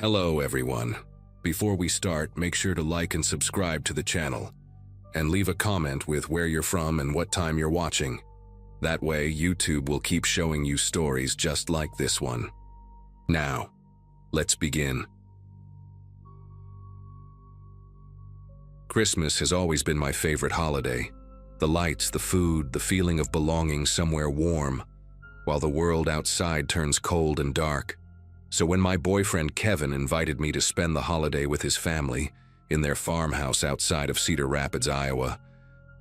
Hello everyone. Before we start, make sure to like and subscribe to the channel, and leave a comment with where you're from and what time you're watching. That way, YouTube will keep showing you stories just like this one. Now, let's begin. Christmas has always been my favorite holiday. The lights, the food, the feeling of belonging somewhere warm, while the world outside turns cold and dark. So when my boyfriend Kevin invited me to spend the holiday with his family in their farmhouse outside of Cedar Rapids, Iowa,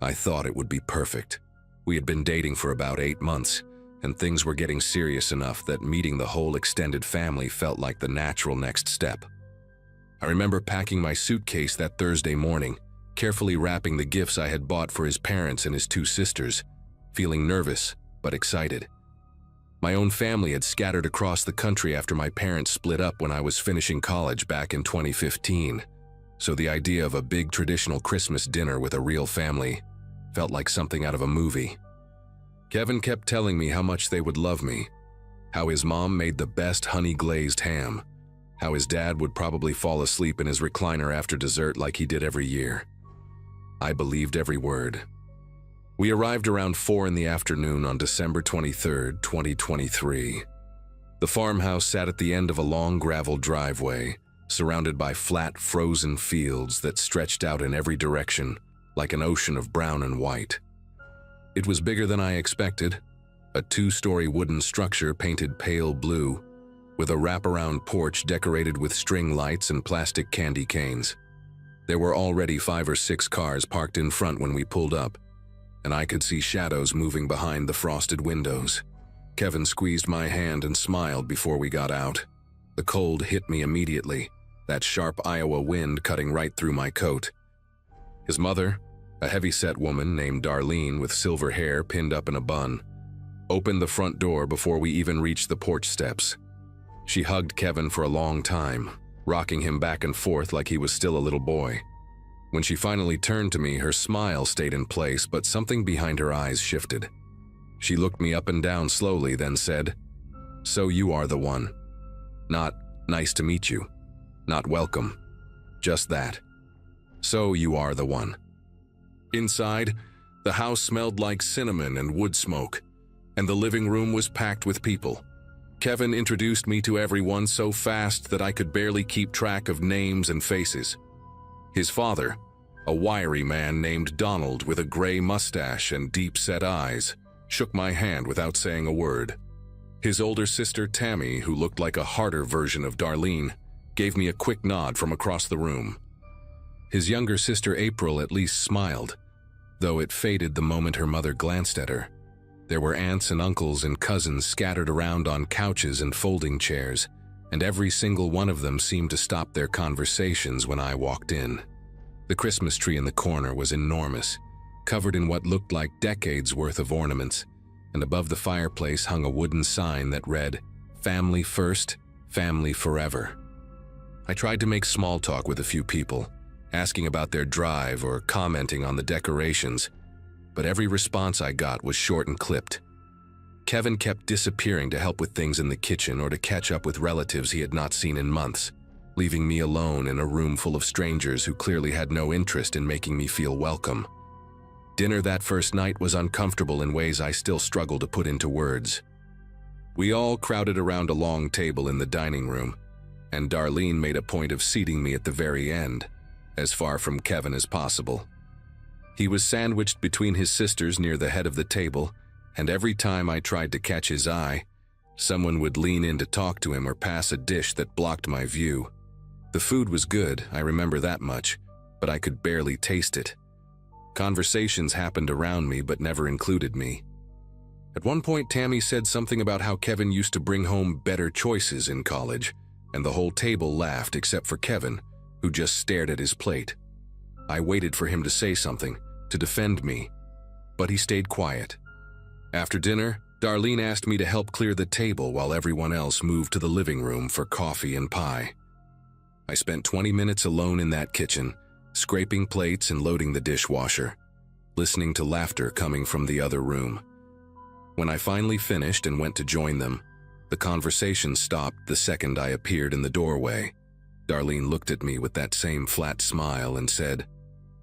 I thought it would be perfect. We had been dating for about 8 months, and things were getting serious enough that meeting the whole extended family felt like the natural next step. I remember packing my suitcase that Thursday morning, carefully wrapping the gifts I had bought for his parents and his 2 sisters, feeling nervous but excited. My own family had scattered across the country after my parents split up when I was finishing college back in 2015, so the idea of a big traditional Christmas dinner with a real family felt like something out of a movie. Kevin kept telling me how much they would love me, how his mom made the best honey-glazed ham, how his dad would probably fall asleep in his recliner after dessert like he did every year. I believed every word. We arrived around 4 in the afternoon on December 23, 2023. The farmhouse sat at the end of a long gravel driveway, surrounded by flat, frozen fields that stretched out in every direction, like an ocean of brown and white. It was bigger than I expected, a 2-story wooden structure painted pale blue, with a wraparound porch decorated with string lights and plastic candy canes. There were already 5 or 6 cars parked in front when we pulled up, and I could see shadows moving behind the frosted windows. Kevin squeezed my hand and smiled before we got out. The cold hit me immediately, that sharp Iowa wind cutting right through my coat. His mother, a heavy-set woman named Darlene with silver hair pinned up in a bun, opened the front door before we even reached the porch steps. She hugged Kevin for a long time, rocking him back and forth like he was still a little boy. When she finally turned to me, her smile stayed in place, but something behind her eyes shifted. She looked me up and down slowly, then said, "So you are the one." Not, "Nice to meet you." Not, "Welcome." Just that. "So you are the one." Inside, the house smelled like cinnamon and wood smoke, and the living room was packed with people. Kevin introduced me to everyone so fast that I could barely keep track of names and faces. His father, a wiry man named Donald with a gray mustache and deep-set eyes, shook my hand without saying a word. His older sister, Tammy, who looked like a harder version of Darlene, gave me a quick nod from across the room. His younger sister, April, at least smiled, though it faded the moment her mother glanced at her. There were aunts and uncles and cousins scattered around on couches and folding chairs, and every single one of them seemed to stop their conversations when I walked in. The Christmas tree in the corner was enormous, covered in what looked like decades' worth of ornaments, and above the fireplace hung a wooden sign that read, "Family First, Family Forever." I tried to make small talk with a few people, asking about their drive or commenting on the decorations, but every response I got was short and clipped. Kevin kept disappearing to help with things in the kitchen or to catch up with relatives he had not seen in months, leaving me alone in a room full of strangers who clearly had no interest in making me feel welcome. Dinner that first night was uncomfortable in ways I still struggle to put into words. We all crowded around a long table in the dining room, and Darlene made a point of seating me at the very end, as far from Kevin as possible. He was sandwiched between his sisters near the head of the table, and every time I tried to catch his eye, someone would lean in to talk to him or pass a dish that blocked my view. The food was good, I remember that much, but I could barely taste it. Conversations happened around me but never included me. At one point, Tammy said something about how Kevin used to bring home better choices in college, and the whole table laughed except for Kevin, who just stared at his plate. I waited for him to say something, to defend me, but he stayed quiet. After dinner, Darlene asked me to help clear the table while everyone else moved to the living room for coffee and pie. I spent 20 minutes alone in that kitchen, scraping plates and loading the dishwasher, listening to laughter coming from the other room. When I finally finished and went to join them, the conversation stopped the second I appeared in the doorway, Darlene looked at me with that same flat smile and said,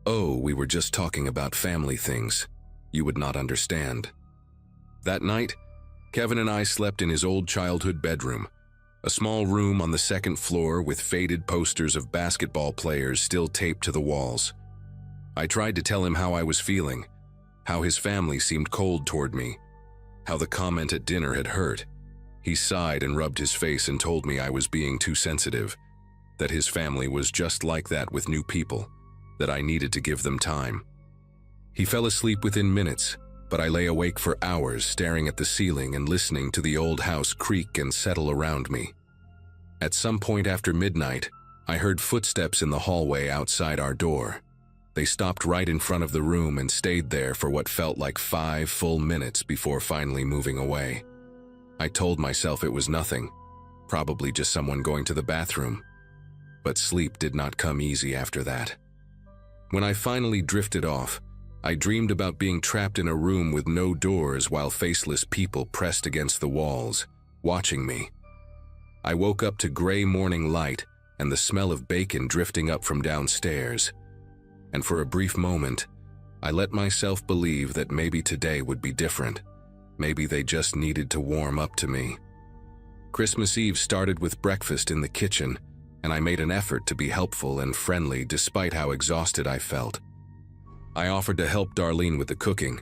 "Oh, we were just talking about family things. You would not understand." That night, Kevin and I slept in his old childhood bedroom, a small room on the second floor with faded posters of basketball players still taped to the walls. I tried to tell him how I was feeling, how his family seemed cold toward me, how the comment at dinner had hurt. He sighed and rubbed his face and told me I was being too sensitive, that his family was just like that with new people, that I needed to give them time. He fell asleep within minutes, but I lay awake for hours staring at the ceiling and listening to the old house creak and settle around me. At some point after midnight, I heard footsteps in the hallway outside our door. They stopped right in front of the room and stayed there for what felt like 5 full minutes before finally moving away. I told myself it was nothing, probably just someone going to the bathroom. But sleep did not come easy after that. When I finally drifted off, I dreamed about being trapped in a room with no doors while faceless people pressed against the walls, watching me. I woke up to gray morning light and the smell of bacon drifting up from downstairs. And for a brief moment, I let myself believe that maybe today would be different. Maybe they just needed to warm up to me. Christmas Eve started with breakfast in the kitchen, and I made an effort to be helpful and friendly despite how exhausted I felt. I offered to help Darlene with the cooking,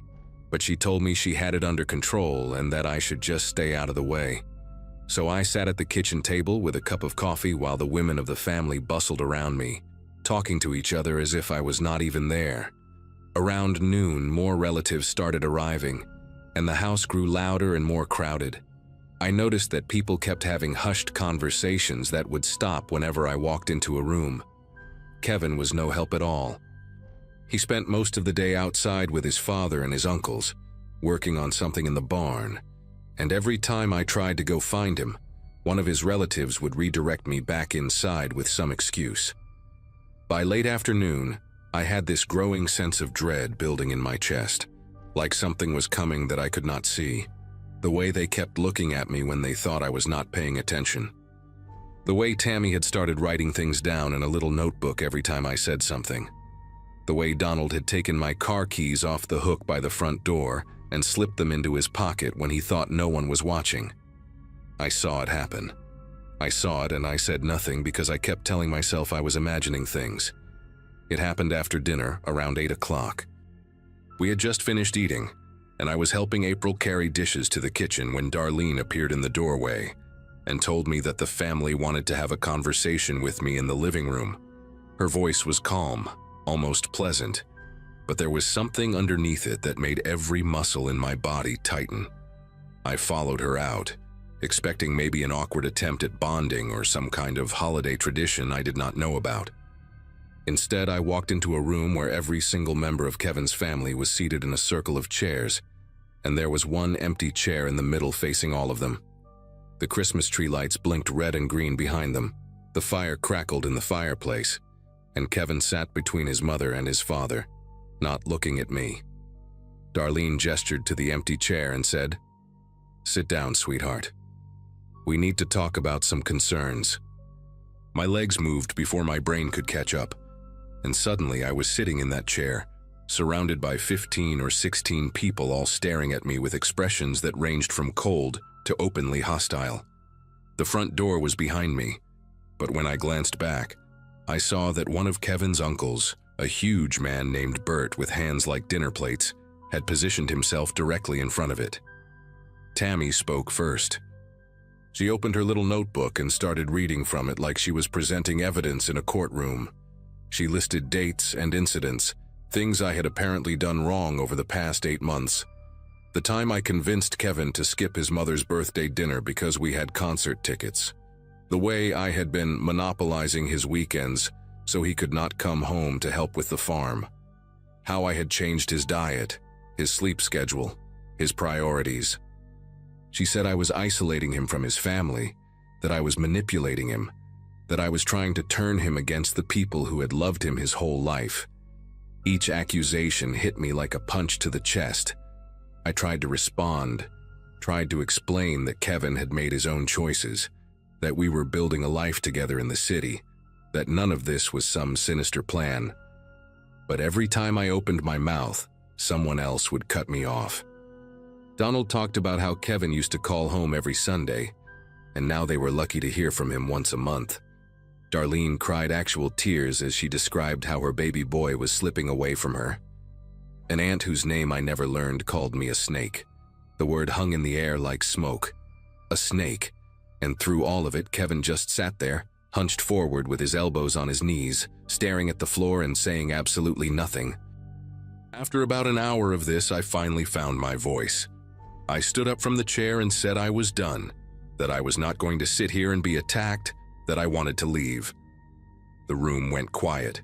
but she told me she had it under control and that I should just stay out of the way. So I sat at the kitchen table with a cup of coffee while the women of the family bustled around me, talking to each other as if I was not even there. Around noon, more relatives started arriving, and the house grew louder and more crowded. I noticed that people kept having hushed conversations that would stop whenever I walked into a room. Kevin was no help at all. He spent most of the day outside with his father and his uncles, working on something in the barn, and every time I tried to go find him, one of his relatives would redirect me back inside with some excuse. By late afternoon, I had this growing sense of dread building in my chest, like something was coming that I could not see. The way they kept looking at me when they thought I was not paying attention. The way Tammy had started writing things down in a little notebook every time I said something. The way Donald had taken my car keys off the hook by the front door and slipped them into his pocket when he thought no one was watching. I saw it happen. I saw it and I said nothing because I kept telling myself I was imagining things. It happened after dinner, around 8 o'clock. We had just finished eating, and I was helping April carry dishes to the kitchen when Darlene appeared in the doorway and told me that the family wanted to have a conversation with me in the living room. Her voice was calm, almost pleasant, but there was something underneath it that made every muscle in my body tighten. I followed her out, expecting maybe an awkward attempt at bonding or some kind of holiday tradition I did not know about. Instead, I walked into a room where every single member of Kevin's family was seated in a circle of chairs, and there was one empty chair in the middle facing all of them. The Christmas tree lights blinked red and green behind them. The fire crackled in the fireplace, and Kevin sat between his mother and his father, not looking at me. Darlene gestured to the empty chair and said, "Sit down, sweetheart. We need to talk about some concerns." My legs moved before my brain could catch up, and suddenly I was sitting in that chair, surrounded by 15 or 16 people all staring at me with expressions that ranged from cold to openly hostile. The front door was behind me, but when I glanced back, I saw that one of Kevin's uncles, a huge man named Bert with hands like dinner plates, had positioned himself directly in front of it. Tammy spoke first. She opened her little notebook and started reading from it like she was presenting evidence in a courtroom. She listed dates and incidents, things I had apparently done wrong over the past 8 months. The time I convinced Kevin to skip his mother's birthday dinner because we had concert tickets. The way I had been monopolizing his weekends so he could not come home to help with the farm. How I had changed his diet, his sleep schedule, his priorities. She said I was isolating him from his family, that I was manipulating him, that I was trying to turn him against the people who had loved him his whole life. Each accusation hit me like a punch to the chest. I tried to respond, tried to explain that Kevin had made his own choices, that we were building a life together in the city, that none of this was some sinister plan. But every time I opened my mouth, someone else would cut me off. Donald talked about how Kevin used to call home every Sunday, and now they were lucky to hear from him once a month. Darlene cried actual tears as she described how her baby boy was slipping away from her. An aunt whose name I never learned called me a snake. The word hung in the air like smoke. A snake. And through all of it, Kevin just sat there, hunched forward with his elbows on his knees, staring at the floor and saying absolutely nothing. After about an hour of this, I finally found my voice. I stood up from the chair and said I was done, that I was not going to sit here and be attacked, that I wanted to leave. The room went quiet.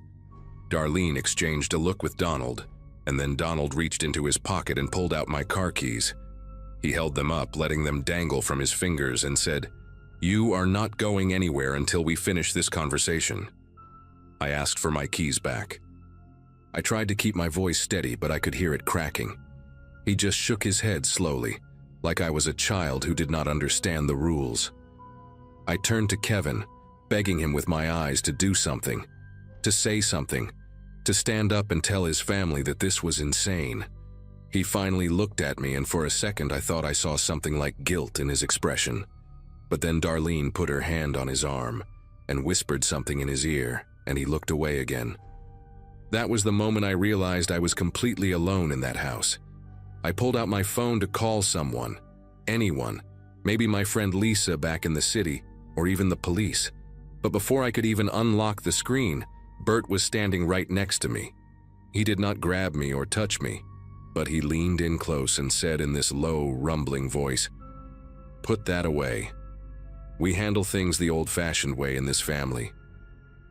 Darlene exchanged a look with Donald, and then Donald reached into his pocket and pulled out my car keys. He held them up, letting them dangle from his fingers, and said, "You are not going anywhere until we finish this conversation." I asked for my keys back. I tried to keep my voice steady, but I could hear it cracking. He just shook his head slowly, like I was a child who did not understand the rules. I turned to Kevin, begging him with my eyes to do something, to say something, to stand up and tell his family that this was insane. He finally looked at me, and for a second I thought I saw something like guilt in his expression. But then Darlene put her hand on his arm and whispered something in his ear, and he looked away again. That was the moment I realized I was completely alone in that house. I pulled out my phone to call someone, anyone, maybe my friend Lisa back in the city, or even the police. But before I could even unlock the screen, Bert was standing right next to me. He did not grab me or touch me, but he leaned in close and said in this low, rumbling voice, "Put that away. We handle things the old-fashioned way in this family.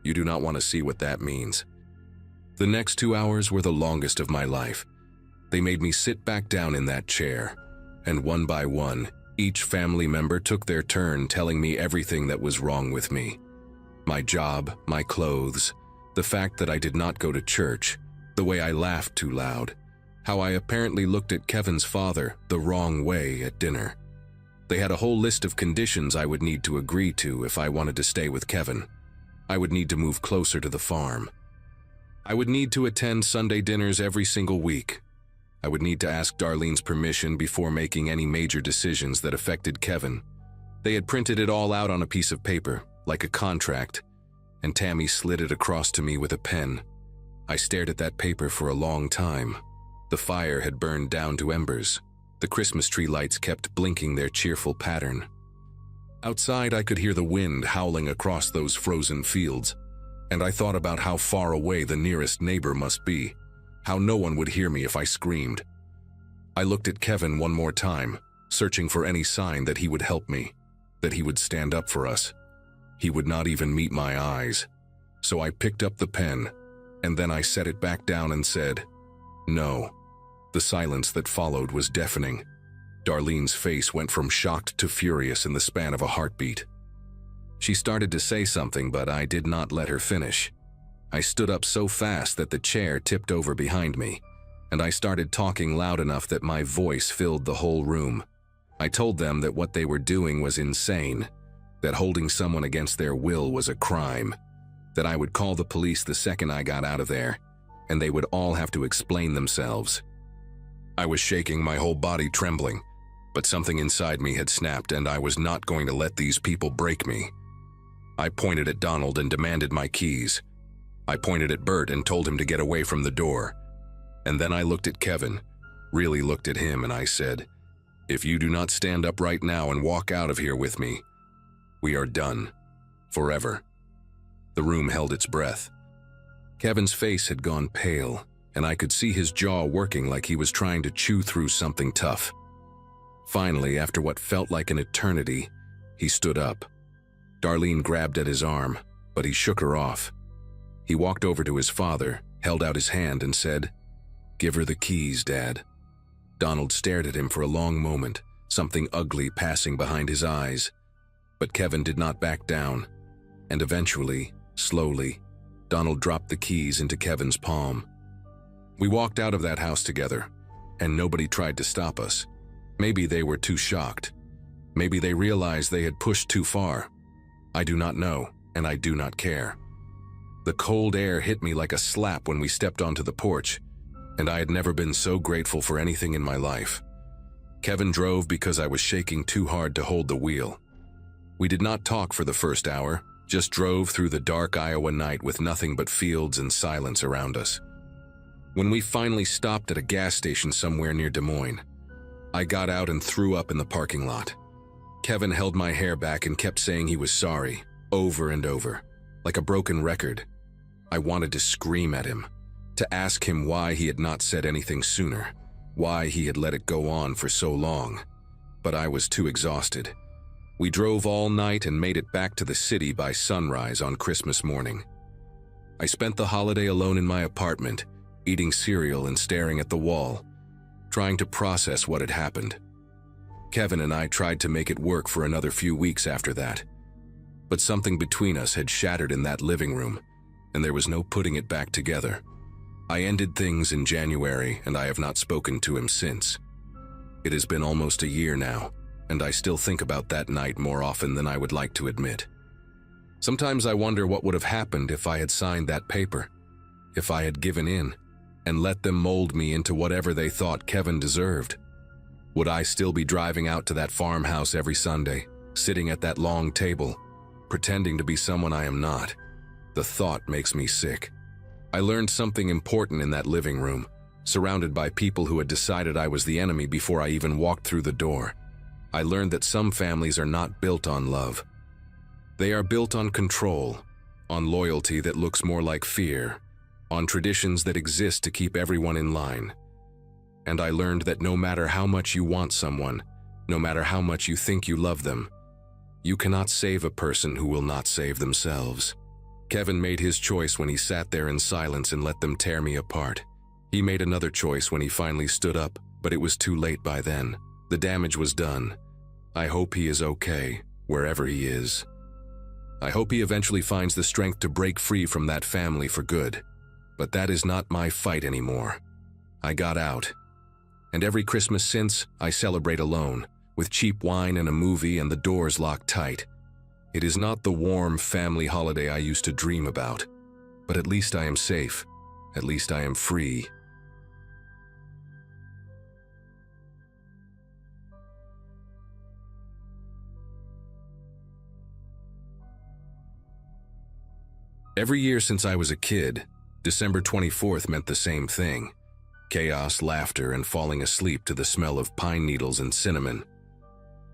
You do not want to see what that means." The next 2 hours were the longest of my life. They made me sit back down in that chair, and one by one, each family member took their turn telling me everything that was wrong with me. My job, my clothes, the fact that I did not go to church, the way I laughed too loud, how I apparently looked at Kevin's father the wrong way at dinner. They had a whole list of conditions I would need to agree to if I wanted to stay with Kevin. I would need to move closer to the farm. I would need to attend Sunday dinners every single week. I would need to ask Darlene's permission before making any major decisions that affected Kevin. They had printed it all out on a piece of paper, like a contract, and Tammy slid it across to me with a pen. I stared at that paper for a long time. The fire had burned down to embers. The Christmas tree lights kept blinking their cheerful pattern. Outside, I could hear the wind howling across those frozen fields, and I thought about how far away the nearest neighbor must be, how no one would hear me if I screamed. I looked at Kevin one more time, searching for any sign that he would help me, that he would stand up for us. He would not even meet my eyes. So I picked up the pen, and then I set it back down and said, "No." The silence that followed was deafening. Darlene's face went from shocked to furious in the span of a heartbeat. She started to say something, but I did not let her finish. I stood up so fast that the chair tipped over behind me, and I started talking loud enough that my voice filled the whole room. I told them that what they were doing was insane, that holding someone against their will was a crime, that I would call the police the second I got out of there, and they would all have to explain themselves. I was shaking, my whole body trembling, but something inside me had snapped, and I was not going to let these people break me. I pointed at Donald and demanded my keys. I pointed at Bert and told him to get away from the door. And then I looked at Kevin, really looked at him, and I said, "If you do not stand up right now and walk out of here with me, we are done. Forever." The room held its breath. Kevin's face had gone pale, and I could see his jaw working like he was trying to chew through something tough. Finally, after what felt like an eternity, he stood up. Darlene grabbed at his arm, but he shook her off. He walked over to his father, held out his hand, and said, "Give her the keys, Dad." Donald stared at him for a long moment, something ugly passing behind his eyes. But Kevin did not back down, and eventually, slowly, Donald dropped the keys into Kevin's palm. We walked out of that house together, and nobody tried to stop us. Maybe they were too shocked. Maybe they realized they had pushed too far. I do not know, and I do not care. The cold air hit me like a slap when we stepped onto the porch, and I had never been so grateful for anything in my life. Kevin drove because I was shaking too hard to hold the wheel. We did not talk for the first hour, just drove through the dark Iowa night with nothing but fields and silence around us. When we finally stopped at a gas station somewhere near Des Moines, I got out and threw up in the parking lot. Kevin held my hair back and kept saying he was sorry, over and over, like a broken record. I wanted to scream at him, to ask him why he had not said anything sooner, why he had let it go on for so long. But I was too exhausted. We drove all night and made it back to the city by sunrise on Christmas morning. I spent the holiday alone in my apartment, eating cereal and staring at the wall, trying to process what had happened. Kevin and I tried to make it work for another few weeks after that, but something between us had shattered in that living room, and there was no putting it back together. I ended things in January, and I have not spoken to him since. It has been almost a year now, and I still think about that night more often than I would like to admit. Sometimes I wonder what would have happened if I had signed that paper, if I had given in, and let them mold me into whatever they thought Kevin deserved. Would I still be driving out to that farmhouse every Sunday, sitting at that long table, pretending to be someone I am not? The thought makes me sick. I learned something important in that living room, surrounded by people who had decided I was the enemy before I even walked through the door. I learned that some families are not built on love. They are built on control, on loyalty that looks more like fear, on traditions that exist to keep everyone in line. And I learned that no matter how much you want someone, no matter how much you think you love them, you cannot save a person who will not save themselves. Kevin made his choice when he sat there in silence and let them tear me apart. He made another choice when he finally stood up, but it was too late by then. The damage was done. I hope he is okay, wherever he is. I hope he eventually finds the strength to break free from that family for good. But that is not my fight anymore. I got out. And every Christmas since, I celebrate alone, with cheap wine and a movie and the doors locked tight. It is not the warm family holiday I used to dream about. But at least I am safe. At least I am free. Every year since I was a kid, December 24th meant the same thing. Chaos, laughter, and falling asleep to the smell of pine needles and cinnamon.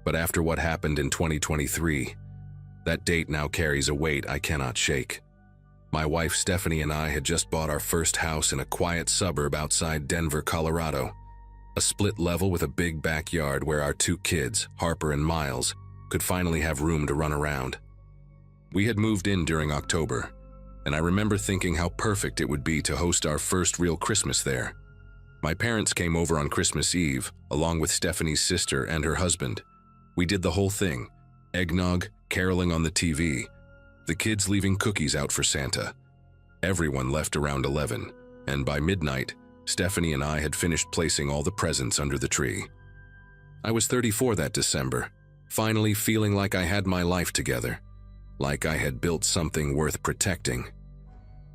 But after what happened in 2023, that date now carries a weight I cannot shake. My wife Stephanie and I had just bought our first house in a quiet suburb outside Denver, Colorado. A split level with a big backyard where our two kids, Harper and Miles, could finally have room to run around. We had moved in during October, and I remember thinking how perfect it would be to host our first real Christmas there. My parents came over on Christmas Eve, along with Stephanie's sister and her husband. We did the whole thing: eggnog, caroling on the TV, the kids leaving cookies out for Santa. Everyone left around 11, and by midnight, Stephanie and I had finished placing all the presents under the tree. I was 34 that December, finally feeling like I had my life together, like I had built something worth protecting.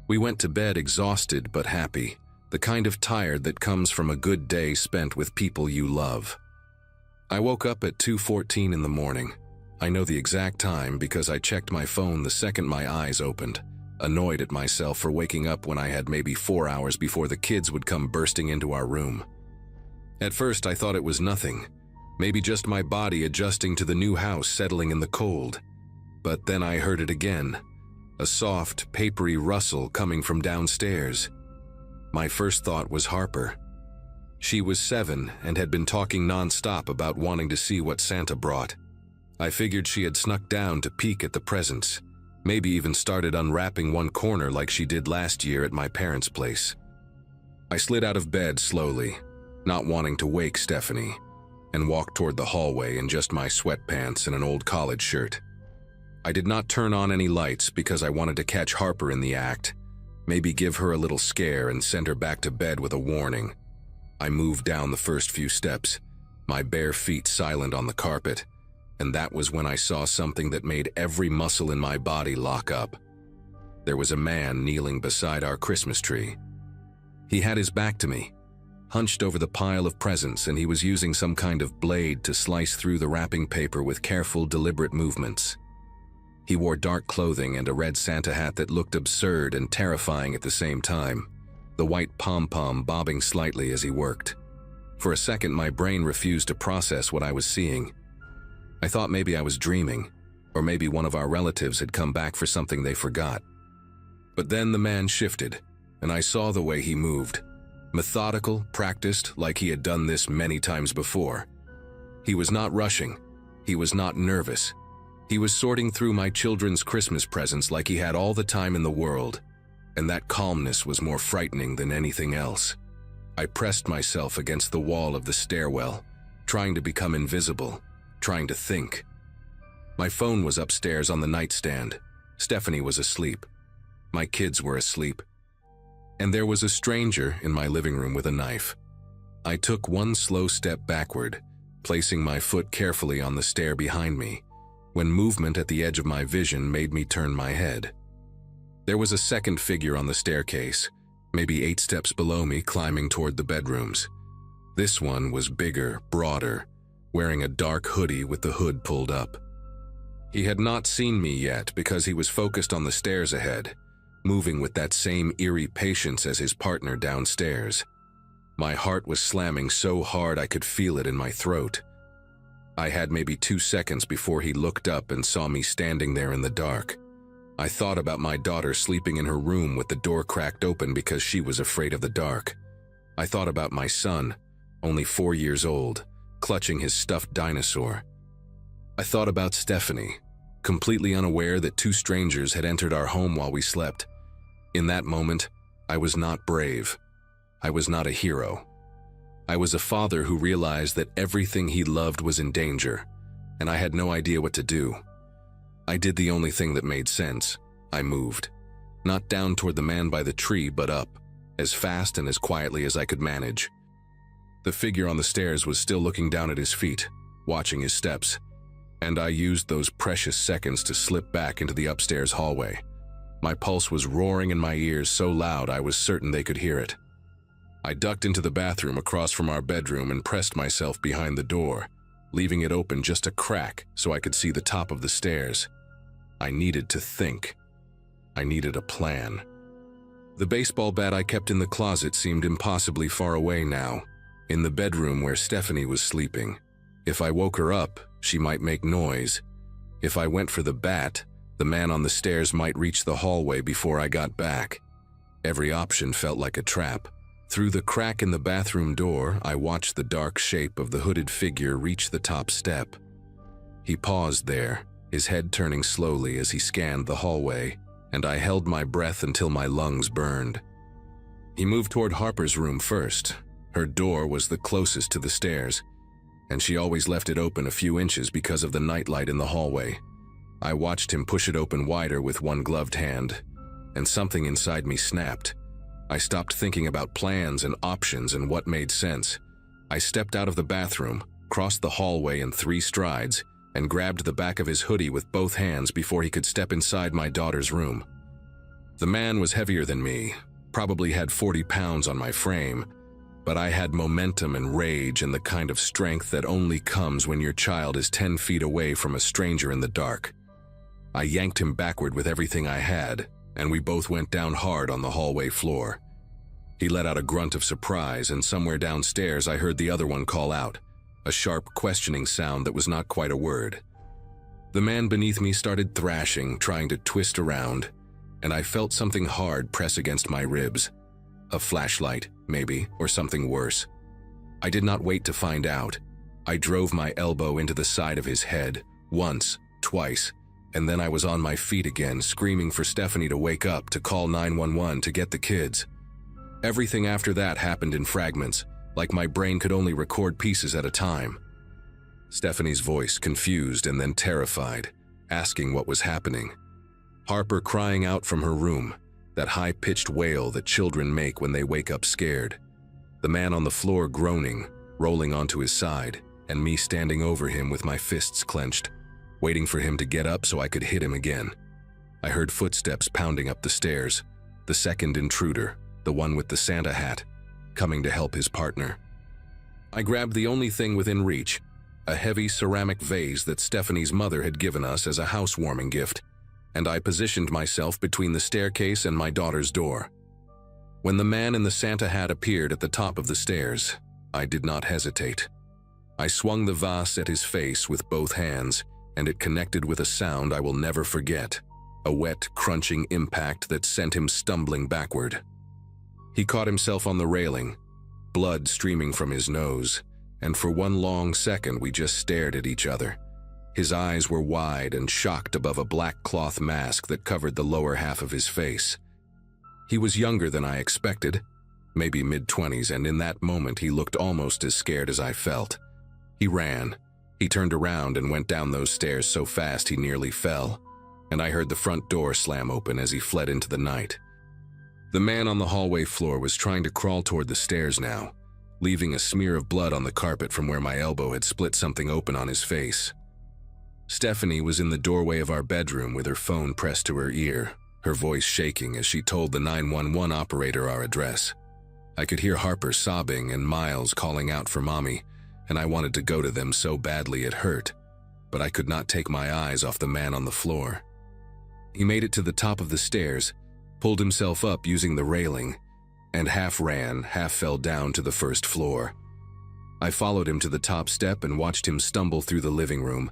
We went to bed exhausted but happy, the kind of tired that comes from a good day spent with people you love. I woke up at 2:14 in the morning. I know the exact time because I checked my phone the second my eyes opened, annoyed at myself for waking up when I had maybe 4 hours before the kids would come bursting into our room. At first I thought it was nothing, maybe just my body adjusting to the new house settling in the cold. But then I heard it again, a soft, papery rustle coming from downstairs. My first thought was Harper. She was 7 and had been talking non-stop about wanting to see what Santa brought. I figured she had snuck down to peek at the presents, maybe even started unwrapping one corner like she did last year at my parents' place. I slid out of bed slowly, not wanting to wake Stephanie, and walked toward the hallway in just my sweatpants and an old college shirt. I did not turn on any lights because I wanted to catch Harper in the act, maybe give her a little scare and send her back to bed with a warning. I moved down the first few steps, my bare feet silent on the carpet, and that was when I saw something that made every muscle in my body lock up. there was a man kneeling beside our Christmas tree. He had his back to me, hunched over the pile of presents, and he was using some kind of blade to slice through the wrapping paper with careful, deliberate movements. He wore dark clothing and a red Santa hat that looked absurd and terrifying at the same time, the white pom-pom bobbing slightly as he worked. For a second, my brain refused to process what I was seeing. I thought maybe I was dreaming, or maybe one of our relatives had come back for something they forgot. But then the man shifted, and I saw the way he moved. Methodical, practiced, like he had done this many times before. He was not rushing. He was not nervous. He was sorting through my children's Christmas presents like he had all the time in the world, and that calmness was more frightening than anything else. I pressed myself against the wall of the stairwell, trying to become invisible, trying to think. My phone was upstairs on the nightstand. Stephanie was asleep. My kids were asleep. And there was a stranger in my living room with a knife. I took one slow step backward, placing my foot carefully on the stair behind me, when movement at the edge of my vision made me turn my head. There was a second figure on the staircase, maybe 8 steps below me, climbing toward the bedrooms. This one was bigger, broader, wearing a dark hoodie with the hood pulled up. He had not seen me yet because he was focused on the stairs ahead, moving with that same eerie patience as his partner downstairs. My heart was slamming so hard I could feel it in my throat. I had maybe 2 seconds before he looked up and saw me standing there in the dark. I thought about my daughter sleeping in her room with the door cracked open because she was afraid of the dark. I thought about my son, only 4 years old, clutching his stuffed dinosaur. I thought about Stephanie, completely unaware that 2 strangers had entered our home while we slept. In that moment, I was not brave. I was not a hero. I was a father who realized that everything he loved was in danger, and I had no idea what to do. I did the only thing that made sense. I moved. Not down toward the man by the tree, but up, as fast and as quietly as I could manage. The figure on the stairs was still looking down at his feet, watching his steps, and I used those precious seconds to slip back into the upstairs hallway. My pulse was roaring in my ears so loud I was certain they could hear it. I ducked into the bathroom across from our bedroom and pressed myself behind the door, leaving it open just a crack so I could see the top of the stairs. I needed to think. I needed a plan. The baseball bat I kept in the closet seemed impossibly far away now, in the bedroom where Stephanie was sleeping. If I woke her up, she might make noise. If I went for the bat, the man on the stairs might reach the hallway before I got back. Every option felt like a trap. Through the crack in the bathroom door, I watched the dark shape of the hooded figure reach the top step. He paused there, his head turning slowly as he scanned the hallway, and I held my breath until my lungs burned. He moved toward Harper's room first. Her door was the closest to the stairs, and she always left it open a few inches because of the nightlight in the hallway. I watched him push it open wider with one gloved hand, and something inside me snapped. I stopped thinking about plans and options and what made sense. I stepped out of the bathroom, crossed the hallway in 3 strides, and grabbed the back of his hoodie with both hands before he could step inside my daughter's room. The man was heavier than me, probably had 40 pounds on my frame, but I had momentum and rage and the kind of strength that only comes when your child is 10 feet away from a stranger in the dark. I yanked him backward with everything I had, and we both went down hard on the hallway floor. He let out a grunt of surprise, and somewhere downstairs I heard the other one call out, a sharp, questioning sound that was not quite a word. The man beneath me started thrashing, trying to twist around, and I felt something hard press against my ribs. A flashlight, maybe, or something worse. I did not wait to find out. I drove my elbow into the side of his head, once, twice, and then I was on my feet again, screaming for Stephanie to wake up, to call 911 to get the kids. Everything after that happened in fragments, like my brain could only record pieces at a time. Stephanie's voice, confused and then terrified, asking what was happening. Harper crying out from her room, that high-pitched wail that children make when they wake up scared. The man on the floor groaning, rolling onto his side, and me standing over him with my fists clenched, waiting for him to get up so I could hit him again. I heard footsteps pounding up the stairs, the second intruder, the one with the Santa hat, coming to help his partner. I grabbed the only thing within reach, a heavy ceramic vase that Stephanie's mother had given us as a housewarming gift, and I positioned myself between the staircase and my daughter's door. When the man in the Santa hat appeared at the top of the stairs, I did not hesitate. I swung the vase at his face with both hands, and it connected with a sound I will never forget, a wet, crunching impact that sent him stumbling backward. He caught himself on the railing, blood streaming from his nose, and for one long second we just stared at each other. His eyes were wide and shocked above a black cloth mask that covered the lower half of his face. He was younger than I expected, maybe mid-20s, and in that moment he looked almost as scared as I felt. He ran. He turned around and went down those stairs so fast he nearly fell, and I heard the front door slam open as he fled into the night. The man on the hallway floor was trying to crawl toward the stairs now, leaving a smear of blood on the carpet from where my elbow had split something open on his face. Stephanie was in the doorway of our bedroom with her phone pressed to her ear, her voice shaking as she told the 911 operator our address. I could hear Harper sobbing and Miles calling out for Mommy, and I wanted to go to them so badly it hurt, but I could not take my eyes off the man on the floor. He made it to the top of the stairs, pulled himself up using the railing, and half ran, half fell down to the first floor. I followed him to the top step and watched him stumble through the living room,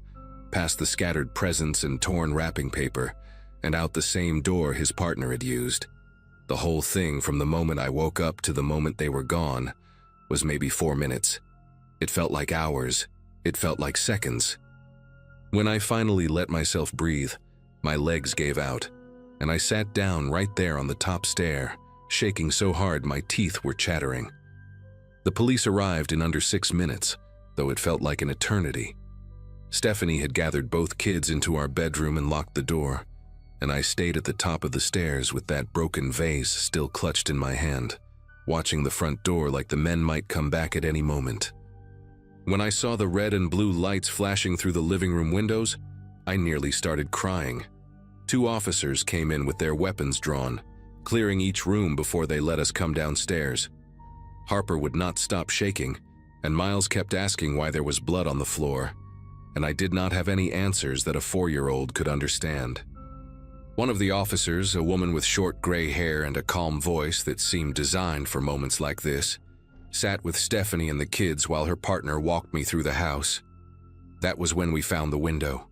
past the scattered presents and torn wrapping paper, and out the same door his partner had used. The whole thing, from the moment I woke up to the moment they were gone, was maybe 4 minutes. It felt like hours. It felt like seconds. When I finally let myself breathe, my legs gave out, and I sat down right there on the top stair, shaking so hard my teeth were chattering. The police arrived in under 6 minutes, though it felt like an eternity. Stephanie had gathered both kids into our bedroom and locked the door, and I stayed at the top of the stairs with that broken vase still clutched in my hand, watching the front door like the men might come back at any moment. When I saw the red and blue lights flashing through the living room windows, I nearly started crying. 2 officers came in with their weapons drawn, clearing each room before they let us come downstairs. Harper would not stop shaking, and Miles kept asking why there was blood on the floor, and I did not have any answers that a 4-year-old could understand. One of the officers, a woman with short gray hair and a calm voice that seemed designed for moments like this, sat with Stephanie and the kids while her partner walked me through the house. That was when we found the window.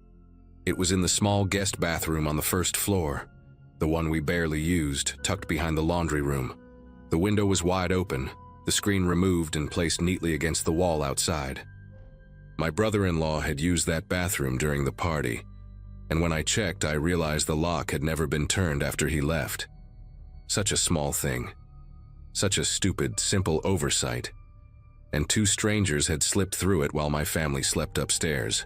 It was in the small guest bathroom on the first floor, the one we barely used, tucked behind the laundry room. The window was wide open, the screen removed and placed neatly against the wall outside. My brother-in-law had used that bathroom during the party, and when I checked, I realized the lock had never been turned after he left. Such a small thing. Such a stupid, simple oversight. And 2 strangers had slipped through it while my family slept upstairs.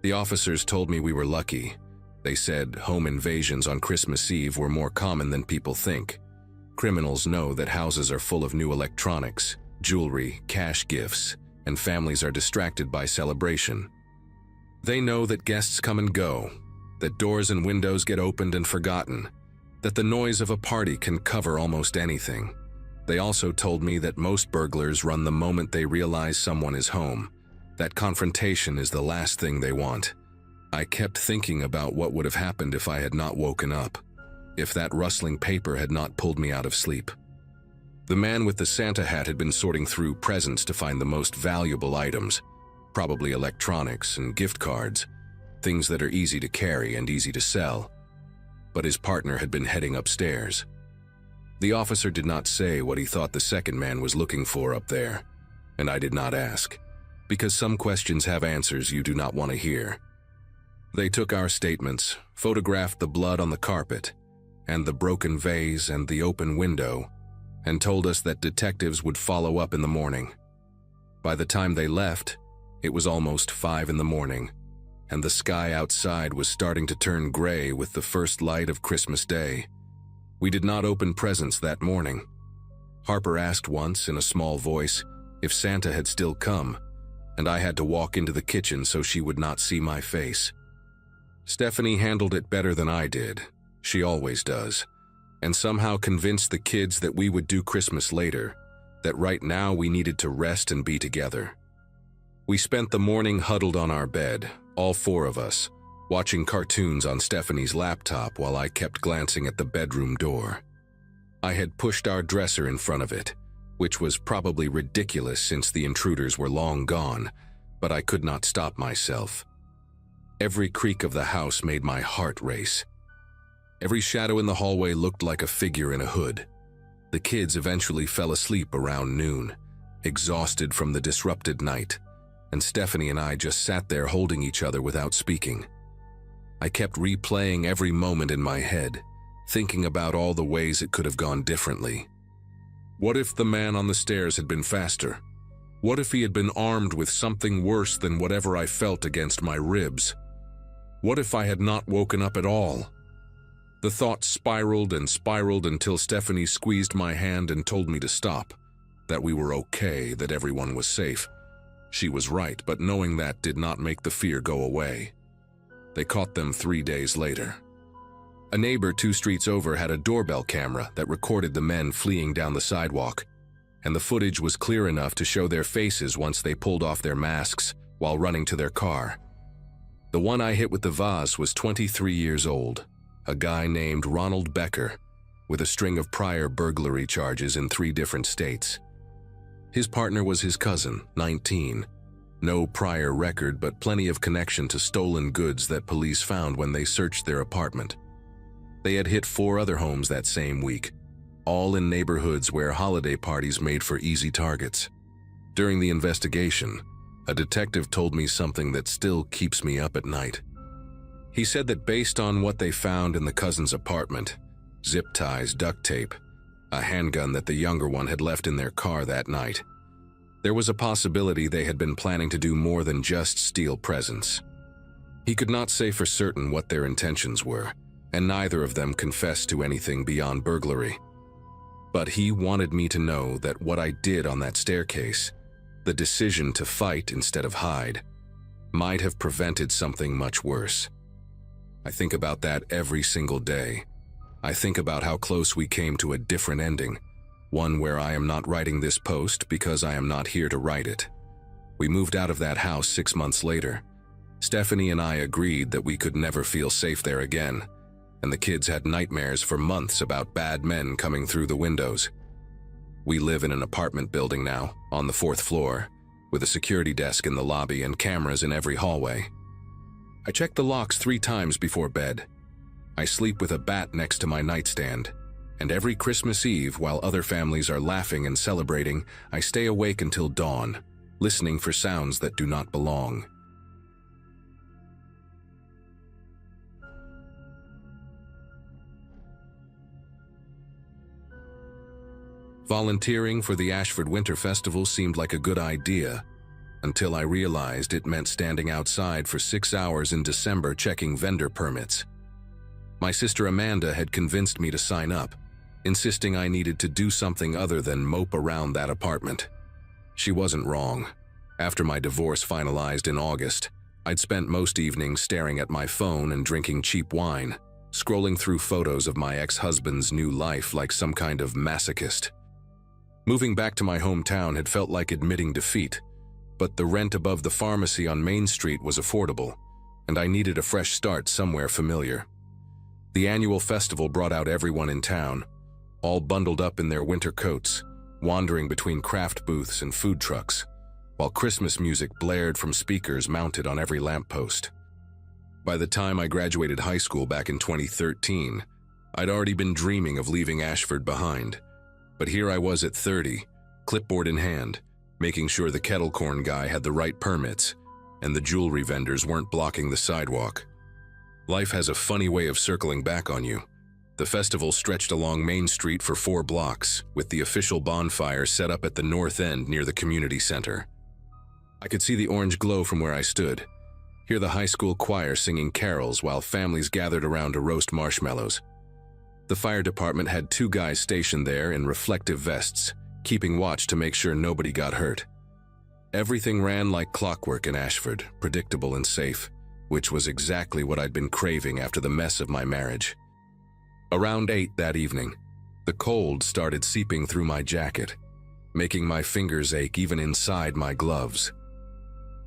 The officers told me we were lucky. They said home invasions on Christmas Eve were more common than people think. Criminals know that houses are full of new electronics, jewelry, cash gifts, and families are distracted by celebration. They know that guests come and go, that doors and windows get opened and forgotten, that the noise of a party can cover almost anything. They also told me that most burglars run the moment they realize someone is home. That confrontation is the last thing they want. I kept thinking about what would have happened if I had not woken up, if that rustling paper had not pulled me out of sleep. The man with the Santa hat had been sorting through presents to find the most valuable items, probably electronics and gift cards, things that are easy to carry and easy to sell. But his partner had been heading upstairs. The officer did not say what he thought the second man was looking for up there, and I did not ask, because some questions have answers you do not want to hear. They took our statements, photographed the blood on the carpet, and the broken vase and the open window, and told us that detectives would follow up in the morning. By the time they left, it was almost 5 in the morning, and the sky outside was starting to turn gray with the first light of Christmas Day. We did not open presents that morning. Harper asked once in a small voice if Santa had still come, and I had to walk into the kitchen so she would not see my face. Stephanie handled it better than I did. She always does. And somehow convinced the kids that we would do Christmas later, that right now we needed to rest and be together. We spent the morning huddled on our bed, all four of us, watching cartoons on Stephanie's laptop while I kept glancing at the bedroom door. I had pushed our dresser in front of it, which was probably ridiculous since the intruders were long gone, but I could not stop myself. Every creak of the house made my heart race. Every shadow in the hallway looked like a figure in a hood. The kids eventually fell asleep around noon, exhausted from the disrupted night, and Stephanie and I just sat there holding each other without speaking. I kept replaying every moment in my head, thinking about all the ways it could have gone differently. What if the man on the stairs had been faster? What if he had been armed with something worse than whatever I felt against my ribs? What if I had not woken up at all? The thoughts spiraled and spiraled until Stephanie squeezed my hand and told me to stop, that we were okay, that everyone was safe. She was right, but knowing that did not make the fear go away. They caught them 3 days later. A neighbor 2 streets over had a doorbell camera that recorded the men fleeing down the sidewalk, and the footage was clear enough to show their faces once they pulled off their masks while running to their car. The one I hit with the vase was 23 years old, a guy named Ronald Becker, with a string of prior burglary charges in 3 different states. His partner was his cousin, 19. No prior record, but plenty of connection to stolen goods that police found when they searched their apartment. They had hit 4 other homes that same week, all in neighborhoods where holiday parties made for easy targets. During the investigation, a detective told me something that still keeps me up at night. He said that based on what they found in the cousin's apartment, zip ties, duct tape, a handgun that the younger one had left in their car that night, there was a possibility they had been planning to do more than just steal presents. He could not say for certain what their intentions were, and neither of them confessed to anything beyond burglary. But he wanted me to know that what I did on that staircase, the decision to fight instead of hide, might have prevented something much worse. I think about that every single day. I think about how close we came to a different ending, one where I am not writing this post because I am not here to write it. We moved out of that house 6 months later. Stephanie and I agreed that we could never feel safe there again, and the kids had nightmares for months about bad men coming through the windows. We live in an apartment building now, on the 4th floor, with a security desk in the lobby and cameras in every hallway. I check the locks 3 times before bed. I sleep with a bat next to my nightstand, and every Christmas Eve, while other families are laughing and celebrating, I stay awake until dawn, listening for sounds that do not belong. Volunteering for the Ashford Winter Festival seemed like a good idea, until I realized it meant standing outside for 6 hours in December checking vendor permits. My sister Amanda had convinced me to sign up, insisting I needed to do something other than mope around that apartment. She wasn't wrong. After my divorce finalized in August, I'd spent most evenings staring at my phone and drinking cheap wine, scrolling through photos of my ex-husband's new life like some kind of masochist. Moving back to my hometown had felt like admitting defeat, but the rent above the pharmacy on Main Street was affordable, and I needed a fresh start somewhere familiar. The annual festival brought out everyone in town, all bundled up in their winter coats, wandering between craft booths and food trucks, while Christmas music blared from speakers mounted on every lamppost. By the time I graduated high school back in 2013, I'd already been dreaming of leaving Ashford behind, but here I was at 30, clipboard in hand, making sure the kettle corn guy had the right permits, and the jewelry vendors weren't blocking the sidewalk. Life has a funny way of circling back on you. The festival stretched along Main Street for 4 blocks, with the official bonfire set up at the north end near the community center. I could see the orange glow from where I stood, hear the high school choir singing carols while families gathered around to roast marshmallows. The fire department had 2 guys stationed there in reflective vests, keeping watch to make sure nobody got hurt. Everything ran like clockwork in Ashford, predictable and safe, which was exactly what I'd been craving after the mess of my marriage. Around 8 that evening, the cold started seeping through my jacket, making my fingers ache even inside my gloves.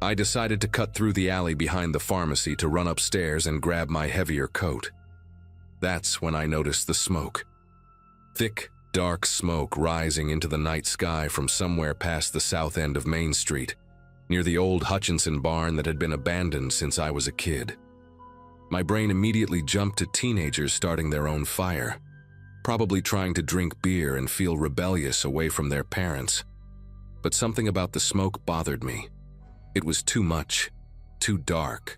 I decided to cut through the alley behind the pharmacy to run upstairs and grab my heavier coat. That's when I noticed the smoke. Thick, dark smoke rising into the night sky from somewhere past the south end of Main Street, near the old Hutchinson barn that had been abandoned since I was a kid. My brain immediately jumped to teenagers starting their own fire, probably trying to drink beer and feel rebellious away from their parents. But something about the smoke bothered me. It was too much, too dark,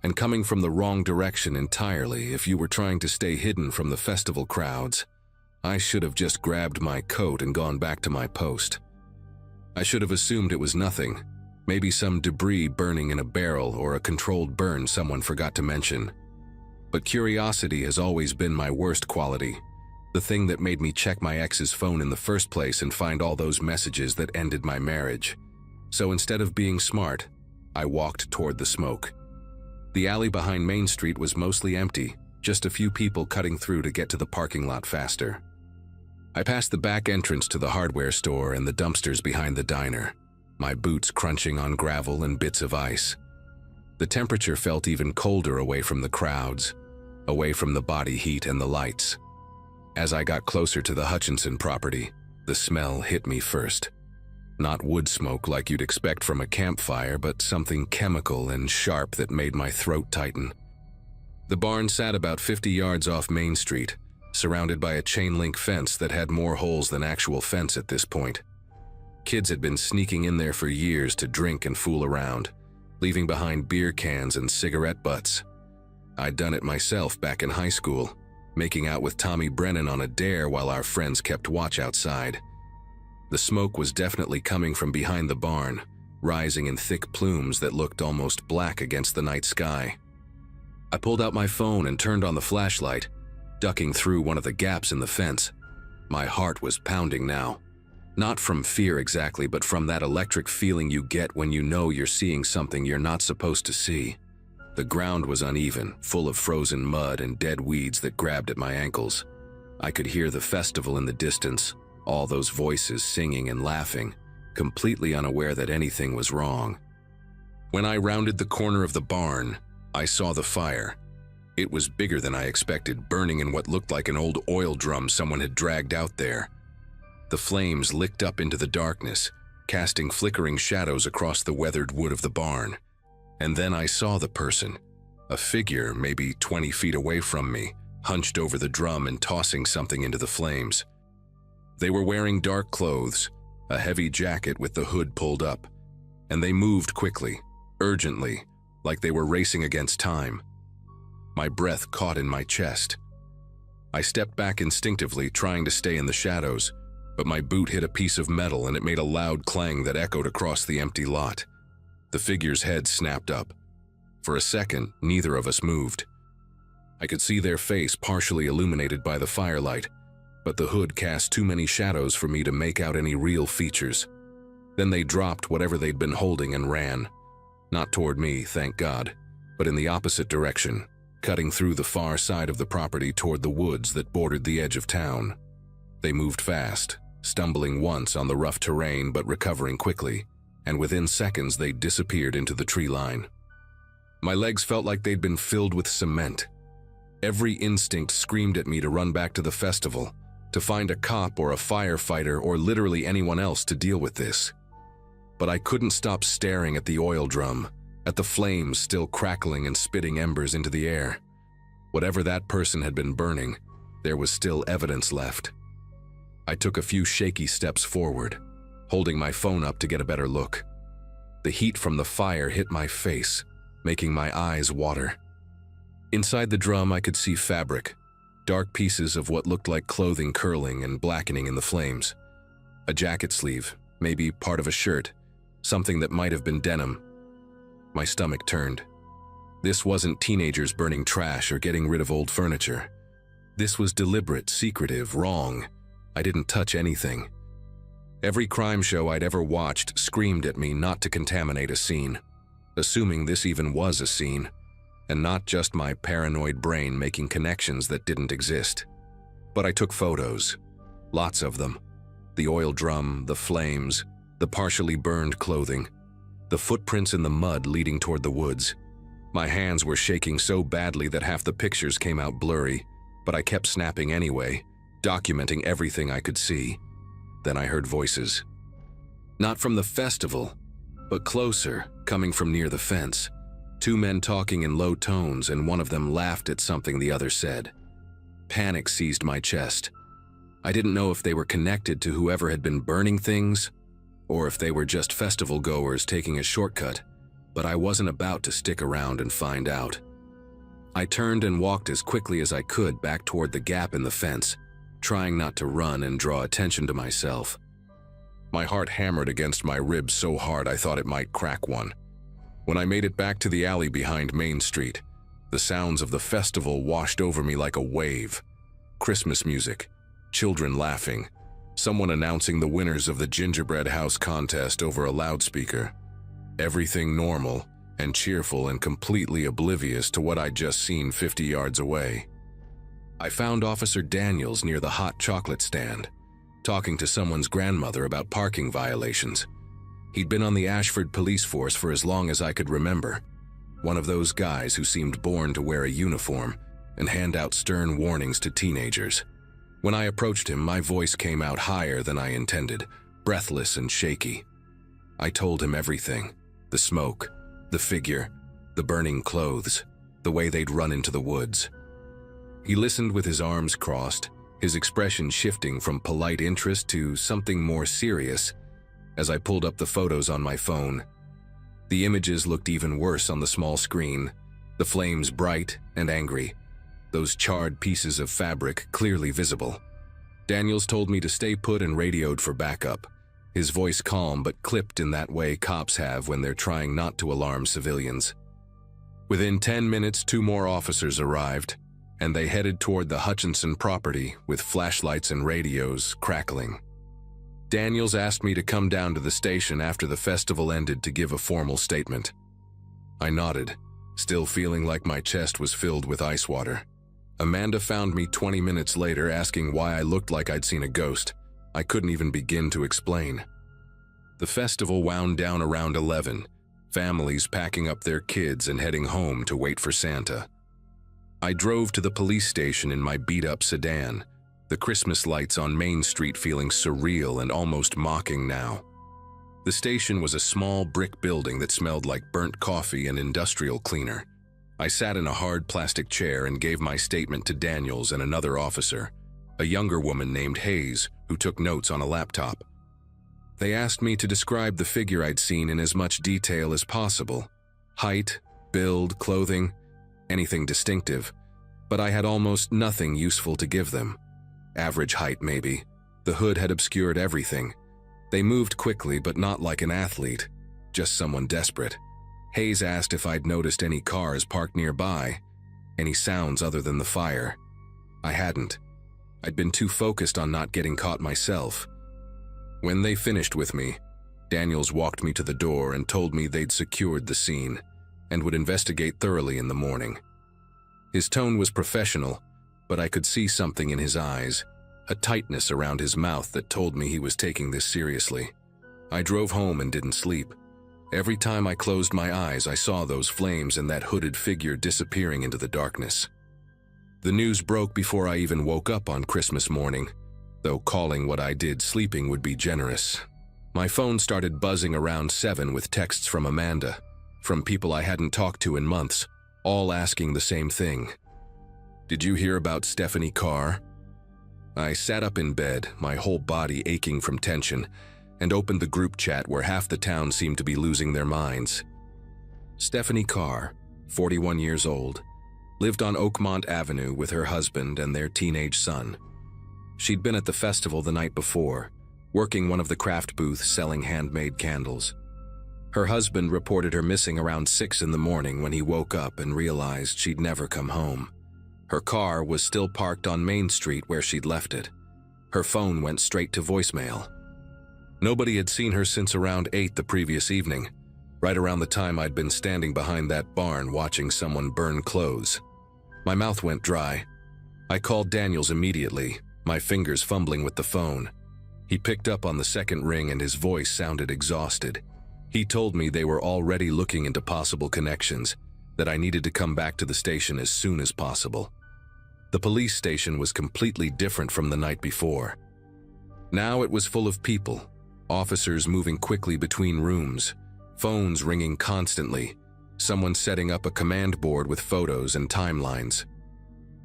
and coming from the wrong direction entirely if you were trying to stay hidden from the festival crowds. I should have just grabbed my coat and gone back to my post. I should have assumed it was nothing, maybe some debris burning in a barrel or a controlled burn someone forgot to mention. But curiosity has always been my worst quality, the thing that made me check my ex's phone in the first place and find all those messages that ended my marriage. So instead of being smart, I walked toward the smoke. The alley behind Main Street was mostly empty, just a few people cutting through to get to the parking lot faster. I passed the back entrance to the hardware store and the dumpsters behind the diner, my boots crunching on gravel and bits of ice. The temperature felt even colder away from the crowds, away from the body heat and the lights. As I got closer to the Hutchinson property, the smell hit me first. Not wood smoke like you'd expect from a campfire, but something chemical and sharp that made my throat tighten. The barn sat about 50 yards off Main Street, surrounded by a chain-link fence that had more holes than actual fence at this point. Kids had been sneaking in there for years to drink and fool around, leaving behind beer cans and cigarette butts. I'd done it myself back in high school, making out with Tommy Brennan on a dare while our friends kept watch outside. The smoke was definitely coming from behind the barn, rising in thick plumes that looked almost black against the night sky. I pulled out my phone and turned on the flashlight, ducking through one of the gaps in the fence. My heart was pounding now. Not from fear exactly, but from that electric feeling you get when you know you're seeing something you're not supposed to see. The ground was uneven, full of frozen mud and dead weeds that grabbed at my ankles. I could hear the festival in the distance, all those voices singing and laughing, completely unaware that anything was wrong. When I rounded the corner of the barn, I saw the fire. It was bigger than I expected, burning in what looked like an old oil drum someone had dragged out there. The flames licked up into the darkness, casting flickering shadows across the weathered wood of the barn. And then I saw the person, a figure maybe 20 feet away from me, hunched over the drum and tossing something into the flames. They were wearing dark clothes, a heavy jacket with the hood pulled up, and they moved quickly, urgently, like they were racing against time. My breath caught in my chest. I stepped back instinctively, trying to stay in the shadows, but my boot hit a piece of metal and it made a loud clang that echoed across the empty lot. The figure's head snapped up. For a second, neither of us moved. I could see their face partially illuminated by the firelight, but the hood cast too many shadows for me to make out any real features. Then they dropped whatever they'd been holding and ran. Not toward me, thank God, but in the opposite direction, cutting through the far side of the property toward the woods that bordered the edge of town. They moved fast, stumbling once on the rough terrain but recovering quickly, and within seconds they disappeared into the tree line. My legs felt like they'd been filled with cement. Every instinct screamed at me to run back to the festival, to find a cop or a firefighter or literally anyone else to deal with this. But I couldn't stop staring at the oil drum, at the flames still crackling and spitting embers into the air. Whatever that person had been burning, there was still evidence left. I took a few shaky steps forward, holding my phone up to get a better look. The heat from the fire hit my face, making my eyes water. Inside the drum I could see fabric, dark pieces of what looked like clothing curling and blackening in the flames. A jacket sleeve, maybe part of a shirt, something that might have been denim. My stomach turned. This wasn't teenagers burning trash or getting rid of old furniture. This was deliberate, secretive, wrong. I didn't touch anything. Every crime show I'd ever watched screamed at me not to contaminate a scene, assuming this even was a scene, and not just my paranoid brain making connections that didn't exist. But I took photos. Lots of them. The oil drum, the flames, the partially burned clothing, the footprints in the mud leading toward the woods. My hands were shaking so badly that half the pictures came out blurry, but I kept snapping anyway, documenting everything I could see. Then I heard voices. Not from the festival, but closer, coming from near the fence. Two men talking in low tones, and one of them laughed at something the other said. Panic seized my chest. I didn't know if they were connected to whoever had been burning things, or if they were just festival goers taking a shortcut, but I wasn't about to stick around and find out. I turned and walked as quickly as I could back toward the gap in the fence, trying not to run and draw attention to myself. My heart hammered against my ribs so hard I thought it might crack one. When I made it back to the alley behind Main Street, the sounds of the festival washed over me like a wave. Christmas music, children laughing, someone announcing the winners of the gingerbread house contest over a loudspeaker. Everything normal and cheerful and completely oblivious to what I'd just seen 50 yards away. I found Officer Daniels near the hot chocolate stand, talking to someone's grandmother about parking violations. He'd been on the Ashford police force for as long as I could remember, one of those guys who seemed born to wear a uniform and hand out stern warnings to teenagers. When I approached him, my voice came out higher than I intended, breathless and shaky. I told him everything: the smoke, the figure, the burning clothes, the way they'd run into the woods. He listened with his arms crossed, his expression shifting from polite interest to something more serious as I pulled up the photos on my phone. The images looked even worse on the small screen, the flames bright and angry, those charred pieces of fabric clearly visible. Daniels told me to stay put and radioed for backup, his voice calm but clipped in that way cops have when they're trying not to alarm civilians. Within 10 minutes, 2 more officers arrived, and they headed toward the Hutchinson property with flashlights and radios crackling. Daniels asked me to come down to the station after the festival ended to give a formal statement. I nodded, still feeling like my chest was filled with ice water. Amanda found me 20 minutes later asking why I looked like I'd seen a ghost. I couldn't even begin to explain. The festival wound down around 11, families packing up their kids and heading home to wait for Santa. I drove to the police station in my beat-up sedan, the Christmas lights on Main Street feeling surreal and almost mocking now. The station was a small brick building that smelled like burnt coffee and industrial cleaner. I sat in a hard plastic chair and gave my statement to Daniels and another officer, a younger woman named Hayes, who took notes on a laptop. They asked me to describe the figure I'd seen in as much detail as possible: height, build, clothing, anything distinctive, but I had almost nothing useful to give them. Average height, maybe. The hood had obscured everything. They moved quickly, but not like an athlete, just someone desperate. Hayes asked if I'd noticed any cars parked nearby, any sounds other than the fire. I hadn't. I'd been too focused on not getting caught myself. When they finished with me, Daniels walked me to the door and told me they'd secured the scene and would investigate thoroughly in the morning. His tone was professional, but I could see something in his eyes, a tightness around his mouth that told me he was taking this seriously. I drove home and didn't sleep. Every time I closed my eyes, I saw those flames and that hooded figure disappearing into the darkness. The news broke before I even woke up on Christmas morning, though calling what I did sleeping would be generous. My phone started buzzing around 7 with texts from Amanda, from people I hadn't talked to in months, all asking the same thing. "Did you hear about Stephanie Carr?" I sat up in bed, my whole body aching from tension, and opened the group chat where half the town seemed to be losing their minds. Stephanie Carr, 41 years old, lived on Oakmont Avenue with her husband and their teenage son. She'd been at the festival the night before, working one of the craft booths selling handmade candles. Her husband reported her missing around 6 in the morning when he woke up and realized she'd never come home. Her car was still parked on Main Street where she'd left it. Her phone went straight to voicemail. Nobody had seen her since around 8 the previous evening, right around the time I'd been standing behind that barn watching someone burn clothes. My mouth went dry. I called Daniels immediately, my fingers fumbling with the phone. He picked up on the second ring and his voice sounded exhausted. He told me they were already looking into possible connections, that I needed to come back to the station as soon as possible. The police station was completely different from the night before. Now it was full of people, officers moving quickly between rooms, phones ringing constantly, someone setting up a command board with photos and timelines.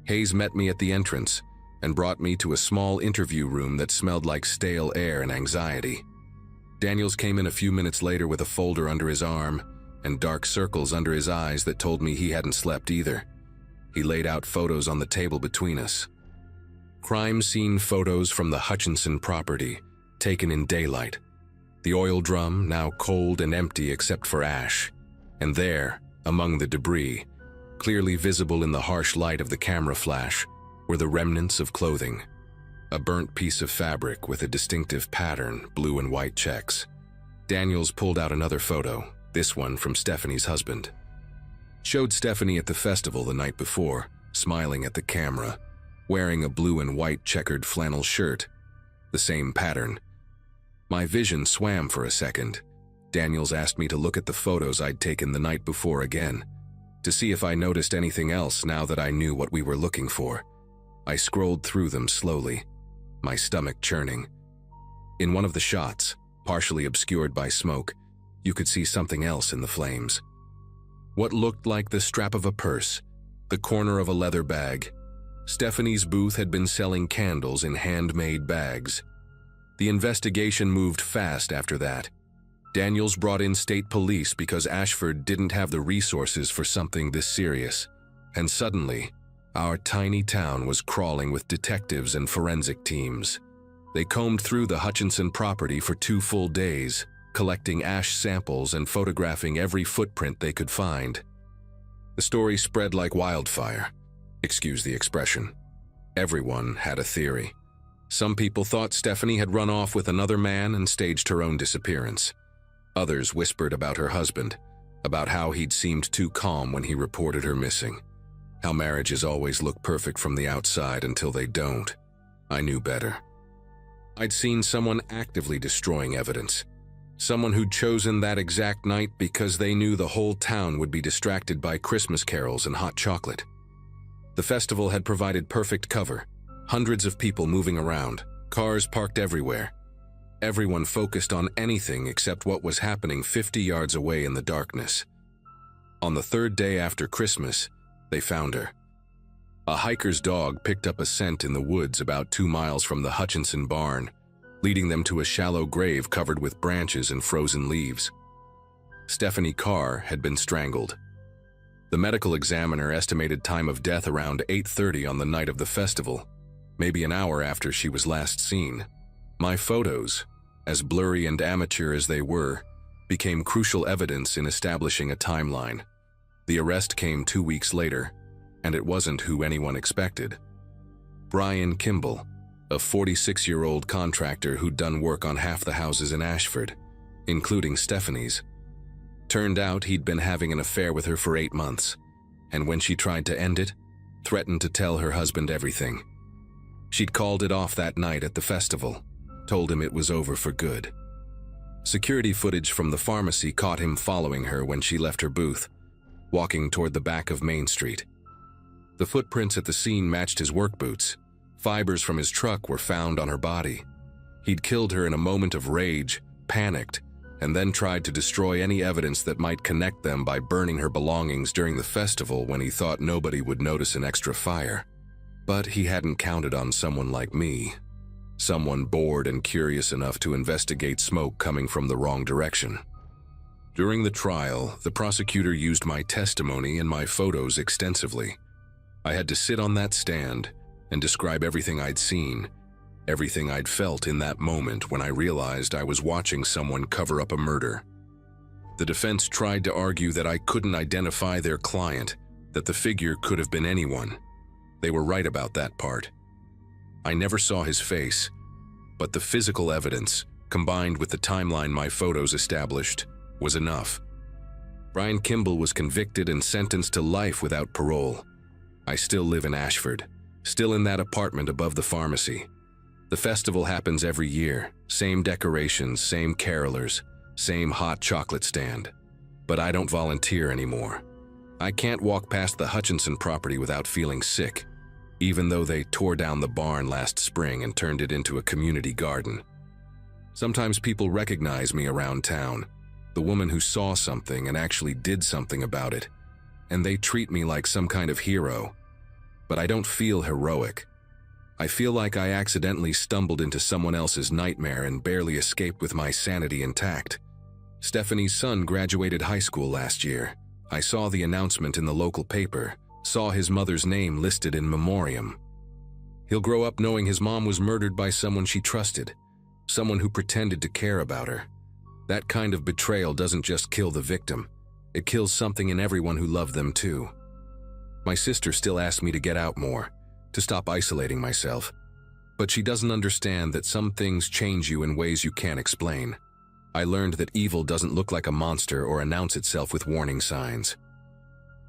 Hayes met me at the entrance and brought me to a small interview room that smelled like stale air and anxiety. Daniels came in a few minutes later with a folder under his arm and dark circles under his eyes that told me he hadn't slept either. He laid out photos on the table between us. Crime scene photos from the Hutchinson property, taken in daylight. The oil drum, now cold and empty except for ash. And there, among the debris, clearly visible in the harsh light of the camera flash, were the remnants of clothing. A burnt piece of fabric with a distinctive pattern, blue and white checks. Daniels pulled out another photo, this one from Stephanie's husband. Showed Stephanie at the festival the night before, smiling at the camera, wearing a blue and white checkered flannel shirt, the same pattern. My vision swam for a second. Daniels asked me to look at the photos I'd taken the night before again, to see if I noticed anything else now that I knew what we were looking for. I scrolled through them slowly, my stomach churning. In one of the shots, partially obscured by smoke, you could see something else in the flames. What looked like the strap of a purse, the corner of a leather bag. Stephanie's booth had been selling candles in handmade bags. The investigation moved fast after that. Daniels brought in state police because Ashford didn't have the resources for something this serious. And suddenly, our tiny town was crawling with detectives and forensic teams. They combed through the Hutchinson property for 2 full days, collecting ash samples and photographing every footprint they could find. The story spread like wildfire. Excuse the expression. Everyone had a theory. Some people thought Stephanie had run off with another man and staged her own disappearance. Others whispered about her husband, about how he'd seemed too calm when he reported her missing. How marriages always look perfect from the outside until they don't. I knew better. I'd seen someone actively destroying evidence. Someone who'd chosen that exact night because they knew the whole town would be distracted by Christmas carols and hot chocolate. The festival had provided perfect cover. Hundreds of people moving around, cars parked everywhere. Everyone focused on anything except what was happening 50 yards away in the darkness. On the 3rd day after Christmas, they found her. A hiker's dog picked up a scent in the woods about 2 miles from the Hutchinson barn, leading them to a shallow grave covered with branches and frozen leaves. Stephanie Carr had been strangled. The medical examiner estimated time of death around 8:30 on the night of the festival, maybe an hour after she was last seen. My photos, as blurry and amateur as they were, became crucial evidence in establishing a timeline. The arrest came 2 weeks later, and it wasn't who anyone expected. Brian Kimball, a 46-year-old contractor who'd done work on half the houses in Ashford, including Stephanie's. Turned out he'd been having an affair with her for 8 months, and when she tried to end it, threatened to tell her husband everything. She'd called it off that night at the festival, told him it was over for good. Security footage from the pharmacy caught him following her when she left her booth, walking toward the back of Main Street. The footprints at the scene matched his work boots. Fibers from his truck were found on her body. He'd killed her in a moment of rage, panicked, and then tried to destroy any evidence that might connect them by burning her belongings during the festival when he thought nobody would notice an extra fire. But he hadn't counted on someone like me. Someone bored and curious enough to investigate smoke coming from the wrong direction. During the trial, the prosecutor used my testimony and my photos extensively. I had to sit on that stand and describe everything I'd seen, everything I'd felt in that moment when I realized I was watching someone cover up a murder. The defense tried to argue that I couldn't identify their client, that the figure could have been anyone. They were right about that part. I never saw his face, but the physical evidence, combined with the timeline my photos established, was enough. Brian Kimball was convicted and sentenced to life without parole. I still live in Ashford, still in that apartment above the pharmacy. The festival happens every year, same decorations, same carolers, same hot chocolate stand. But I don't volunteer anymore. I can't walk past the Hutchinson property without feeling sick, even though they tore down the barn last spring and turned it into a community garden. Sometimes people recognize me around town, the woman who saw something and actually did something about it, and they treat me like some kind of hero. But I don't feel heroic. I feel like I accidentally stumbled into someone else's nightmare and barely escaped with my sanity intact. Stephanie's son graduated high school last year. I saw the announcement in the local paper, saw his mother's name listed in memoriam. He'll grow up knowing his mom was murdered by someone she trusted, someone who pretended to care about her. That kind of betrayal doesn't just kill the victim, it kills something in everyone who loved them too. My sister still asks me to get out more, to stop isolating myself, but she doesn't understand that some things change you in ways you can't explain. I learned that evil doesn't look like a monster or announce itself with warning signs.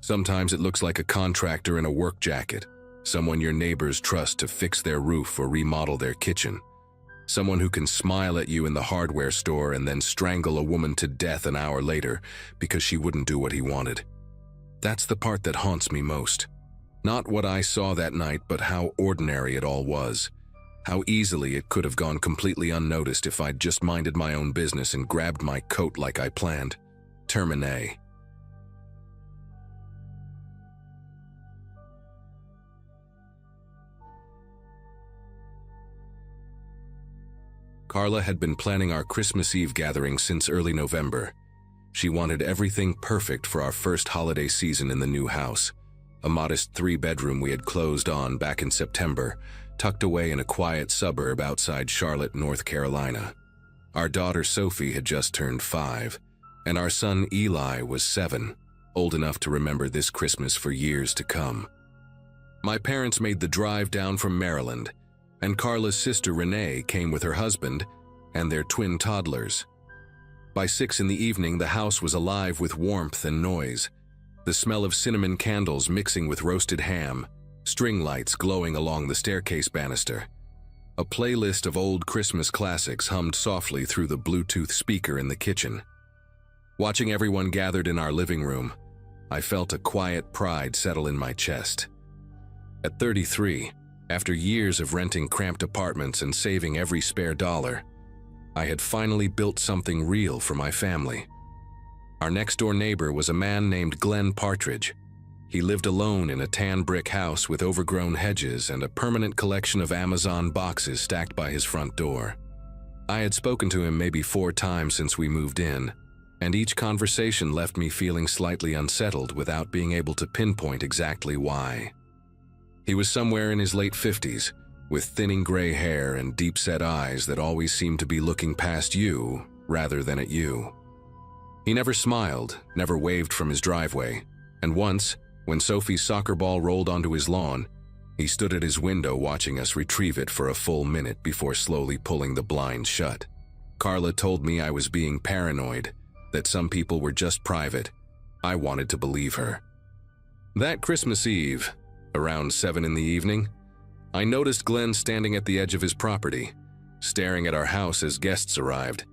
Sometimes it looks like a contractor in a work jacket, someone your neighbors trust to fix their roof or remodel their kitchen, someone who can smile at you in the hardware store and then strangle a woman to death an hour later because she wouldn't do what he wanted. That's the part that haunts me most. Not what I saw that night, but how ordinary it all was. How easily it could have gone completely unnoticed if I'd just minded my own business and grabbed my coat like I planned. Termine. Carla had been planning our Christmas Eve gathering since early November. She wanted everything perfect for our first holiday season in the new house, a modest 3-bedroom we had closed on back in September, tucked away in a quiet suburb outside Charlotte, North Carolina. Our daughter Sophie had just turned 5, and our son Eli was 7, old enough to remember this Christmas for years to come. My parents made the drive down from Maryland, and Carla's sister Renee came with her husband and their twin toddlers. By 6 in the evening, the house was alive with warmth and noise, the smell of cinnamon candles mixing with roasted ham, string lights glowing along the staircase banister. A playlist of old Christmas classics hummed softly through the Bluetooth speaker in the kitchen. Watching everyone gathered in our living room, I felt a quiet pride settle in my chest. At 33, after years of renting cramped apartments and saving every spare dollar, I had finally built something real for my family. Our next-door neighbor was a man named Glenn Partridge. He lived alone in a tan brick house with overgrown hedges and a permanent collection of Amazon boxes stacked by his front door. I had spoken to him maybe 4 times since we moved in, and each conversation left me feeling slightly unsettled without being able to pinpoint exactly why. He was somewhere in his late 50s, with thinning gray hair and deep-set eyes that always seemed to be looking past you rather than at you. He never smiled, never waved from his driveway, and once, when Sophie's soccer ball rolled onto his lawn, he stood at his window watching us retrieve it for a full minute before slowly pulling the blinds shut. Carla told me I was being paranoid, that some people were just private. I wanted to believe her. That Christmas Eve, around 7 in the evening, I noticed Glenn standing at the edge of his property, staring at our house as guests arrived.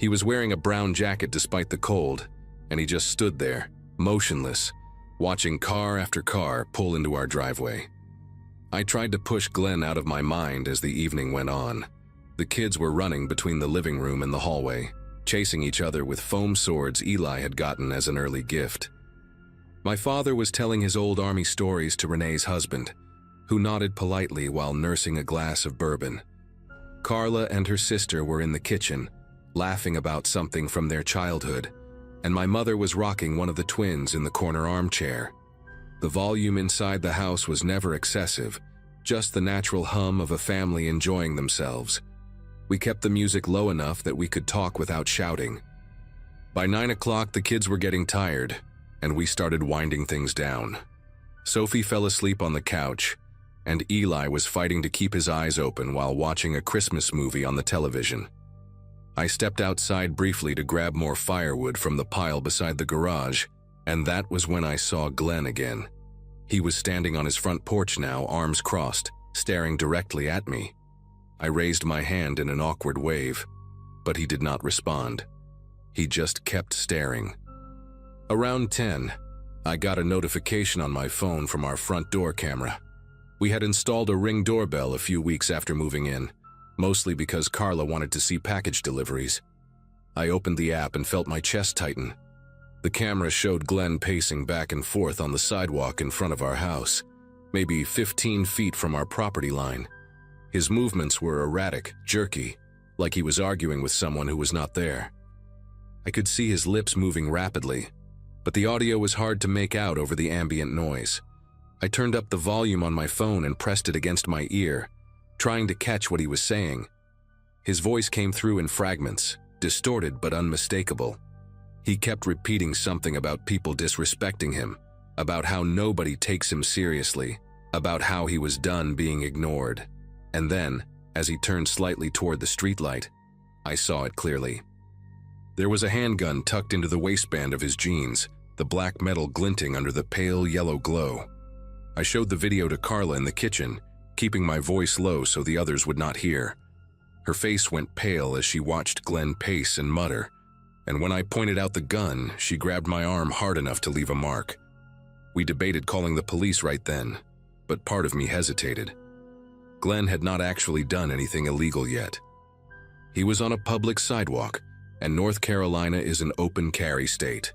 He was wearing a brown jacket despite the cold, and he just stood there, motionless, watching car after car pull into our driveway. I tried to push Glenn out of my mind as the evening went on. The kids were running between the living room and the hallway, chasing each other with foam swords Eli had gotten as an early gift. My father was telling his old army stories to Renee's husband, who nodded politely while nursing a glass of bourbon. Carla and her sister were in the kitchen, laughing about something from their childhood, and my mother was rocking one of the twins in the corner armchair. The volume inside the house was never excessive, just the natural hum of a family enjoying themselves. We kept the music low enough that we could talk without shouting. By 9 o'clock, the kids were getting tired, and we started winding things down. Sophie fell asleep on the couch, and Eli was fighting to keep his eyes open while watching a Christmas movie on the television. I stepped outside briefly to grab more firewood from the pile beside the garage, and that was when I saw Glenn again. He was standing on his front porch now, arms crossed, staring directly at me. I raised my hand in an awkward wave, but he did not respond. He just kept staring. Around 10, I got a notification on my phone from our front door camera. We had installed a Ring doorbell a few weeks after moving in, mostly because Carla wanted to see package deliveries. I opened the app and felt my chest tighten. The camera showed Glenn pacing back and forth on the sidewalk in front of our house, maybe 15 feet from our property line. His movements were erratic, jerky, like he was arguing with someone who was not there. I could see his lips moving rapidly, but the audio was hard to make out over the ambient noise. I turned up the volume on my phone and pressed it against my ear, trying to catch what he was saying. His voice came through in fragments, distorted but unmistakable. He kept repeating something about people disrespecting him, about how nobody takes him seriously, about how he was done being ignored. And then, as he turned slightly toward the streetlight, I saw it clearly. There was a handgun tucked into the waistband of his jeans, the black metal glinting under the pale yellow glow. I showed the video to Carla in the kitchen, keeping my voice low so the others would not hear. Her face went pale as she watched Glenn pace and mutter, and when I pointed out the gun, she grabbed my arm hard enough to leave a mark. We debated calling the police right then, but part of me hesitated. Glenn had not actually done anything illegal yet. He was on a public sidewalk, and North Carolina is an open carry state.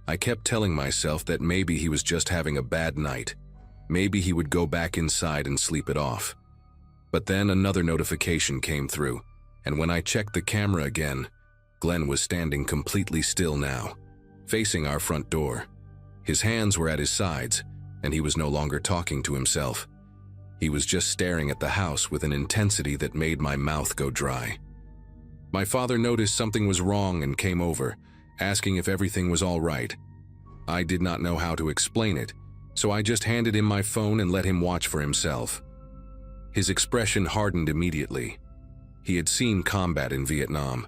I kept telling myself that maybe he was just having a bad night. Maybe he would go back inside and sleep it off. But then another notification came through, and when I checked the camera again, Glenn was standing completely still now, facing our front door. His hands were at his sides, and he was no longer talking to himself. He was just staring at the house with an intensity that made my mouth go dry. My father noticed something was wrong and came over, asking if everything was all right. I did not know how to explain it, so I just handed him my phone and let him watch for himself. His expression hardened immediately. He had seen combat in Vietnam,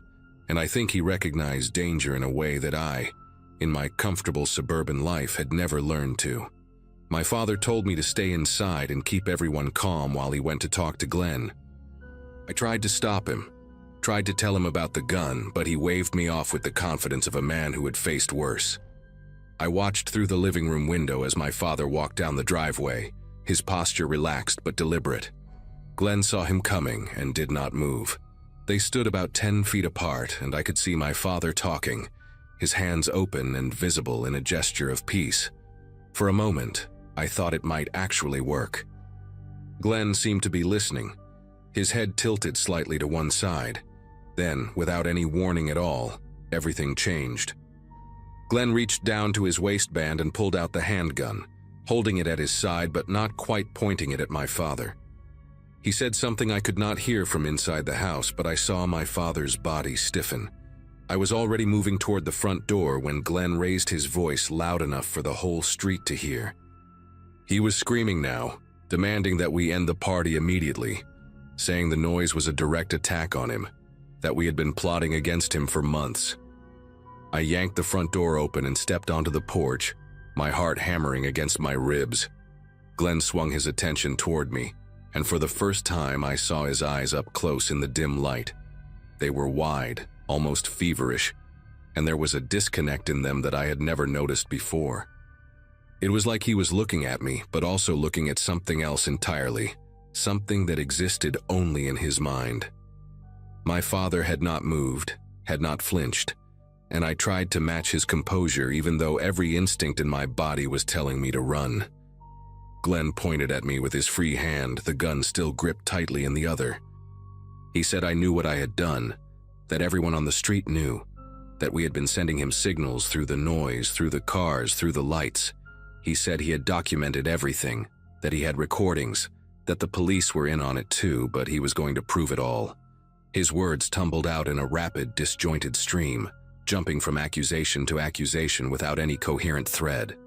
and I think he recognized danger in a way that I, in my comfortable suburban life, had never learned to. My father told me to stay inside and keep everyone calm while he went to talk to Glenn. I tried to stop him, tried to tell him about the gun, but he waved me off with the confidence of a man who had faced worse. I watched through the living room window as my father walked down the driveway, his posture relaxed but deliberate. Glenn saw him coming and did not move. They stood about 10 feet apart, and I could see my father talking, his hands open and visible in a gesture of peace. For a moment, I thought it might actually work. Glenn seemed to be listening, his head tilted slightly to one side. Then, without any warning at all, everything changed. Glenn reached down to his waistband and pulled out the handgun, holding it at his side but not quite pointing it at my father. He said something I could not hear from inside the house, but I saw my father's body stiffen. I was already moving toward the front door when Glenn raised his voice loud enough for the whole street to hear. He was screaming now, demanding that we end the party immediately, saying the noise was a direct attack on him, that we had been plotting against him for months. I yanked the front door open and stepped onto the porch, my heart hammering against my ribs. Glenn swung his attention toward me, and for the first time I saw his eyes up close in the dim light. They were wide, almost feverish, and there was a disconnect in them that I had never noticed before. It was like he was looking at me, but also looking at something else entirely, something that existed only in his mind. My father had not moved, had not flinched, and I tried to match his composure even though every instinct in my body was telling me to run. Glenn pointed at me with his free hand, the gun still gripped tightly in the other. He said I knew what I had done, that everyone on the street knew, that we had been sending him signals through the noise, through the cars, through the lights. He said he had documented everything, that he had recordings, that the police were in on it too, but he was going to prove it all. His words tumbled out in a rapid, disjointed stream, jumping from accusation to accusation without any coherent thread.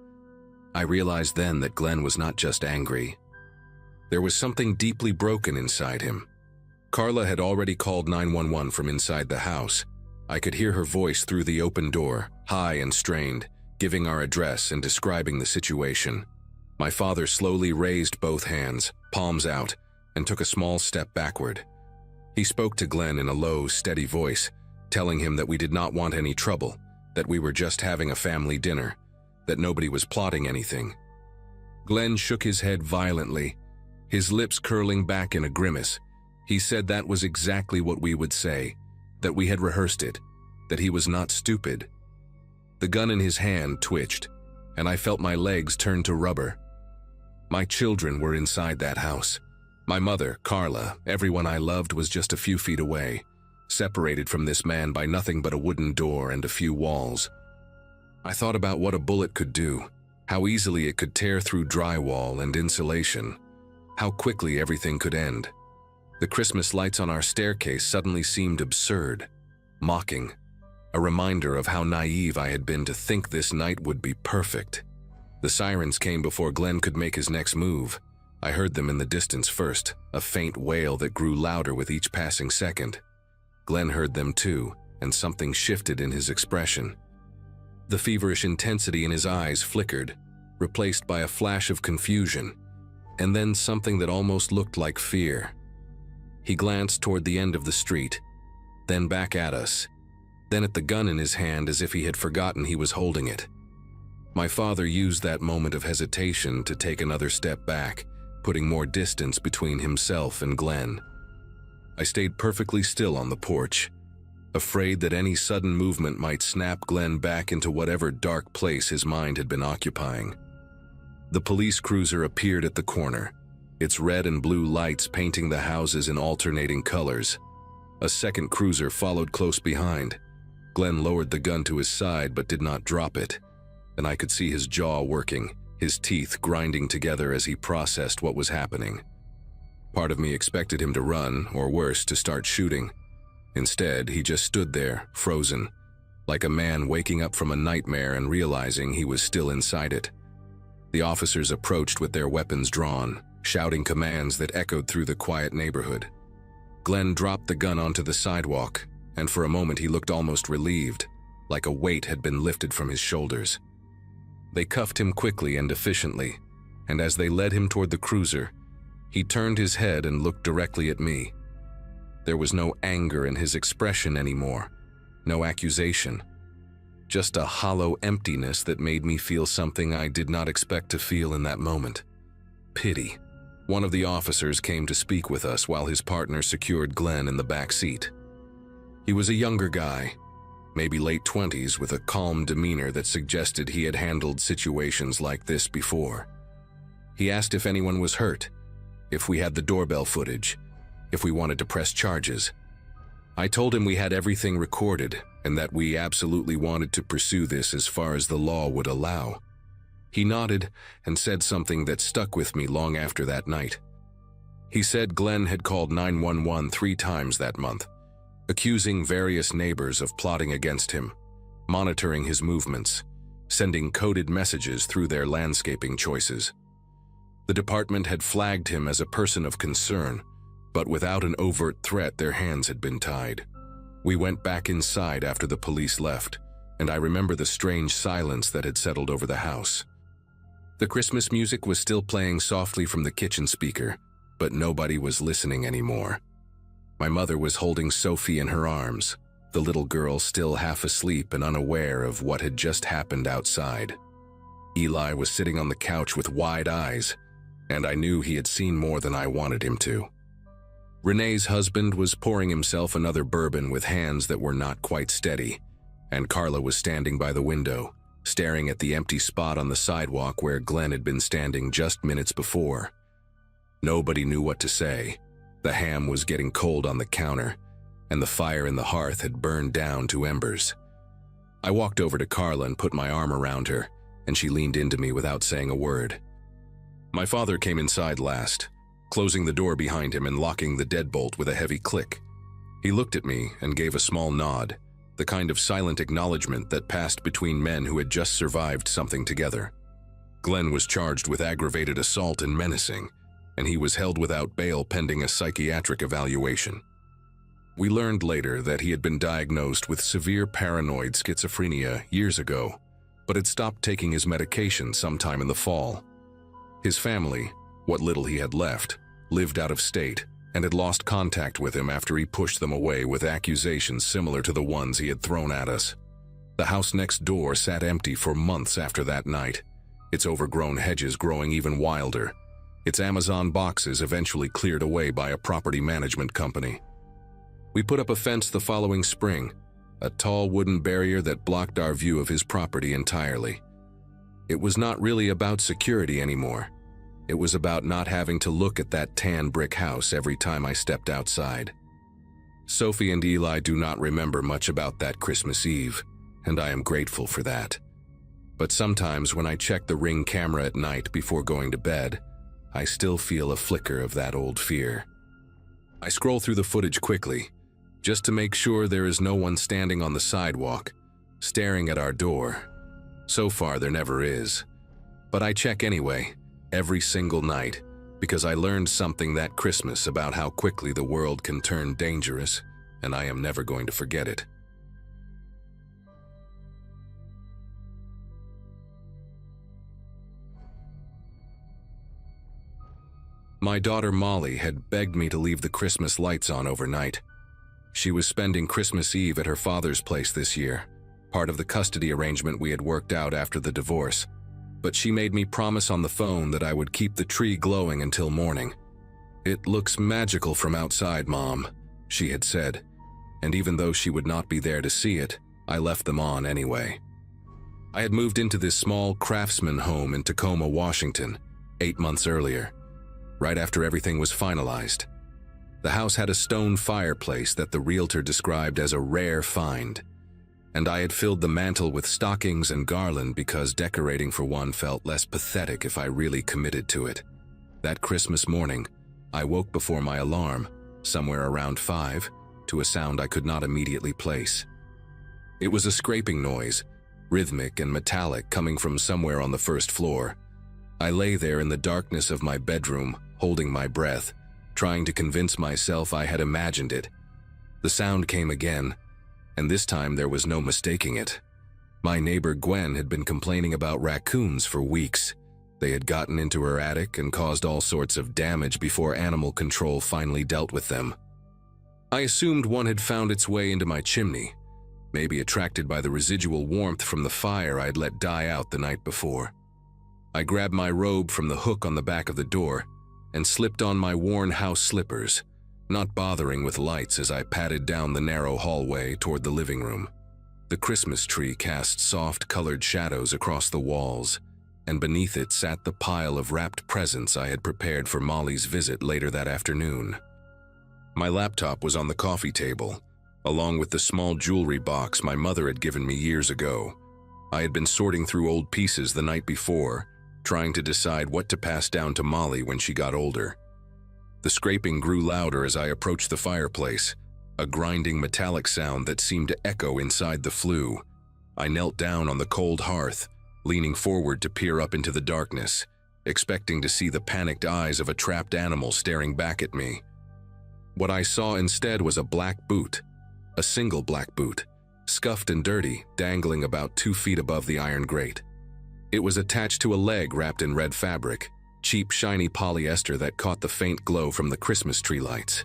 I realized then that Glenn was not just angry. There was something deeply broken inside him. Carla had already called 911 from inside the house. I could hear her voice through the open door, high and strained, giving our address and describing the situation. My father slowly raised both hands, palms out, and took a small step backward. He spoke to Glenn in a low, steady voice, telling him that we did not want any trouble, that we were just having a family dinner, that nobody was plotting anything. Glenn shook his head violently, his lips curling back in a grimace. He said that was exactly what we would say, that we had rehearsed it, that he was not stupid. The gun in his hand twitched, and I felt my legs turn to rubber. My children were inside that house. My mother, Carla, everyone I loved was just a few feet away, separated from this man by nothing but a wooden door and a few walls. I thought about what a bullet could do, how easily it could tear through drywall and insulation, how quickly everything could end. The Christmas lights on our staircase suddenly seemed absurd, mocking, a reminder of how naive I had been to think this night would be perfect. The sirens came before Glenn could make his next move. I heard them in the distance first, a faint wail that grew louder with each passing second. Glenn heard them too, and something shifted in his expression. The feverish intensity in his eyes flickered, replaced by a flash of confusion, and then something that almost looked like fear. He glanced toward the end of the street, then back at us, then at the gun in his hand as if he had forgotten he was holding it. My father used that moment of hesitation to take another step back, putting more distance between himself and Glenn. I stayed perfectly still on the porch, afraid that any sudden movement might snap Glenn back into whatever dark place his mind had been occupying. The police cruiser appeared at the corner, its red and blue lights painting the houses in alternating colors. A second cruiser followed close behind. Glenn lowered the gun to his side but did not drop it, and I could see his jaw working, his teeth grinding together as he processed what was happening. Part of me expected him to run, or worse, to start shooting. Instead, he just stood there, frozen, like a man waking up from a nightmare and realizing he was still inside it. The officers approached with their weapons drawn, shouting commands that echoed through the quiet neighborhood. Glenn dropped the gun onto the sidewalk, and for a moment he looked almost relieved, like a weight had been lifted from his shoulders. They cuffed him quickly and efficiently, and as they led him toward the cruiser, he turned his head and looked directly at me. There was no anger in his expression anymore, no accusation, just a hollow emptiness that made me feel something I did not expect to feel in that moment. Pity. One of the officers came to speak with us while his partner secured Glenn in the back seat. He was a younger guy, maybe late 20s, with a calm demeanor that suggested he had handled situations like this before. He asked if anyone was hurt, if we had the doorbell footage, if we wanted to press charges. I told him we had everything recorded and that we absolutely wanted to pursue this as far as the law would allow. He nodded and said something that stuck with me long after that night. He said Glenn had called 911 3 times that month, accusing various neighbors of plotting against him, monitoring his movements, sending coded messages through their landscaping choices. The department had flagged him as a person of concern, but without an overt threat, their hands had been tied. We went back inside after the police left, and I remember the strange silence that had settled over the house. The Christmas music was still playing softly from the kitchen speaker, but nobody was listening anymore. My mother was holding Sophie in her arms, the little girl still half asleep and unaware of what had just happened outside. Eli was sitting on the couch with wide eyes, and I knew he had seen more than I wanted him to. Renee's husband was pouring himself another bourbon with hands that were not quite steady, and Carla was standing by the window, staring at the empty spot on the sidewalk where Glenn had been standing just minutes before. Nobody knew what to say. The ham was getting cold on the counter, and the fire in the hearth had burned down to embers. I walked over to Carla and put my arm around her, and she leaned into me without saying a word. My father came inside last, closing the door behind him and locking the deadbolt with a heavy click. He looked at me and gave a small nod, the kind of silent acknowledgement that passed between men who had just survived something together. Glenn was charged with aggravated assault and menacing, and he was held without bail pending a psychiatric evaluation. We learned later that he had been diagnosed with severe paranoid schizophrenia years ago, but had stopped taking his medication sometime in the fall. His family, what little he had left, lived out of state and had lost contact with him after he pushed them away with accusations similar to the ones he had thrown at us. The house next door sat empty for months after that night, its overgrown hedges growing even wilder, its Amazon boxes eventually cleared away by a property management company. We put up a fence the following spring, a tall wooden barrier that blocked our view of his property entirely. It was not really about security anymore. It was about not having to look at that tan brick house every time I stepped outside. Sophie and Eli do not remember much about that Christmas Eve, and I am grateful for that. But sometimes when I check the Ring camera at night before going to bed, I still feel a flicker of that old fear. I scroll through the footage quickly, just to make sure there is no one standing on the sidewalk, staring at our door. So far, there never is. But I check anyway, every single night, because I learned something that Christmas about how quickly the world can turn dangerous, and I am never going to forget it. My daughter Molly had begged me to leave the Christmas lights on overnight. She was spending Christmas Eve at her father's place this year, part of the custody arrangement we had worked out after the divorce. But she made me promise on the phone that I would keep the tree glowing until morning. "It looks magical from outside, Mom," she had said, and even though she would not be there to see it, I left them on anyway. I had moved into this small craftsman home in Tacoma, Washington, 8 months earlier, right after everything was finalized. The house had a stone fireplace that the realtor described as a rare find, and I had filled the mantel with stockings and garland because decorating for one felt less pathetic if I really committed to it. That Christmas morning, I woke before my alarm, somewhere around 5, to a sound I could not immediately place. It was a scraping noise, rhythmic and metallic, coming from somewhere on the first floor. I lay there in the darkness of my bedroom, holding my breath, trying to convince myself I had imagined it. The sound came again, and this time there was no mistaking it. My neighbor Gwen had been complaining about raccoons for weeks. They had gotten into her attic and caused all sorts of damage before animal control finally dealt with them. I assumed one had found its way into my chimney, maybe attracted by the residual warmth from the fire I'd let die out the night before. I grabbed my robe from the hook on the back of the door and slipped on my worn house slippers, not bothering with lights as I padded down the narrow hallway toward the living room. The Christmas tree cast soft colored shadows across the walls, and beneath it sat the pile of wrapped presents I had prepared for Molly's visit later that afternoon. My laptop was on the coffee table, along with the small jewelry box my mother had given me years ago. I had been sorting through old pieces the night before, trying to decide what to pass down to Molly when she got older. The scraping grew louder as I approached the fireplace, a grinding metallic sound that seemed to echo inside the flue. I knelt down on the cold hearth, leaning forward to peer up into the darkness, expecting to see the panicked eyes of a trapped animal staring back at me. What I saw instead was a black boot, a single black boot, scuffed and dirty, dangling about 2 feet above the iron grate. It was attached to a leg wrapped in red fabric, cheap, shiny polyester that caught the faint glow from the Christmas tree lights.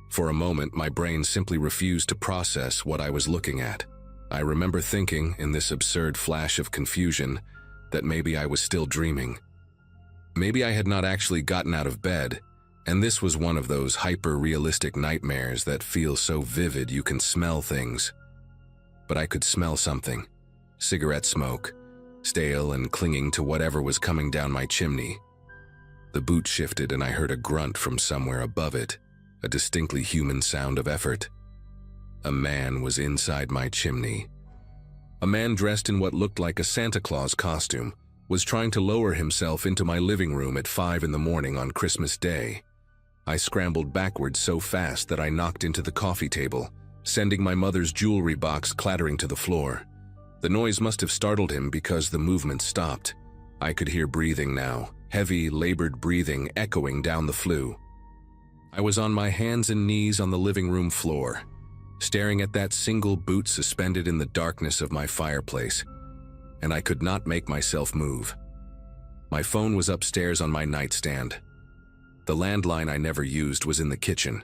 For a moment, my brain simply refused to process what I was looking at. I remember thinking, in this absurd flash of confusion, that maybe I was still dreaming. Maybe I had not actually gotten out of bed, and this was one of those hyper-realistic nightmares that feel so vivid you can smell things. But I could smell something. Cigarette smoke, stale and clinging to whatever was coming down my chimney. The boot shifted and I heard a grunt from somewhere above it, a distinctly human sound of effort. A man was inside my chimney. A man dressed in what looked like a Santa Claus costume was trying to lower himself into my living room at 5 in the morning on Christmas Day. I scrambled backwards so fast that I knocked into the coffee table, sending my mother's jewelry box clattering to the floor. The noise must have startled him because the movement stopped. I could hear breathing now, heavy, labored breathing echoing down the flue. I was on my hands and knees on the living room floor, staring at that single boot suspended in the darkness of my fireplace, and I could not make myself move. My phone was upstairs on my nightstand. The landline I never used was in the kitchen.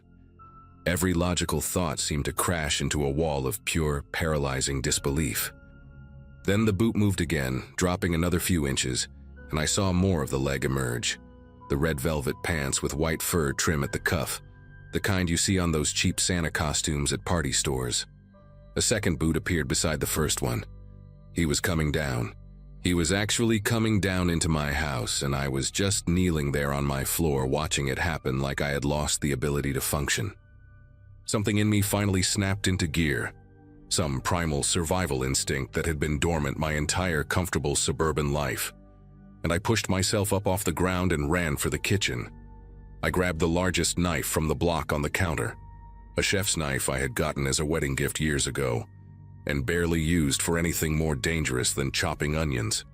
Every logical thought seemed to crash into a wall of pure, paralyzing disbelief. Then the boot moved again, dropping another few inches, and I saw more of the leg emerge. The red velvet pants with white fur trim at the cuff, the kind you see on those cheap Santa costumes at party stores. A second boot appeared beside the first one. He was coming down. He was actually coming down into my house, and I was just kneeling there on my floor watching it happen like I had lost the ability to function. Something in me finally snapped into gear. Some primal survival instinct that had been dormant my entire comfortable suburban life. And I pushed myself up off the ground and ran for the kitchen. I grabbed the largest knife from the block on the counter, a chef's knife I had gotten as a wedding gift years ago, and barely used for anything more dangerous than chopping onions.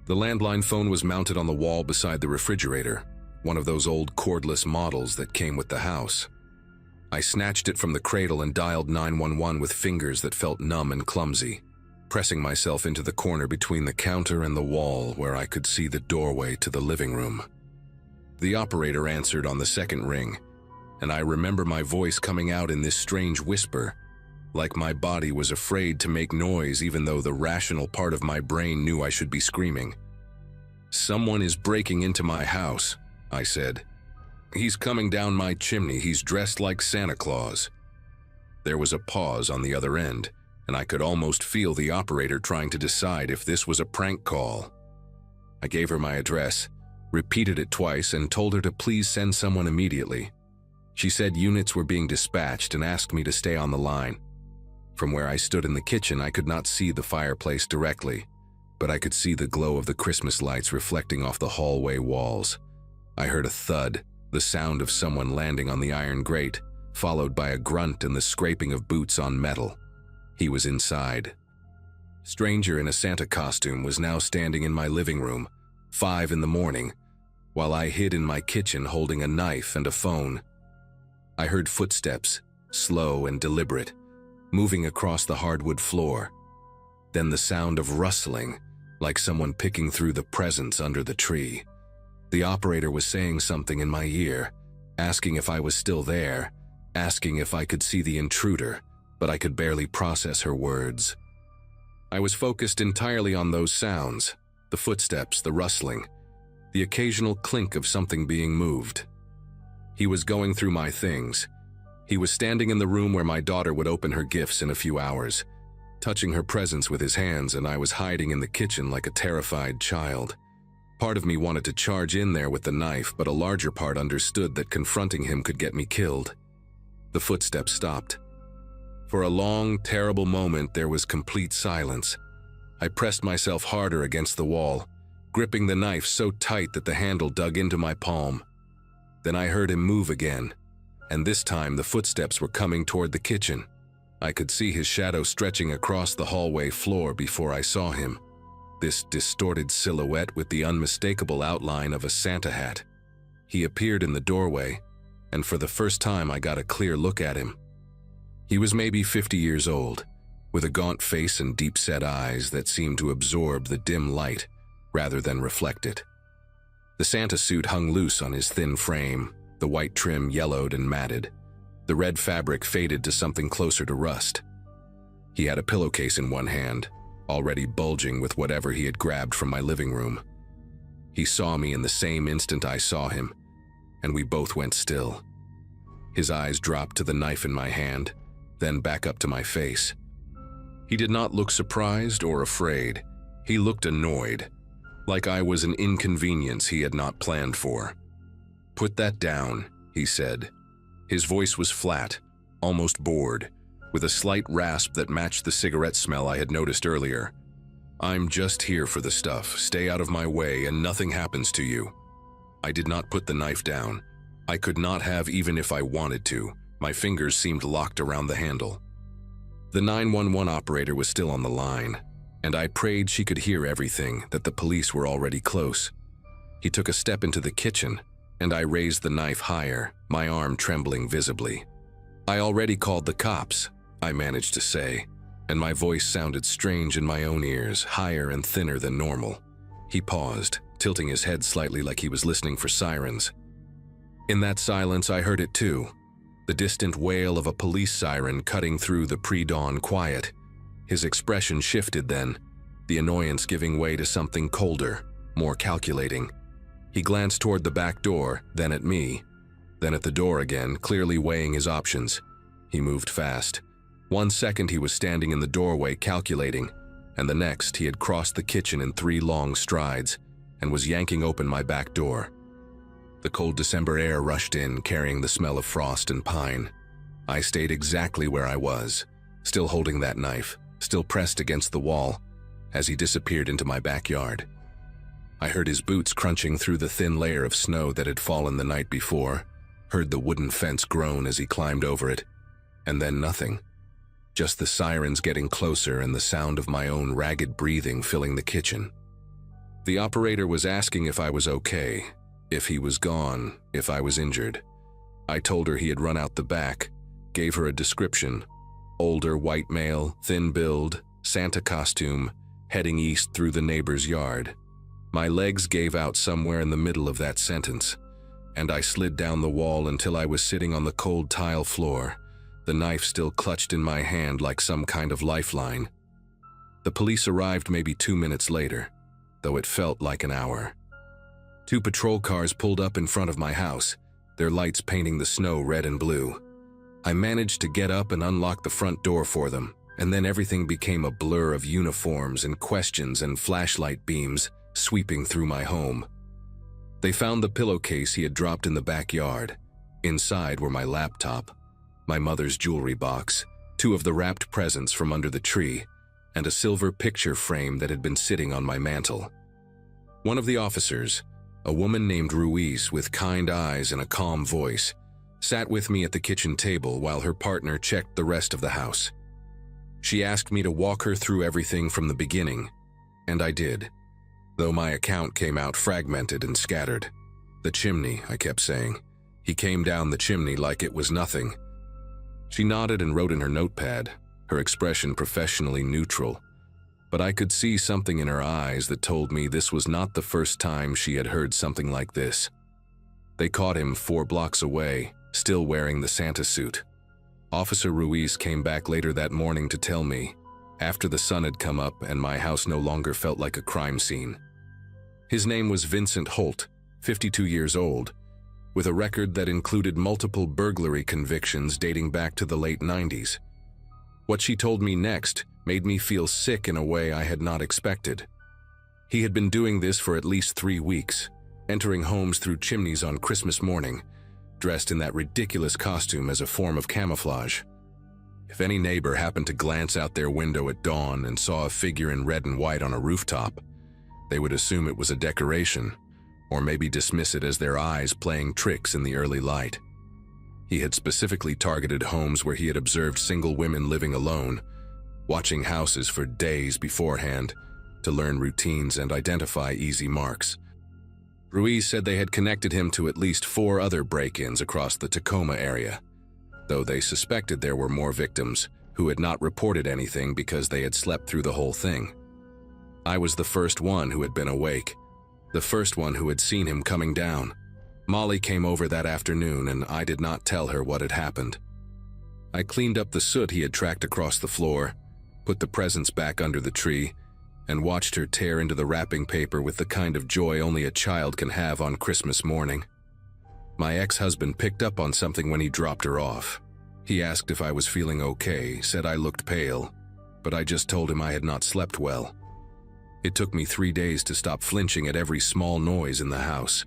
The landline phone was mounted on the wall beside the refrigerator, one of those old cordless models that came with the house. I snatched it from the cradle and dialed 911 with fingers that felt numb and clumsy, pressing myself into the corner between the counter and the wall where I could see the doorway to the living room. The operator answered on the second ring, and I remember my voice coming out in this strange whisper, like my body was afraid to make noise even though the rational part of my brain knew I should be screaming. "Someone is breaking into my house," I said. "He's coming down my chimney. He's dressed like Santa Claus." There was a pause on the other end, and I could almost feel the operator trying to decide if this was a prank call. I gave her my address, repeated it twice, and told her to please send someone immediately. She said units were being dispatched and asked me to stay on the line. From where I stood in the kitchen, I could not see the fireplace directly, but I could see the glow of the Christmas lights reflecting off the hallway walls. I heard a thud, the sound of someone landing on the iron grate, followed by a grunt and the scraping of boots on metal. He was inside. Stranger in a Santa costume was now standing in my living room, 5 in the morning, while I hid in my kitchen holding a knife and a phone. I heard footsteps, slow and deliberate, moving across the hardwood floor. Then the sound of rustling, like someone picking through the presents under the tree. The operator was saying something in my ear, asking if I was still there, asking if I could see the intruder, but I could barely process her words. I was focused entirely on those sounds, the footsteps, the rustling, the occasional clink of something being moved. He was going through my things. He was standing in the room where my daughter would open her gifts in a few hours, touching her presents with his hands, and I was hiding in the kitchen like a terrified child. Part of me wanted to charge in there with the knife, but a larger part understood that confronting him could get me killed. The footsteps stopped. For a long, terrible moment, there was complete silence. I pressed myself harder against the wall, gripping the knife so tight that the handle dug into my palm. Then I heard him move again, and this time the footsteps were coming toward the kitchen. I could see his shadow stretching across the hallway floor before I saw him, this distorted silhouette with the unmistakable outline of a Santa hat. He appeared in the doorway, and for the first time I got a clear look at him. He was maybe 50 years old, with a gaunt face and deep-set eyes that seemed to absorb the dim light rather than reflect it. The Santa suit hung loose on his thin frame, the white trim yellowed and matted. The red fabric faded to something closer to rust. He had a pillowcase in one hand, already bulging with whatever he had grabbed from my living room. He saw me in the same instant I saw him, and we both went still. His eyes dropped to the knife in my hand, then back up to my face. He did not look surprised or afraid. He looked annoyed, like I was an inconvenience he had not planned for. "Put that down," he said. His voice was flat, almost bored, with a slight rasp that matched the cigarette smell I had noticed earlier. "I'm just here for the stuff. Stay out of my way and nothing happens to you." I did not put the knife down. I could not have even if I wanted to. My fingers seemed locked around the handle. The 911 operator was still on the line, and I prayed she could hear everything, that the police were already close. He took a step into the kitchen, and I raised the knife higher, my arm trembling visibly. "I already called the cops," I managed to say, and my voice sounded strange in my own ears, higher and thinner than normal. He paused, tilting his head slightly like he was listening for sirens. In that silence, I heard it too, the distant wail of a police siren cutting through the pre-dawn quiet. His expression shifted then, the annoyance giving way to something colder, more calculating. He glanced toward the back door, then at me, then at the door again, clearly weighing his options. He moved fast. 1 second he was standing in the doorway calculating, and the next he had crossed the kitchen in 3 long strides and was yanking open my back door. The cold December air rushed in, carrying the smell of frost and pine. I stayed exactly where I was, still holding that knife, still pressed against the wall, as he disappeared into my backyard. I heard his boots crunching through the thin layer of snow that had fallen the night before, heard the wooden fence groan as he climbed over it, and then nothing. Just the sirens getting closer and the sound of my own ragged breathing filling the kitchen. The operator was asking if I was okay, if he was gone, if I was injured. I told her he had run out the back, gave her a description. Older white male, thin build, Santa costume, heading east through the neighbor's yard. My legs gave out somewhere in the middle of that sentence, and I slid down the wall until I was sitting on the cold tile floor, the knife still clutched in my hand like some kind of lifeline. The police arrived maybe 2 minutes later, though it felt like an hour. 2 patrol cars pulled up in front of my house, their lights painting the snow red and blue. I managed to get up and unlock the front door for them, and then everything became a blur of uniforms and questions and flashlight beams sweeping through my home. They found the pillowcase he had dropped in the backyard. Inside were my laptop, my mother's jewelry box, 2 of the wrapped presents from under the tree, and a silver picture frame that had been sitting on my mantel. One of the officers, a woman named Ruiz with kind eyes and a calm voice, sat with me at the kitchen table while her partner checked the rest of the house. She asked me to walk her through everything from the beginning, and I did, though my account came out fragmented and scattered. The chimney, I kept saying. He came down the chimney like it was nothing. She nodded and wrote in her notepad, her expression professionally neutral, but I could see something in her eyes that told me this was not the first time she had heard something like this. They caught him 4 blocks away, still wearing the Santa suit. Officer Ruiz came back later that morning to tell me, after the sun had come up and my house no longer felt like a crime scene. His name was Vincent Holt, 52 years old, with a record that included multiple burglary convictions dating back to the late 90s. What she told me next made me feel sick in a way I had not expected. He had been doing this for at least 3 weeks, entering homes through chimneys on Christmas morning, dressed in that ridiculous costume as a form of camouflage. If any neighbor happened to glance out their window at dawn and saw a figure in red and white on a rooftop, they would assume it was a decoration, or maybe dismiss it as their eyes playing tricks in the early light. He had specifically targeted homes where he had observed single women living alone, watching houses for days beforehand to learn routines and identify easy marks. Ruiz said they had connected him to at least 4 other break-ins across the Tacoma area, though they suspected there were more victims who had not reported anything because they had slept through the whole thing. I was the first one who had been awake, the first one who had seen him coming down. Molly came over that afternoon and I did not tell her what had happened. I cleaned up the soot he had tracked across the floor, put the presents back under the tree, and watched her tear into the wrapping paper with the kind of joy only a child can have on Christmas morning. My ex-husband picked up on something when he dropped her off. He asked if I was feeling okay, said I looked pale, but I just told him I had not slept well. It took me 3 days to stop flinching at every small noise in the house.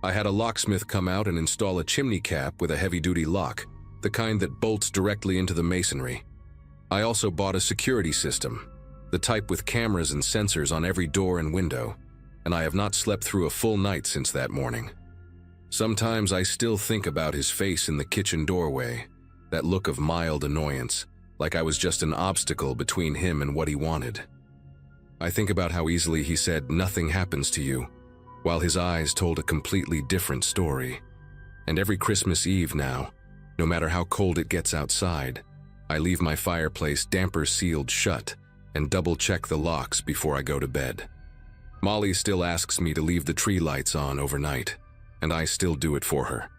I had a locksmith come out and install a chimney cap with a heavy-duty lock, the kind that bolts directly into the masonry. I also bought a security system, the type with cameras and sensors on every door and window, and I have not slept through a full night since that morning. Sometimes I still think about his face in the kitchen doorway, that look of mild annoyance, like I was just an obstacle between him and what he wanted. I think about how easily he said, "Nothing happens to you," while his eyes told a completely different story. And every Christmas Eve now, no matter how cold it gets outside, I leave my fireplace damper sealed shut and double-check the locks before I go to bed. Molly still asks me to leave the tree lights on overnight, and I still do it for her.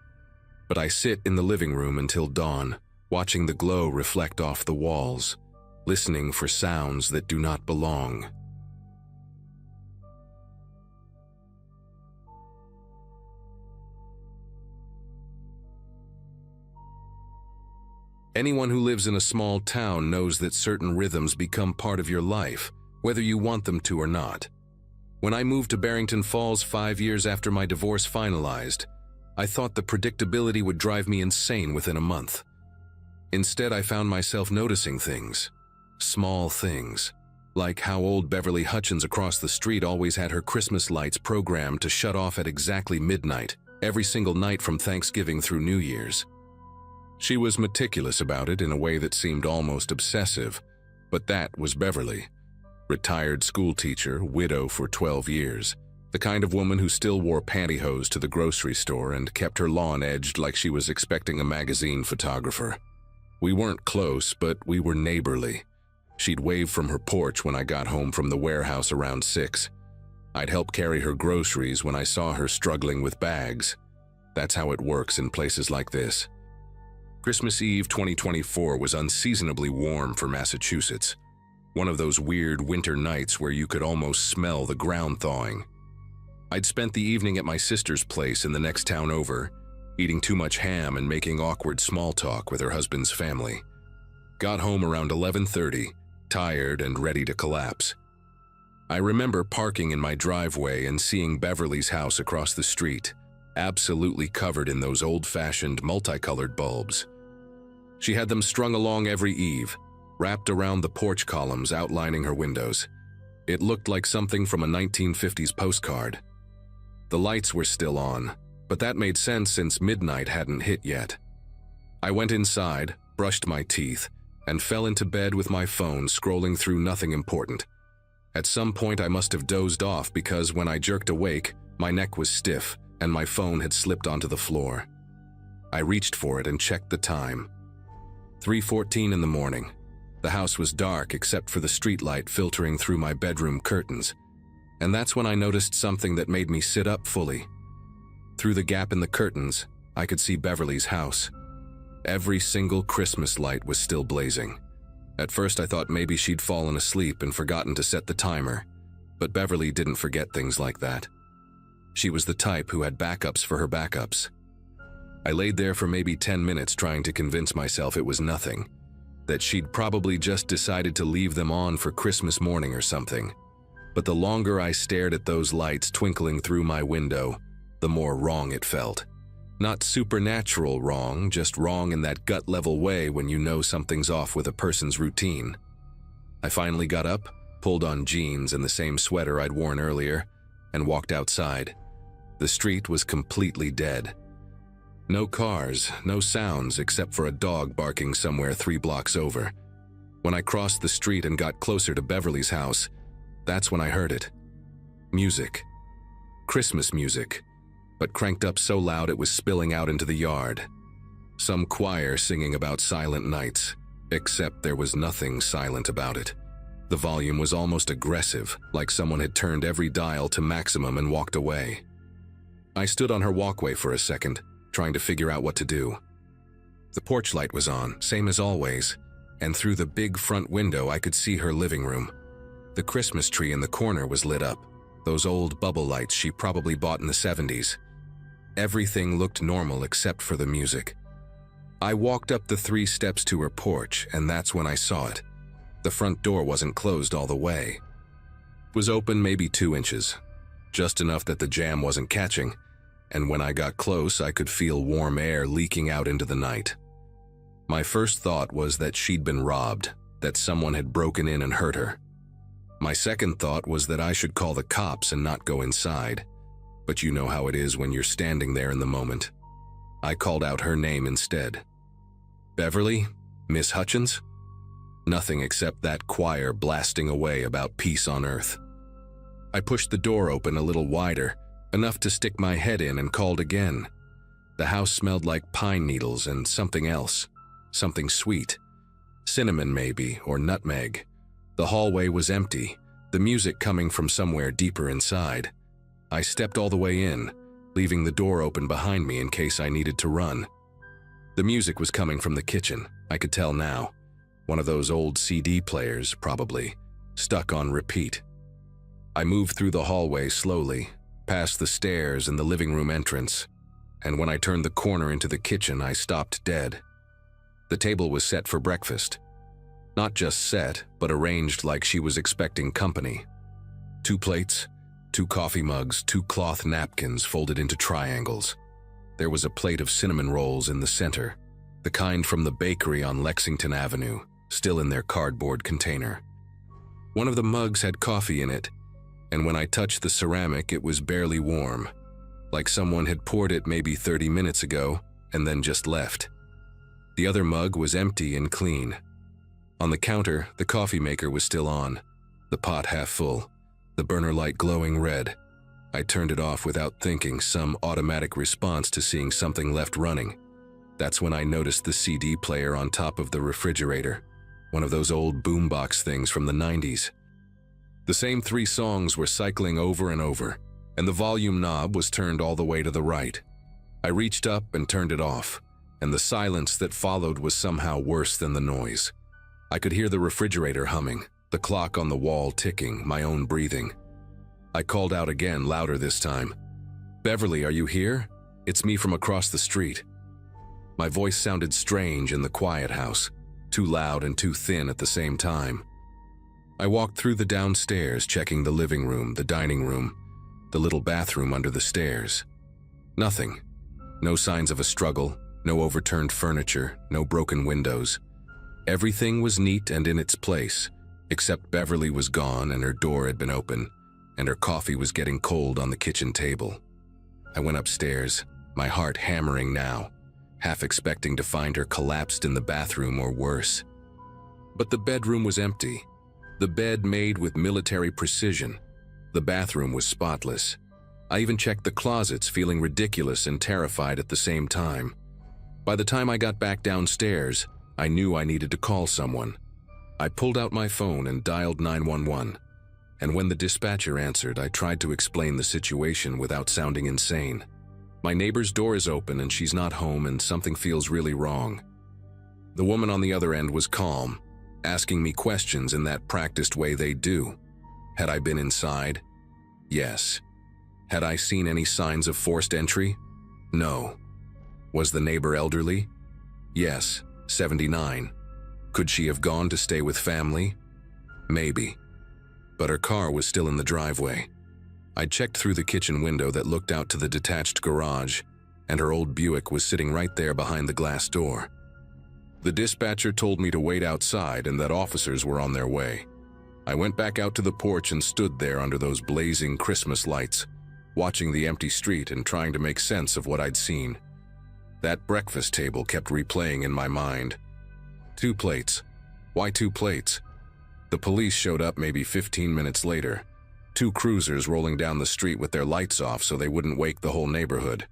But I sit in the living room until dawn, watching the glow reflect off the walls, listening for sounds that do not belong. Anyone who lives in a small town knows that certain rhythms become part of your life, whether you want them to or not. When I moved to Barrington Falls 5 years after my divorce finalized, I thought the predictability would drive me insane within a month. Instead, I found myself noticing things, small things, like how old Beverly Hutchins across the street always had her Christmas lights programmed to shut off at exactly midnight, every single night from Thanksgiving through New Year's. She was meticulous about it in a way that seemed almost obsessive, but that was Beverly. Retired schoolteacher, widow for 12 years, the kind of woman who still wore pantyhose to the grocery store and kept her lawn edged like she was expecting a magazine photographer. We weren't close, but we were neighborly. She'd wave from her porch when I got home from the warehouse around 6. I'd help carry her groceries when I saw her struggling with bags. That's how it works in places like this. Christmas Eve 2024 was unseasonably warm for Massachusetts. One of those weird winter nights where you could almost smell the ground thawing. I'd spent the evening at my sister's place in the next town over, eating too much ham and making awkward small talk with her husband's family. Got home around 11:30, tired and ready to collapse. I remember parking in my driveway and seeing Beverly's house across the street, absolutely covered in those old-fashioned multicolored bulbs. She had them strung along every eave, wrapped around the porch columns outlining her windows. It looked like something from a 1950s postcard. The lights were still on, but that made sense since midnight hadn't hit yet. I went inside, brushed my teeth, and fell into bed with my phone scrolling through nothing important. At some point I must have dozed off because when I jerked awake, my neck was stiff and my phone had slipped onto the floor. I reached for it and checked the time. 3:14 in the morning. The house was dark except for the streetlight filtering through my bedroom curtains, and that's when I noticed something that made me sit up fully. Through the gap in the curtains, I could see Beverly's house. Every single Christmas light was still blazing. At first I thought maybe she'd fallen asleep and forgotten to set the timer, but Beverly didn't forget things like that. She was the type who had backups for her backups. I laid there for maybe 10 minutes trying to convince myself it was nothing, that she'd probably just decided to leave them on for Christmas morning or something. But the longer I stared at those lights twinkling through my window, the more wrong it felt. Not supernatural wrong, just wrong in that gut-level way when you know something's off with a person's routine. I finally got up, pulled on jeans and the same sweater I'd worn earlier, and walked outside. The street was completely dead. No cars, no sounds except for a dog barking somewhere 3 blocks over. When I crossed the street and got closer to Beverly's house, that's when I heard it. Music. Christmas music, but cranked up so loud it was spilling out into the yard. Some choir singing about silent nights, except there was nothing silent about it. The volume was almost aggressive, like someone had turned every dial to maximum and walked away. I stood on her walkway for a second, trying to figure out what to do. The porch light was on, same as always, and through the big front window I could see her living room. The Christmas tree in the corner was lit up, those old bubble lights she probably bought in the 70s. Everything looked normal except for the music. I walked up the 3 steps to her porch, and that's when I saw it. The front door wasn't closed all the way. It was open maybe 2 inches, just enough that the jam wasn't catching, and when I got close I could feel warm air leaking out into the night. My first thought was that she'd been robbed, that someone had broken in and hurt her. My second thought was that I should call the cops and not go inside, but you know how it is when you're standing there in the moment. I called out her name instead. Beverly? Miss Hutchins? Nothing except that choir blasting away about peace on earth. I pushed the door open a little wider, enough to stick my head in, and called again. The house smelled like pine needles and something else, something sweet. Cinnamon maybe, or nutmeg. The hallway was empty. the music coming from somewhere deeper inside. I stepped all the way in, leaving the door open behind me in case I needed to run. The music was coming from the kitchen, I could tell now. One of those old CD players, probably, stuck on repeat. I moved through the hallway slowly, past the stairs and the living room entrance, and when I turned the corner into the kitchen, I stopped dead. The table was set for breakfast. Not just set, but arranged like she was expecting company. 2 plates, 2 coffee mugs, 2 cloth napkins folded into triangles. There was a plate of cinnamon rolls in the center, the kind from the bakery on Lexington Avenue, still in their cardboard container. One of the mugs had coffee in it, and when I touched the ceramic, it was barely warm, like someone had poured it maybe 30 minutes ago and then just left. The other mug was empty and clean. On the counter, the coffee maker was still on, the pot half full, the burner light glowing red. I turned it off without thinking, some automatic response to seeing something left running. That's when I noticed the CD player on top of the refrigerator, one of those old boombox things from the 90s. The same 3 songs were cycling over and over, and the volume knob was turned all the way to the right. I reached up and turned it off, and the silence that followed was somehow worse than the noise. I could hear the refrigerator humming, the clock on the wall ticking, my own breathing. I called out again, louder this time. "Beverly, are you here? It's me from across the street." My voice sounded strange in the quiet house, too loud and too thin at the same time. I walked through the downstairs, checking the living room, the dining room, the little bathroom under the stairs. Nothing. No signs of a struggle, no overturned furniture, no broken windows. Everything was neat and in its place, except Beverly was gone and her door had been open, and her coffee was getting cold on the kitchen table. I went upstairs, my heart hammering now, half expecting to find her collapsed in the bathroom or worse. But the bedroom was empty, the bed made with military precision. The bathroom was spotless. I even checked the closets, feeling ridiculous and terrified at the same time. By the time I got back downstairs, I knew I needed to call someone. I pulled out my phone and dialed 911, and when the dispatcher answered, I tried to explain the situation without sounding insane. "My neighbor's door is open and she's not home and something feels really wrong." The woman on the other end was calm, asking me questions in that practiced way they do. Had I been inside? Yes. Had I seen any signs of forced entry? No. Was the neighbor elderly? Yes, 79. Could she have gone to stay with family? Maybe. But her car was still in the driveway. I checked through the kitchen window that looked out to the detached garage, and her old Buick was sitting right there behind the glass door. The dispatcher told me to wait outside and that officers were on their way. I went back out to the porch and stood there under those blazing Christmas lights, watching the empty street and trying to make sense of what I'd seen. That breakfast table kept replaying in my mind. 2 plates. Why 2 plates? The police showed up maybe 15 minutes later. 2 cruisers rolling down the street with their lights off so they wouldn't wake the whole neighborhood.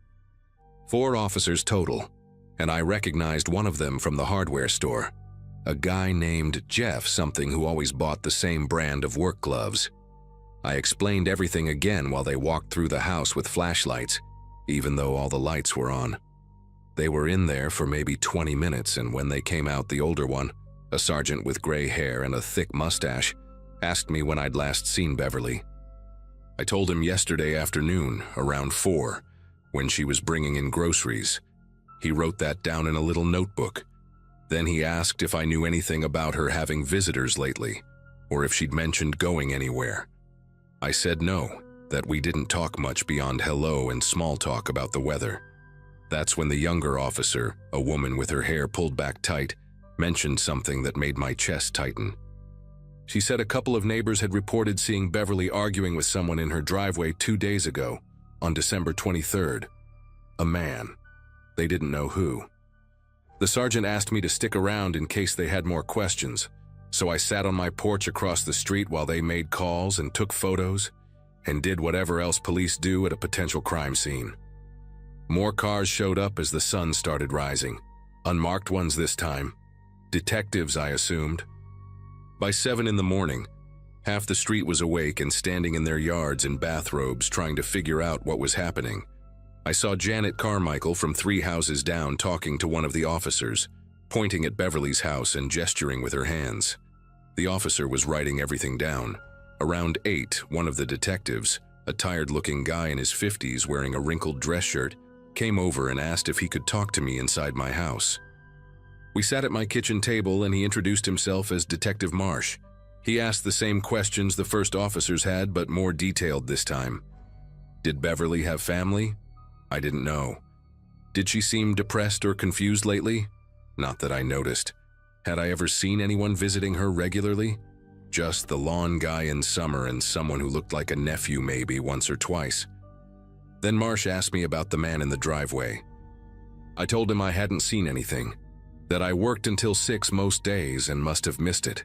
4 officers total, and I recognized one of them from the hardware store. A guy named Jeff something who always bought the same brand of work gloves. I explained everything again while they walked through the house with flashlights, even though all the lights were on. They were in there for maybe 20 minutes, and when they came out, the older one, a sergeant with gray hair and a thick mustache, asked me when I'd last seen Beverly. I told him yesterday afternoon, around 4, when she was bringing in groceries. He wrote that down in a little notebook. Then he asked if I knew anything about her having visitors lately, or if she'd mentioned going anywhere. I said no, that we didn't talk much beyond hello and small talk about the weather. That's when the younger officer, a woman with her hair pulled back tight, mentioned something that made my chest tighten. She said a couple of neighbors had reported seeing Beverly arguing with someone in her driveway 2 days ago, on December 23rd. A man. They didn't know who. The sergeant asked me to stick around in case they had more questions, so I sat on my porch across the street while they made calls and took photos, and did whatever else police do at a potential crime scene. More cars showed up as the sun started rising, unmarked ones this time. Detectives, I assumed. By 7 in the morning, Half the street was awake and standing in their yards in bathrobes trying to figure out what was happening. I saw Janet Carmichael from 3 houses down talking to one of the officers, pointing at Beverly's house and gesturing with her hands. The officer was writing everything down. Around 8, one of the detectives, a tired-looking guy in his 50s wearing a wrinkled dress shirt, came over and asked if he could talk to me inside my house. We sat at my kitchen table and he introduced himself as Detective Marsh. He asked the same questions the first officers had, but more detailed this time. Did Beverly have family? I didn't know. Did she seem depressed or confused lately? Not that I noticed. Had I ever seen anyone visiting her regularly? Just the lawn guy in summer and someone who looked like a nephew maybe once or twice. Then Marsh asked me about the man in the driveway. I told him I hadn't seen anything, that I worked until 6 most days and must have missed it.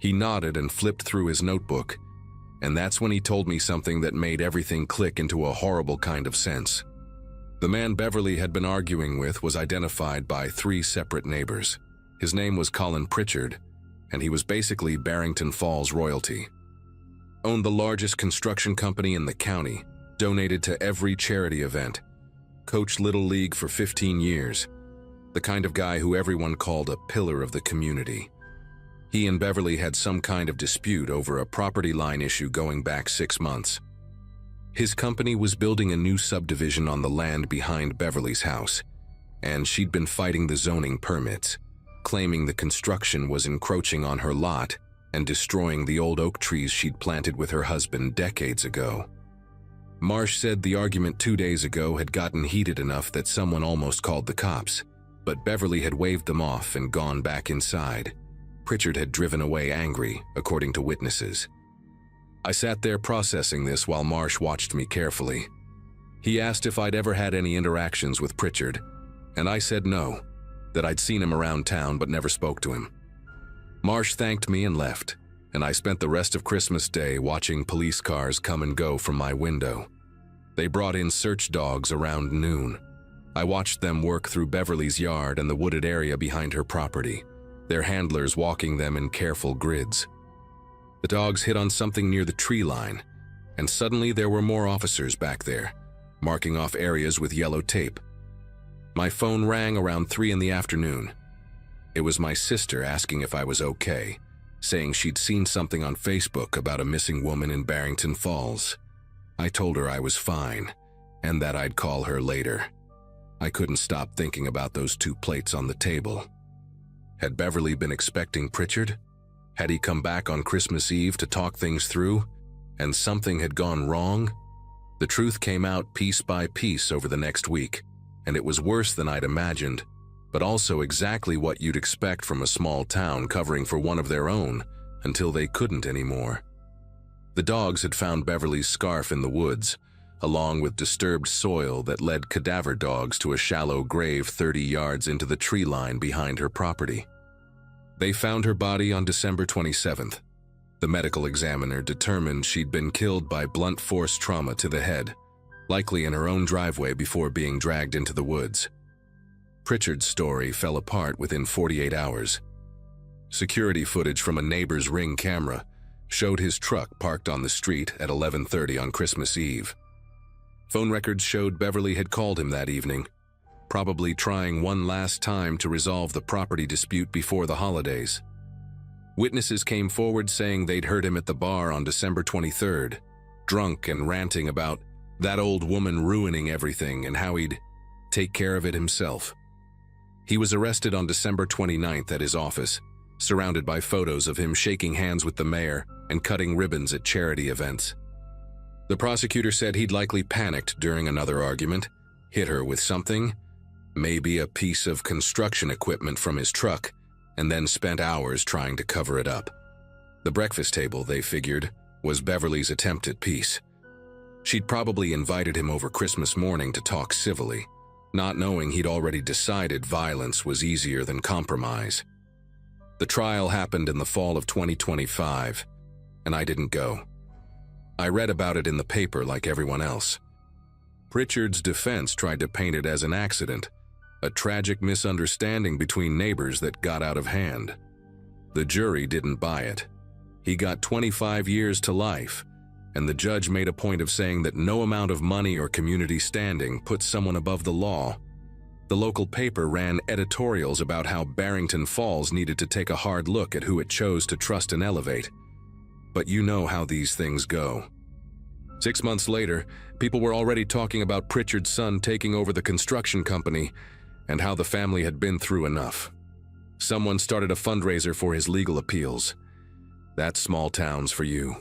He nodded and flipped through his notebook, and that's when he told me something that made everything click into a horrible kind of sense. The man Beverly had been arguing with was identified by 3 separate neighbors. His name was Colin Pritchard, and he was basically Barrington Falls royalty. Owned the largest construction company in the county, donated to every charity event, coached Little League for 15 years, the kind of guy who everyone called a pillar of the community. He and Beverly had some kind of dispute over a property line issue going back 6 months. His company was building a new subdivision on the land behind Beverly's house, and she'd been fighting the zoning permits, claiming the construction was encroaching on her lot and destroying the old oak trees she'd planted with her husband decades ago. Marsh said the argument 2 days ago had gotten heated enough that someone almost called the cops, but Beverly had waved them off and gone back inside. Pritchard had driven away angry, according to witnesses. I sat there processing this while Marsh watched me carefully. He asked if I'd ever had any interactions with Pritchard, and I said no, that I'd seen him around town but never spoke to him. Marsh thanked me and left, and I spent the rest of Christmas Day watching police cars come and go from my window. They brought in search dogs around noon. I watched them work through Beverly's yard and the wooded area behind her property, their handlers walking them in careful grids. The dogs hit on something near the tree line, and suddenly there were more officers back there, marking off areas with yellow tape. My phone rang around 3 in the afternoon. It was my sister asking if I was okay, saying she'd seen something on Facebook about a missing woman in Barrington Falls. I told her I was fine, and that I'd call her later. I couldn't stop thinking about those 2 plates on the table. Had Beverly been expecting Pritchard? Had he come back on Christmas Eve to talk things through, and something had gone wrong? The truth came out piece by piece over the next week, and it was worse than I'd imagined, but also exactly what you'd expect from a small town covering for one of their own until they couldn't anymore. The dogs had found Beverly's scarf in the woods, along with disturbed soil that led cadaver dogs to a shallow grave 30 yards into the tree line behind her property. They found her body on December 27th. The medical examiner determined she'd been killed by blunt force trauma to the head, likely in her own driveway before being dragged into the woods. Pritchard's story fell apart within 48 hours. Security footage from a neighbor's Ring camera showed his truck parked on the street at 11:30 on Christmas Eve. Phone records showed Beverly had called him that evening, probably trying one last time to resolve the property dispute before the holidays. Witnesses came forward saying they'd heard him at the bar on December 23rd, drunk and ranting about that old woman ruining everything and how he'd take care of it himself. He was arrested on December 29th at his office, surrounded by photos of him shaking hands with the mayor and cutting ribbons at charity events. The prosecutor said he'd likely panicked during another argument, hit her with something, maybe a piece of construction equipment from his truck, and then spent hours trying to cover it up. The breakfast table, they figured, was Beverly's attempt at peace. She'd probably invited him over Christmas morning to talk civilly, not knowing he'd already decided violence was easier than compromise. The trial happened in the fall of 2025, and I didn't go. I read about it in the paper like everyone else. Pritchard's defense tried to paint it as an accident, a tragic misunderstanding between neighbors that got out of hand. The jury didn't buy it. He got 25 years to life, and the judge made a point of saying that no amount of money or community standing puts someone above the law. The local paper ran editorials about how Barrington Falls needed to take a hard look at who it chose to trust and elevate. But you know how these things go. 6 months later, people were already talking about Pritchard's son taking over the construction company and how the family had been through enough. Someone started a fundraiser for his legal appeals. That's small towns for you.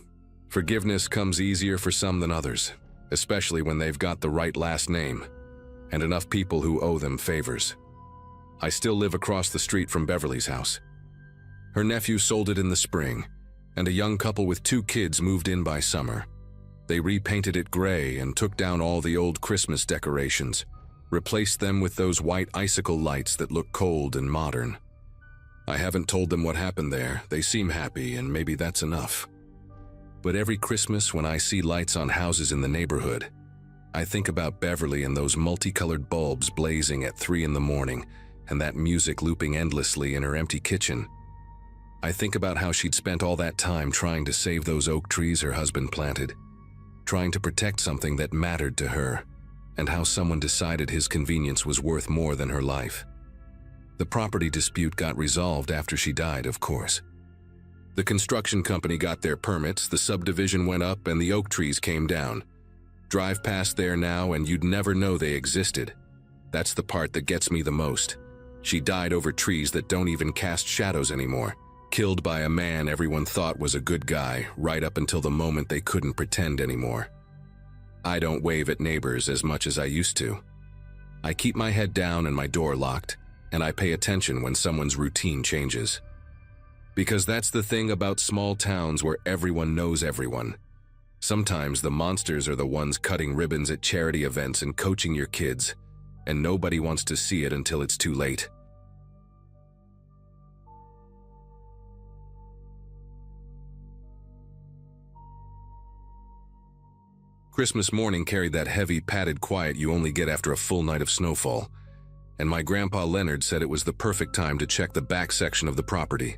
Forgiveness comes easier for some than others, especially when they've got the right last name and enough people who owe them favors. I still live across the street from Beverly's house. Her nephew sold it in the spring, and a young couple with 2 kids moved in by summer. They repainted it gray and took down all the old Christmas decorations, replaced them with those white icicle lights that look cold and modern. I haven't told them what happened there. They seem happy, and maybe that's enough. But every Christmas when I see lights on houses in the neighborhood, I think about Beverly and those multicolored bulbs blazing at 3 in the morning and that music looping endlessly in her empty kitchen. I think about how she'd spent all that time trying to save those oak trees her husband planted, trying to protect something that mattered to her, and how someone decided his convenience was worth more than her life. The property dispute got resolved after she died, of course. The construction company got their permits, the subdivision went up, and the oak trees came down. Drive past there now and you'd never know they existed. That's the part that gets me the most. She died over trees that don't even cast shadows anymore, killed by a man everyone thought was a good guy, right up until the moment they couldn't pretend anymore. I don't wave at neighbors as much as I used to. I keep my head down and my door locked, and I pay attention when someone's routine changes. Because that's the thing about small towns where everyone knows everyone. Sometimes the monsters are the ones cutting ribbons at charity events and coaching your kids, and nobody wants to see it until it's too late. Christmas morning carried that heavy, padded quiet you only get after a full night of snowfall, and my grandpa Leonard said it was the perfect time to check the back section of the property.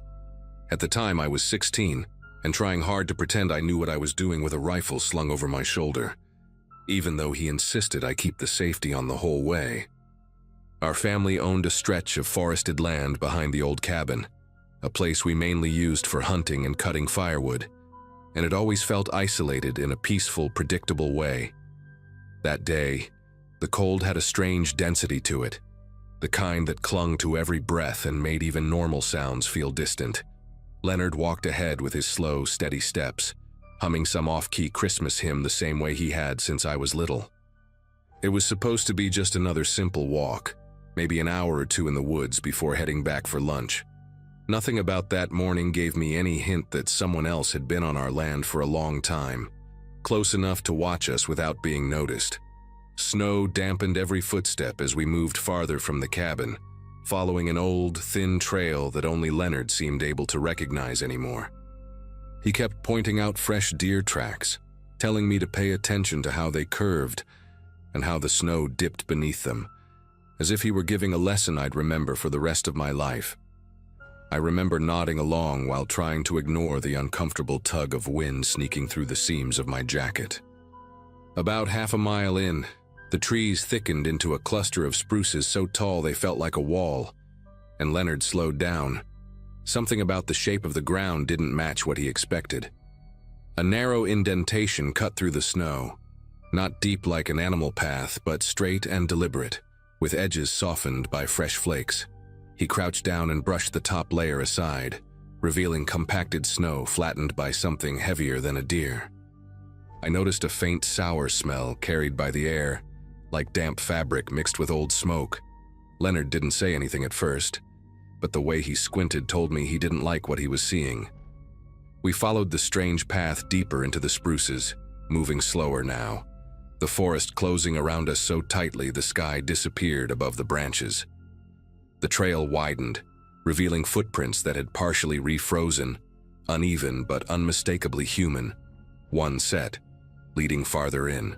At the time, I was 16, and trying hard to pretend I knew what I was doing with a rifle slung over my shoulder, even though he insisted I keep the safety on the whole way. Our family owned a stretch of forested land behind the old cabin, a place we mainly used for hunting and cutting firewood, and it always felt isolated in a peaceful, predictable way. That day, the cold had a strange density to it, the kind that clung to every breath and made even normal sounds feel distant. Leonard walked ahead with his slow, steady steps, humming some off-key Christmas hymn the same way he had since I was little. It was supposed to be just another simple walk, maybe an hour or 2 in the woods before heading back for lunch. Nothing about that morning gave me any hint that someone else had been on our land for a long time, close enough to watch us without being noticed. Snow dampened every footstep as we moved farther from the cabin, following an old, thin trail that only Leonard seemed able to recognize anymore. He kept pointing out fresh deer tracks, telling me to pay attention to how they curved and how the snow dipped beneath them, as if he were giving a lesson I'd remember for the rest of my life. I remember nodding along while trying to ignore the uncomfortable tug of wind sneaking through the seams of my jacket. About half a mile in, the trees thickened into a cluster of spruces so tall they felt like a wall, and Leonard slowed down. Something about the shape of the ground didn't match what he expected. A narrow indentation cut through the snow, not deep like an animal path, but straight and deliberate, with edges softened by fresh flakes. He crouched down and brushed the top layer aside, revealing compacted snow flattened by something heavier than a deer. I noticed a faint sour smell carried by the air, like damp fabric mixed with old smoke. Leonard didn't say anything at first, but the way he squinted told me he didn't like what he was seeing. We followed the strange path deeper into the spruces, moving slower now, the forest closing around us so tightly the sky disappeared above the branches. The trail widened, revealing footprints that had partially refrozen, uneven but unmistakably human, one set, leading farther in.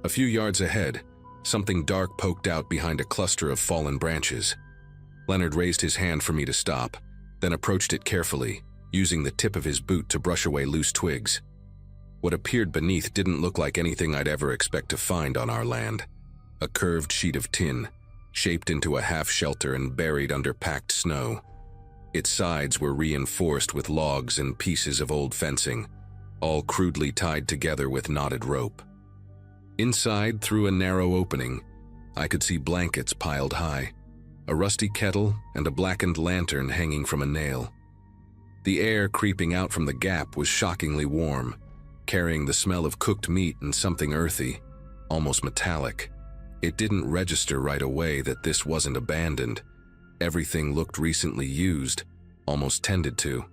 A few yards ahead, something dark poked out behind a cluster of fallen branches. Leonard raised his hand for me to stop, then approached it carefully, using the tip of his boot to brush away loose twigs. What appeared beneath didn't look like anything I'd ever expect to find on our land. A curved sheet of tin, shaped into a half-shelter and buried under packed snow. Its sides were reinforced with logs and pieces of old fencing, all crudely tied together with knotted rope. Inside, through a narrow opening, I could see blankets piled high, a rusty kettle, and a blackened lantern hanging from a nail. The air creeping out from the gap was shockingly warm, carrying the smell of cooked meat and something earthy, almost metallic. It didn't register right away that this wasn't abandoned. Everything looked recently used, almost tended to.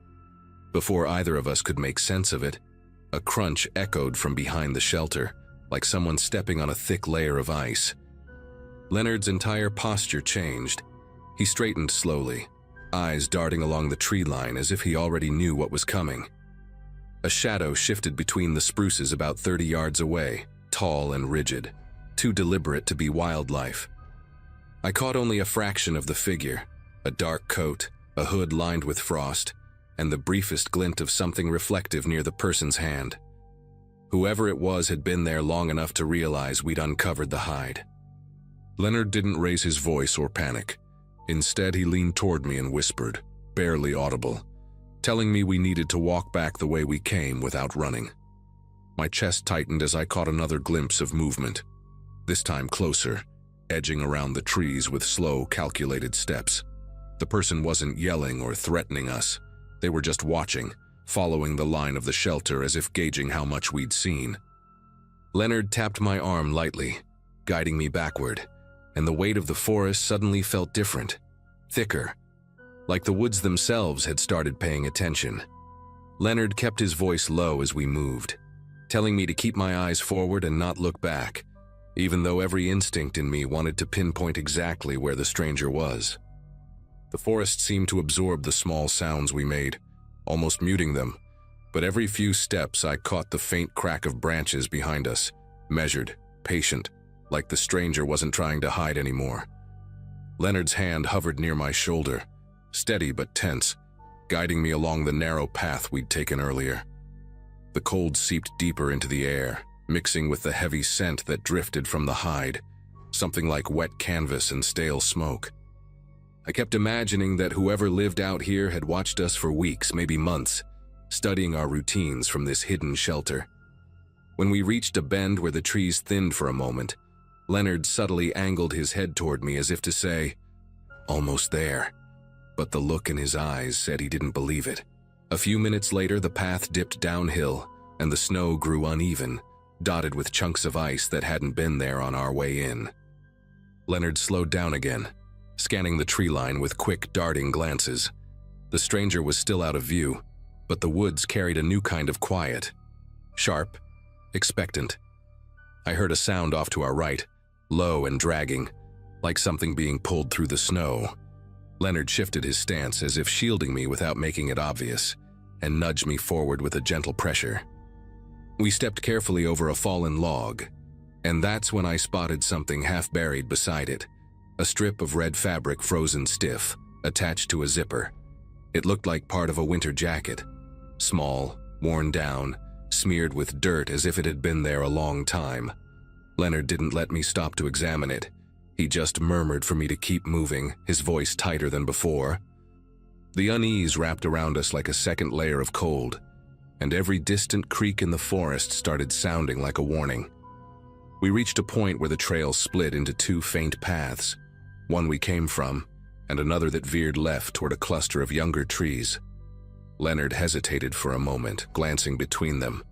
Before either of us could make sense of it, a crunch echoed from behind the shelter, like someone stepping on a thick layer of ice. Leonard's entire posture changed. He straightened slowly, eyes darting along the tree line as if he already knew what was coming. A shadow shifted between the spruces about 30 yards away, tall and rigid, too deliberate to be wildlife. I caught only a fraction of the figure, a dark coat, a hood lined with frost, and the briefest glint of something reflective near the person's hand. Whoever it was had been there long enough to realize we'd uncovered the hide. Leonard didn't raise his voice or panic. Instead, he leaned toward me and whispered, barely audible, telling me we needed to walk back the way we came without running. My chest tightened as I caught another glimpse of movement, this time closer, edging around the trees with slow, calculated steps. The person wasn't yelling or threatening us. They were just watching, following the line of the shelter as if gauging how much we'd seen. Leonard tapped my arm lightly, guiding me backward, and the weight of the forest suddenly felt different, thicker, like the woods themselves had started paying attention. Leonard kept his voice low as we moved, telling me to keep my eyes forward and not look back, even though every instinct in me wanted to pinpoint exactly where the stranger was. The forest seemed to absorb the small sounds we made, almost muting them, but every few steps I caught the faint crack of branches behind us, measured, patient, like the stranger wasn't trying to hide anymore. Leonard's hand hovered near my shoulder, steady but tense, guiding me along the narrow path we'd taken earlier. The cold seeped deeper into the air, mixing with the heavy scent that drifted from the hide, something like wet canvas and stale smoke. I kept imagining that whoever lived out here had watched us for weeks, maybe months, studying our routines from this hidden shelter. When we reached a bend where the trees thinned for a moment, Leonard subtly angled his head toward me as if to say, "Almost there." But the look in his eyes said he didn't believe it. A few minutes later, the path dipped downhill, and the snow grew uneven, dotted with chunks of ice that hadn't been there on our way in. Leonard slowed down again, scanning the tree line with quick, darting glances. The stranger was still out of view, but the woods carried a new kind of quiet. Sharp, expectant. I heard a sound off to our right, low and dragging, like something being pulled through the snow. Leonard shifted his stance as if shielding me without making it obvious, and nudged me forward with a gentle pressure. We stepped carefully over a fallen log, and that's when I spotted something half buried beside it, a strip of red fabric frozen stiff, attached to a zipper. It looked like part of a winter jacket, small, worn down, smeared with dirt as if it had been there a long time. Leonard didn't let me stop to examine it. He just murmured for me to keep moving, his voice tighter than before. The unease wrapped around us like a second layer of cold, and every distant creak in the forest started sounding like a warning. We reached a point where the trail split into two faint paths, one we came from, and another that veered left toward a cluster of younger trees. Leonard hesitated for a moment, glancing between them.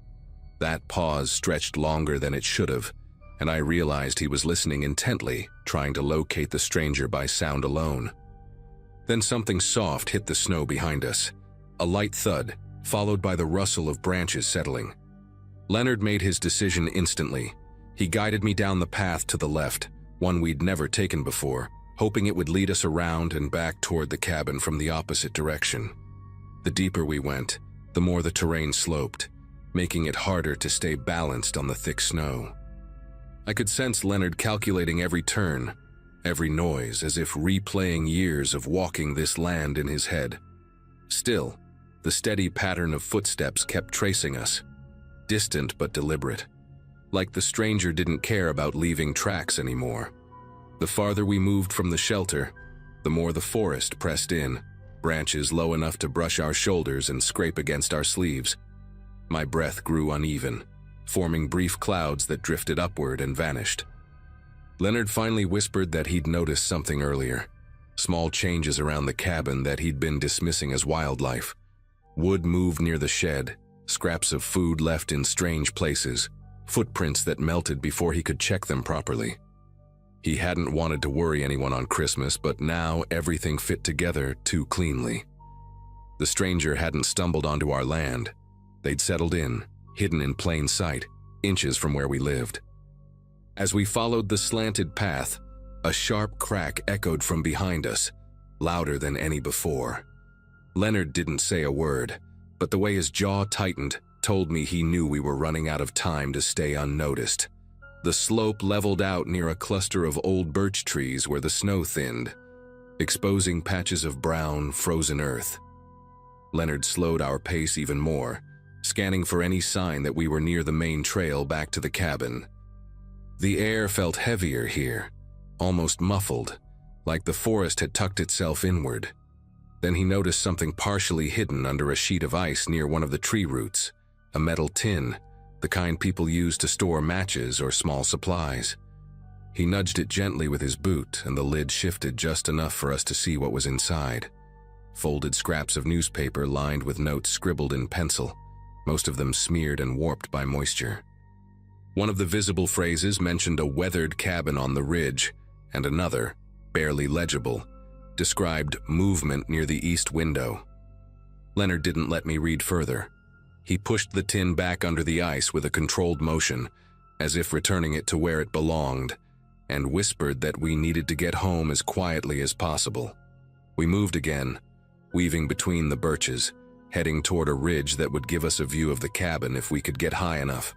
That pause stretched longer than it should have, and I realized he was listening intently, trying to locate the stranger by sound alone. Then something soft hit the snow behind us, a light thud, followed by the rustle of branches settling. Leonard made his decision instantly. He guided me down the path to the left, one we'd never taken before, hoping it would lead us around and back toward the cabin from the opposite direction. The deeper we went, the more the terrain sloped, making it harder to stay balanced on the thick snow. I could sense Leonard calculating every turn, every noise, as if replaying years of walking this land in his head. Still, The steady pattern of footsteps kept tracing us, distant but deliberate, like the stranger didn't care about leaving tracks anymore. The farther we moved from the shelter, the more the forest pressed in, branches low enough to brush our shoulders and scrape against our sleeves. My breath grew uneven, forming brief clouds that drifted upward and vanished. Leonard finally whispered that he'd noticed something earlier, small changes around the cabin that he'd been dismissing as wildlife. Wood moved near the shed, scraps of food left in strange places, footprints that melted before he could check them properly. He hadn't wanted to worry anyone on Christmas, but now everything fit together too cleanly. The stranger hadn't stumbled onto our land. They'd settled in, hidden in plain sight, inches from where we lived. As we followed the slanted path, a sharp crack echoed from behind us, louder than any before. Leonard didn't say a word, but the way his jaw tightened told me he knew we were running out of time to stay unnoticed. The slope leveled out near a cluster of old birch trees where the snow thinned, exposing patches of brown, frozen earth. Leonard slowed our pace even more, scanning for any sign that we were near the main trail back to the cabin. The air felt heavier here, almost muffled, like the forest had tucked itself inward. Then he noticed something partially hidden under a sheet of ice near one of the tree roots, a metal tin, the kind people use to store matches or small supplies. He nudged it gently with his boot, and the lid shifted just enough for us to see what was inside. Folded scraps of newspaper lined with notes scribbled in pencil, most of them smeared and warped by moisture. One of the visible phrases mentioned a weathered cabin on the ridge, and another, barely legible, described movement near the east window. Leonard didn't let me read further. He pushed the tin back under the ice with a controlled motion, as if returning it to where it belonged, and whispered that we needed to get home as quietly as possible. We moved again, weaving between the birches, heading toward a ridge that would give us a view of the cabin if we could get high enough.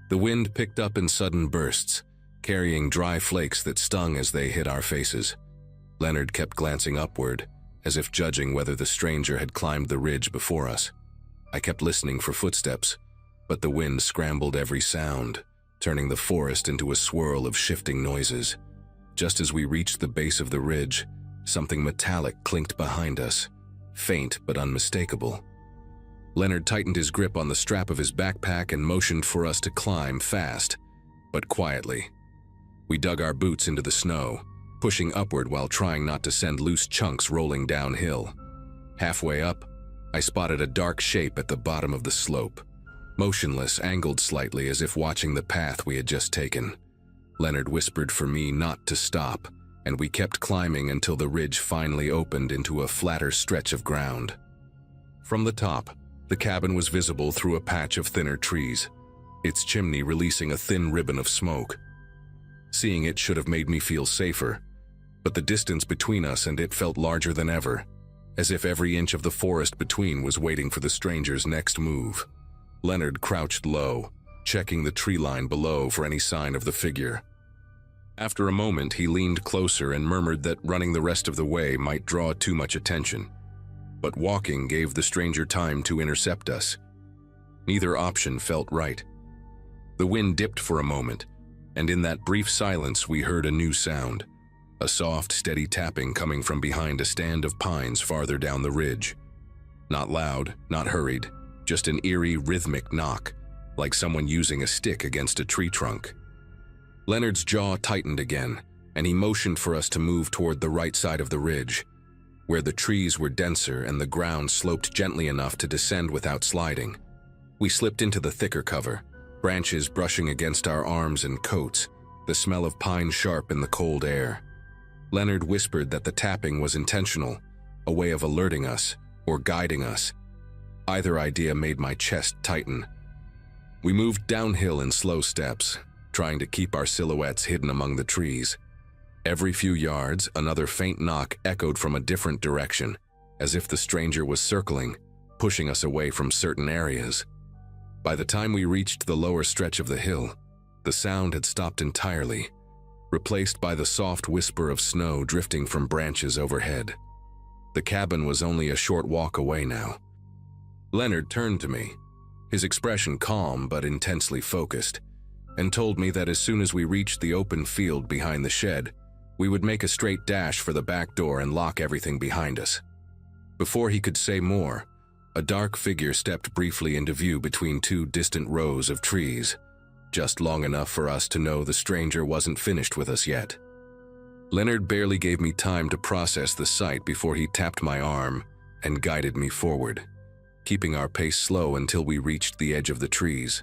The wind picked up in sudden bursts, carrying dry flakes that stung as they hit our faces. Leonard kept glancing upward, as if judging whether the stranger had climbed the ridge before us. I kept listening for footsteps, but the wind scrambled every sound, turning the forest into a swirl of shifting noises. Just as we reached the base of the ridge, something metallic clinked behind us, faint but unmistakable. Leonard tightened his grip on the strap of his backpack and motioned for us to climb fast, but quietly. We dug our boots into the snow, pushing upward while trying not to send loose chunks rolling downhill. Halfway up, I spotted a dark shape at the bottom of the slope, motionless, angled slightly as if watching the path we had just taken. Leonard whispered for me not to stop, and we kept climbing until the ridge finally opened into a flatter stretch of ground. From the top, the cabin was visible through a patch of thinner trees, its chimney releasing a thin ribbon of smoke. Seeing it should have made me feel safer, but the distance between us and it felt larger than ever, as if every inch of the forest between was waiting for the stranger's next move. Leonard crouched low, checking the tree line below for any sign of the figure. After a moment, he leaned closer and murmured that running the rest of the way might draw too much attention. But walking gave the stranger time to intercept us. Neither option felt right. The wind dipped for a moment, and in that brief silence we heard a new sound, a soft, steady tapping coming from behind a stand of pines farther down the ridge. Not loud, not hurried, just an eerie, rhythmic knock, like someone using a stick against a tree trunk. Leonard's jaw tightened again, and he motioned for us to move toward the right side of the ridge, where the trees were denser and the ground sloped gently enough to descend without sliding. We slipped into the thicker cover, branches brushing against our arms and coats, the smell of pine sharp in the cold air. Leonard whispered that the tapping was intentional, a way of alerting us or guiding us. Either idea made my chest tighten. We moved downhill in slow steps, trying to keep our silhouettes hidden among the trees. Every few yards, another faint knock echoed from a different direction, as if the stranger was circling, pushing us away from certain areas. By the time we reached the lower stretch of the hill, the sound had stopped entirely, replaced by the soft whisper of snow drifting from branches overhead. The cabin was only a short walk away now, Leonard turned to me, his expression calm but intensely focused, and told me that as soon as we reached the open field behind the shed, we would make a straight dash for the back door and lock everything behind us. Before he could say more, a dark figure stepped briefly into view between two distant rows of trees, just long enough for us to know the stranger wasn't finished with us yet. Leonard barely gave me time to process the sight before he tapped my arm and guided me forward, keeping our pace slow until we reached the edge of the trees.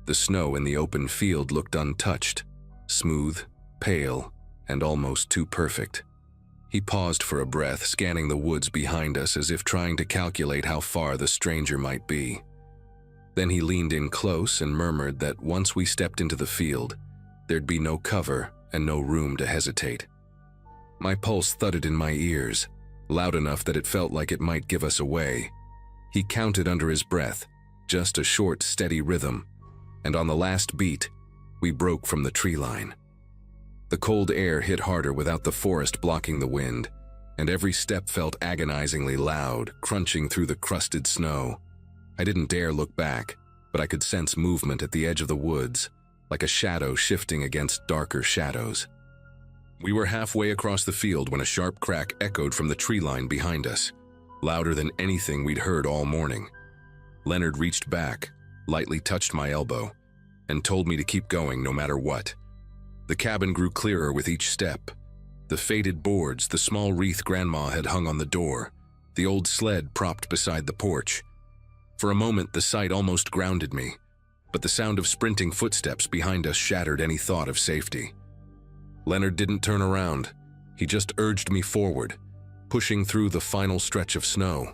The snow in the open field looked untouched, smooth, pale, and almost too perfect. He paused for a breath, scanning the woods behind us as if trying to calculate how far the stranger might be. Then he leaned in close and murmured that once we stepped into the field, there'd be no cover and no room to hesitate. My pulse thudded in my ears, loud enough that it felt like it might give us away. He counted under his breath, just a short, steady rhythm, and on the last beat, we broke from the tree line. The cold air hit harder without the forest blocking the wind, and every step felt agonizingly loud, crunching through the crusted snow. I didn't dare look back, but I could sense movement at the edge of the woods, like a shadow shifting against darker shadows. We were halfway across the field when a sharp crack echoed from the tree line behind us, louder than anything we'd heard all morning. Leonard reached back, lightly touched my elbow, and told me to keep going no matter what. The cabin grew clearer with each step. The faded boards, the small wreath Grandma had hung on the door, the old sled propped beside the porch. For a moment, the sight almost grounded me, but the sound of sprinting footsteps behind us shattered any thought of safety. Leonard didn't turn around. He just urged me forward, pushing through the final stretch of snow.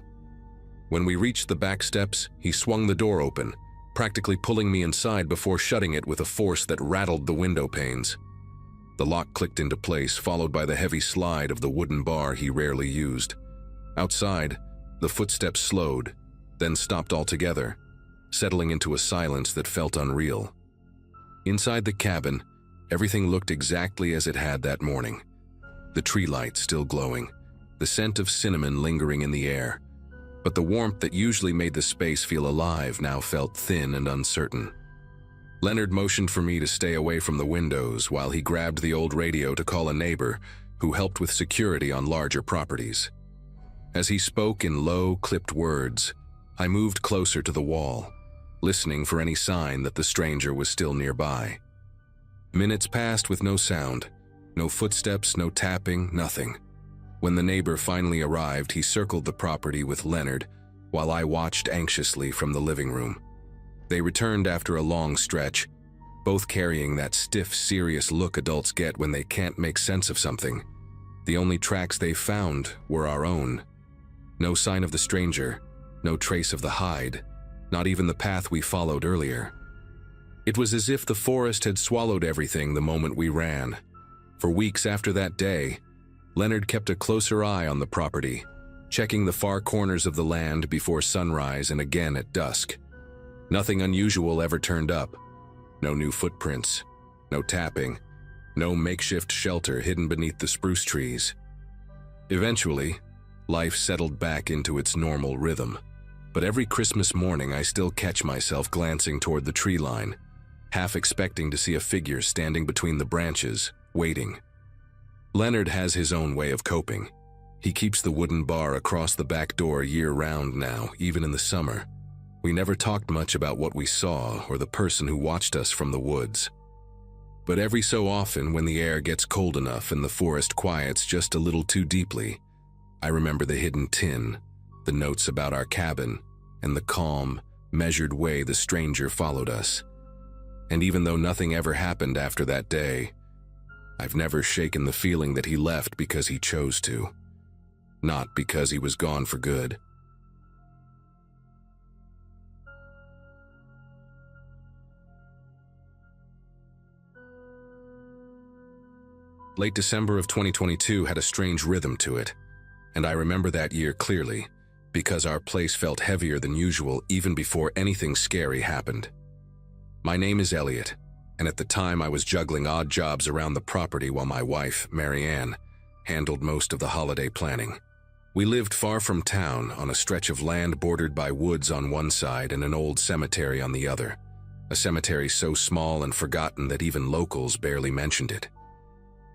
When we reached the back steps, he swung the door open, practically pulling me inside before shutting it with a force that rattled the window panes. The lock clicked into place, followed by the heavy slide of the wooden bar he rarely used. Outside, the footsteps slowed, then stopped altogether, settling into a silence that felt unreal. Inside the cabin, everything looked exactly as it had that morning. The tree light still glowing, the scent of cinnamon lingering in the air, but the warmth that usually made the space feel alive now felt thin and uncertain. Leonard motioned for me to stay away from the windows while he grabbed the old radio to call a neighbor who helped with security on larger properties. As he spoke in low, clipped words, I moved closer to the wall, listening for any sign that the stranger was still nearby. Minutes passed with no sound, no footsteps, no tapping, nothing. When the neighbor finally arrived, he circled the property with Leonard while I watched anxiously from the living room. They returned after a long stretch, both carrying that stiff, serious look adults get when they can't make sense of something. The only tracks they found were our own. No sign of the stranger, no trace of the hide, not even the path we followed earlier. It was as if the forest had swallowed everything the moment we ran. For weeks after that day, Leonard kept a closer eye on the property, checking the far corners of the land before sunrise and again at dusk. Nothing unusual ever turned up. No new footprints, no tapping, no makeshift shelter hidden beneath the spruce trees. Eventually, life settled back into its normal rhythm, but every Christmas morning I still catch myself glancing toward the tree line, half expecting to see a figure standing between the branches, waiting. Leonard has his own way of coping. He keeps the wooden bar across the back door year-round now, even in the summer. We never talked much about what we saw or the person who watched us from the woods. But every so often, when the air gets cold enough and the forest quiets just a little too deeply, I remember the hidden tin, the notes about our cabin, and the calm, measured way the stranger followed us. And even though nothing ever happened after that day, I've never shaken the feeling that he left because he chose to, not because he was gone for good. Late December of 2022 had a strange rhythm to it, and I remember that year clearly, because our place felt heavier than usual even before anything scary happened. My name is Elliot, and at the time I was juggling odd jobs around the property while my wife, Marianne, handled most of the holiday planning. We lived far from town, on a stretch of land bordered by woods on one side and an old cemetery on the other. A cemetery so small and forgotten that even locals barely mentioned it.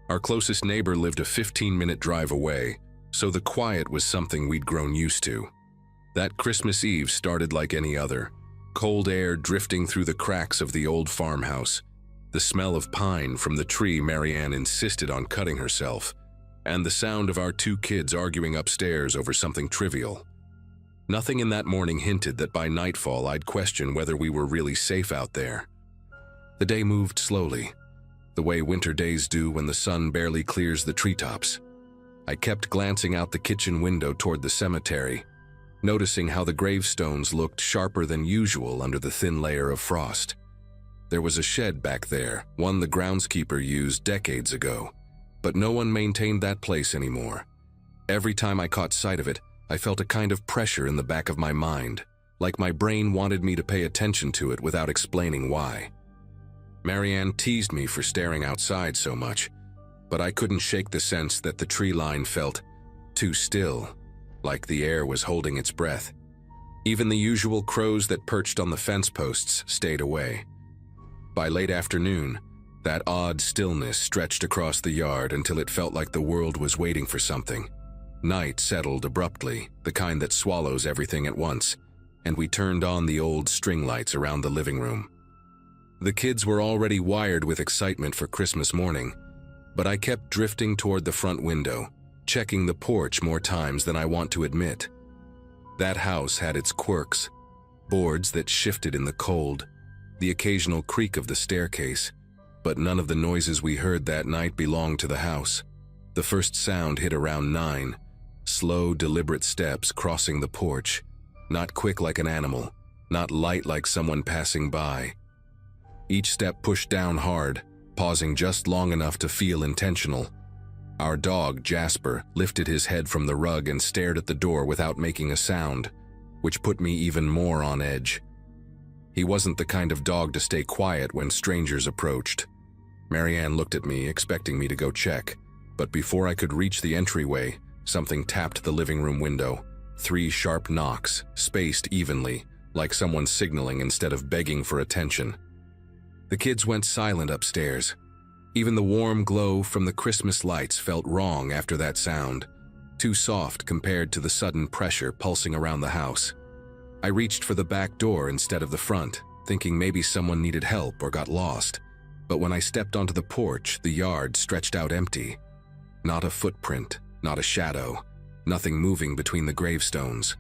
Our closest neighbor lived a 15-minute drive away, so the quiet was something we'd grown used to. That Christmas Eve started like any other. Cold air drifting through the cracks of the old farmhouse, the smell of pine from the tree Marianne insisted on cutting herself, and the sound of our two kids arguing upstairs over something trivial. Nothing in that morning hinted that by nightfall I'd question whether we were really safe out there. The day moved slowly, the way winter days do when the sun barely clears the treetops. I kept glancing out the kitchen window toward the cemetery, noticing how the gravestones looked sharper than usual under the thin layer of frost. There was a shed back there, one the groundskeeper used decades ago, but no one maintained that place anymore. Every time I caught sight of it, I felt a kind of pressure in the back of my mind, like my brain wanted me to pay attention to it without explaining why. Marianne teased me for staring outside so much, but I couldn't shake the sense that the tree line felt too still, like the air was holding its breath. Even the usual crows that perched on the fence posts stayed away. By late afternoon, that odd stillness stretched across the yard until it felt like the world was waiting for something. Night settled abruptly, the kind that swallows everything at once, and we turned on the old string lights around the living room. The kids were already wired with excitement for Christmas morning, but I kept drifting toward the front window, checking the porch more times than I want to admit. That house had its quirks, boards that shifted in the cold, the occasional creak of the staircase, but none of the noises we heard that night belonged to the house. The first sound hit around 9, slow, deliberate steps crossing the porch, not quick like an animal, not light like someone passing by. Each step pushed down hard, pausing just long enough to feel intentional. Our dog, Jasper, lifted his head from the rug and stared at the door without making a sound, which put me even more on edge. He wasn't the kind of dog to stay quiet when strangers approached. Marianne looked at me, expecting me to go check, but before I could reach the entryway, something tapped the living room window. 3 sharp knocks, spaced evenly, like someone signaling instead of begging for attention. The kids went silent upstairs. Even the warm glow from the Christmas lights felt wrong after that sound, too soft compared to the sudden pressure pulsing around the house. I reached for the back door instead of the front, thinking maybe someone needed help or got lost. But when I stepped onto the porch, the yard stretched out empty. Not a footprint, not a shadow, nothing moving between the gravestones.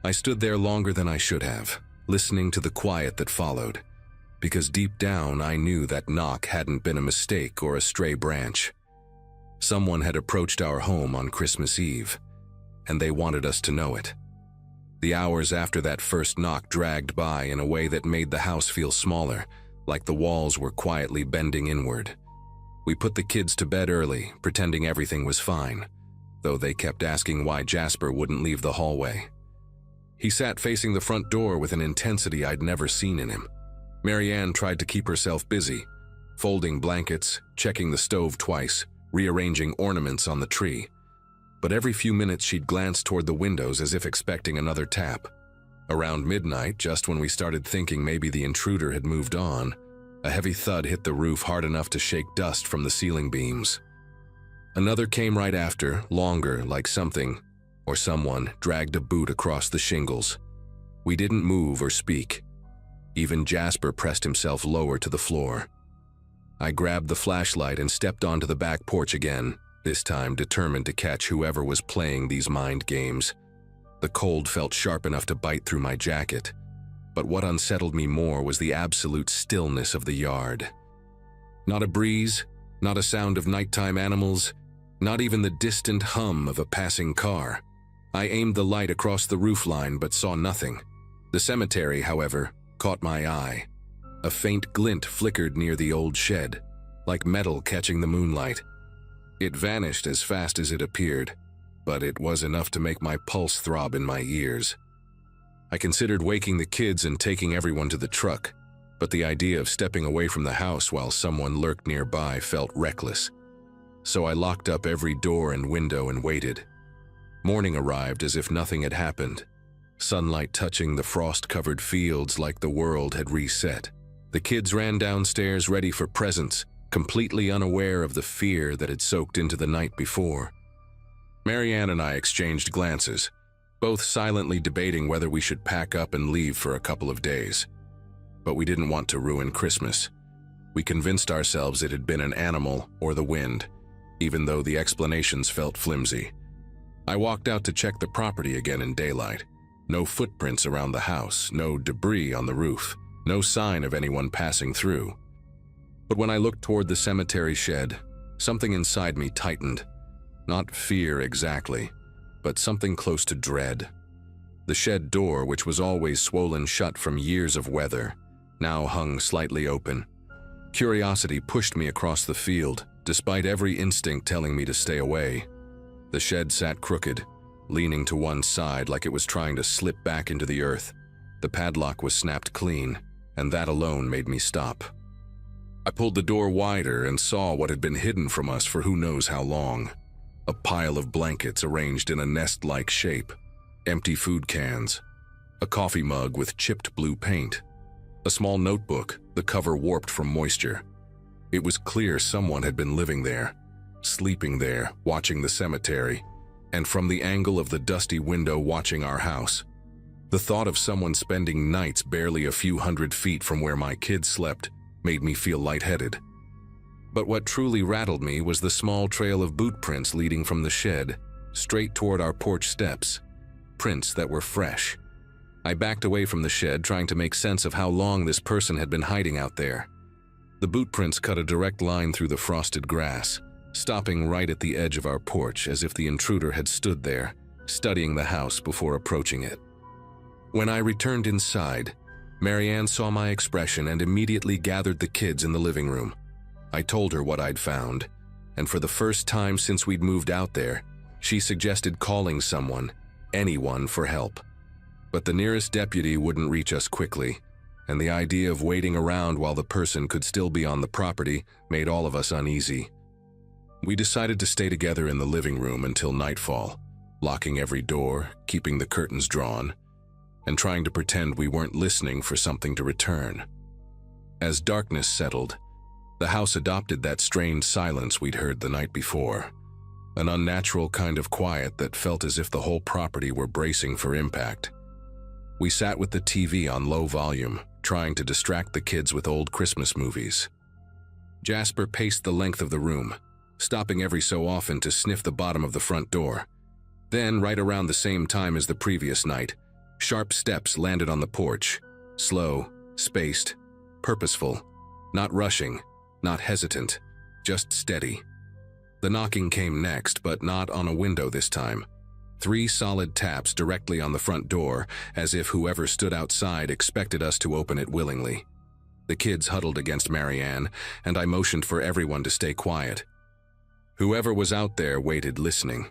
I stood there longer than I should have, listening to the quiet that followed, because deep down I knew that knock hadn't been a mistake or a stray branch. Someone had approached our home on Christmas Eve, and they wanted us to know it. The hours after that first knock dragged by in a way that made the house feel smaller, like the walls were quietly bending inward. We put the kids to bed early, pretending everything was fine, though they kept asking why Jasper wouldn't leave the hallway. He sat facing the front door with an intensity I'd never seen in him. Marianne tried to keep herself busy, folding blankets, checking the stove twice, rearranging ornaments on the tree. But every few minutes she'd glance toward the windows as if expecting another tap. Around midnight, just when we started thinking maybe the intruder had moved on, a heavy thud hit the roof hard enough to shake dust from the ceiling beams. Another came right after, longer, like something, or someone, dragged a boot across the shingles. We didn't move or speak. Even Jasper pressed himself lower to the floor. I grabbed the flashlight and stepped onto the back porch again, this time determined to catch whoever was playing these mind games. The cold felt sharp enough to bite through my jacket, but what unsettled me more was the absolute stillness of the yard. Not a breeze, not a sound of nighttime animals, not even the distant hum of a passing car. I aimed the light across the roofline but saw nothing. The cemetery, however, caught my eye. A faint glint flickered near the old shed, like metal catching the moonlight. It vanished as fast as it appeared, but it was enough to make my pulse throb in my ears. I considered waking the kids and taking everyone to the truck, but the idea of stepping away from the house while someone lurked nearby felt reckless. So I locked up every door and window and waited. Morning arrived as if nothing had happened, sunlight touching the frost-covered fields like the world had reset. The kids ran downstairs ready for presents, completely unaware of the fear that had soaked into the night before. Marianne and I exchanged glances, both silently debating whether we should pack up and leave for a couple of days. But we didn't want to ruin Christmas. We convinced ourselves it had been an animal or the wind, even though the explanations felt flimsy. I walked out to check the property again in daylight. No footprints around the house, no debris on the roof, no sign of anyone passing through. But when I looked toward the cemetery shed, something inside me tightened. Not fear exactly, but something close to dread. The shed door, which was always swollen shut from years of weather, now hung slightly open. Curiosity pushed me across the field, despite every instinct telling me to stay away. The shed sat crooked, leaning to one side like it was trying to slip back into the earth. The padlock was snapped clean, and that alone made me stop. I pulled the door wider and saw what had been hidden from us for who knows how long. A pile of blankets arranged in a nest-like shape, empty food cans, a coffee mug with chipped blue paint, a small notebook, the cover warped from moisture. It was clear someone had been living there, sleeping there, watching the cemetery, and from the angle of the dusty window watching our house. The thought of someone spending nights barely a few hundred feet from where my kids slept made me feel lightheaded. But what truly rattled me was the small trail of boot prints leading from the shed, straight toward our porch steps. Prints that were fresh. I backed away from the shed, trying to make sense of how long this person had been hiding out there. The boot prints cut a direct line through the frosted grass, stopping right at the edge of our porch as if the intruder had stood there, studying the house before approaching it. When I returned inside, Marianne saw my expression and immediately gathered the kids in the living room. I told her what I'd found, and for the first time since we'd moved out there, she suggested calling someone, anyone, for help. But the nearest deputy wouldn't reach us quickly, and the idea of waiting around while the person could still be on the property made all of us uneasy. We decided to stay together in the living room until nightfall, locking every door, keeping the curtains drawn, and trying to pretend we weren't listening for something to return. As darkness settled, the house adopted that strained silence we'd heard the night before, an unnatural kind of quiet that felt as if the whole property were bracing for impact. We sat with the TV on low volume, trying to distract the kids with old Christmas movies. Jasper paced the length of the room, stopping every so often to sniff the bottom of the front door. Then, right around the same time as the previous night, sharp steps landed on the porch, slow, spaced, purposeful, not rushing, not hesitant, just steady. The knocking came next, but not on a window this time. 3 solid taps directly on the front door, as if whoever stood outside expected us to open it willingly. The kids huddled against Marianne, and I motioned for everyone to stay quiet. Whoever was out there waited, listening.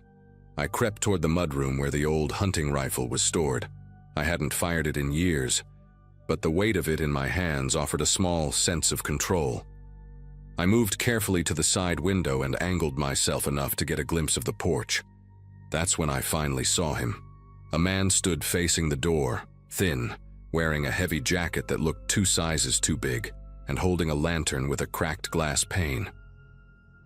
I crept toward the mudroom where the old hunting rifle was stored. I hadn't fired it in years, but the weight of it in my hands offered a small sense of control. I moved carefully to the side window and angled myself enough to get a glimpse of the porch. That's when I finally saw him. A man stood facing the door, thin, wearing a heavy jacket that looked 2 sizes too big, and holding a lantern with a cracked glass pane.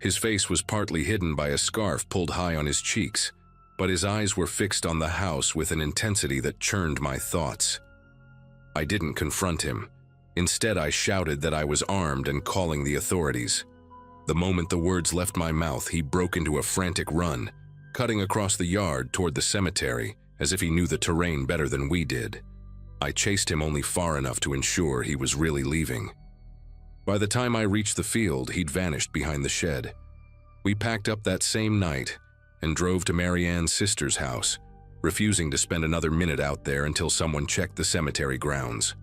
His face was partly hidden by a scarf pulled high on his cheeks, but his eyes were fixed on the house with an intensity that churned my thoughts. I didn't confront him. Instead, I shouted that I was armed and calling the authorities. The moment the words left my mouth, he broke into a frantic run, cutting across the yard toward the cemetery as if he knew the terrain better than we did. I chased him only far enough to ensure he was really leaving. By the time I reached the field, he'd vanished behind the shed. We packed up that same night and drove to Marianne's sister's house, refusing to spend another minute out there until someone checked the cemetery grounds.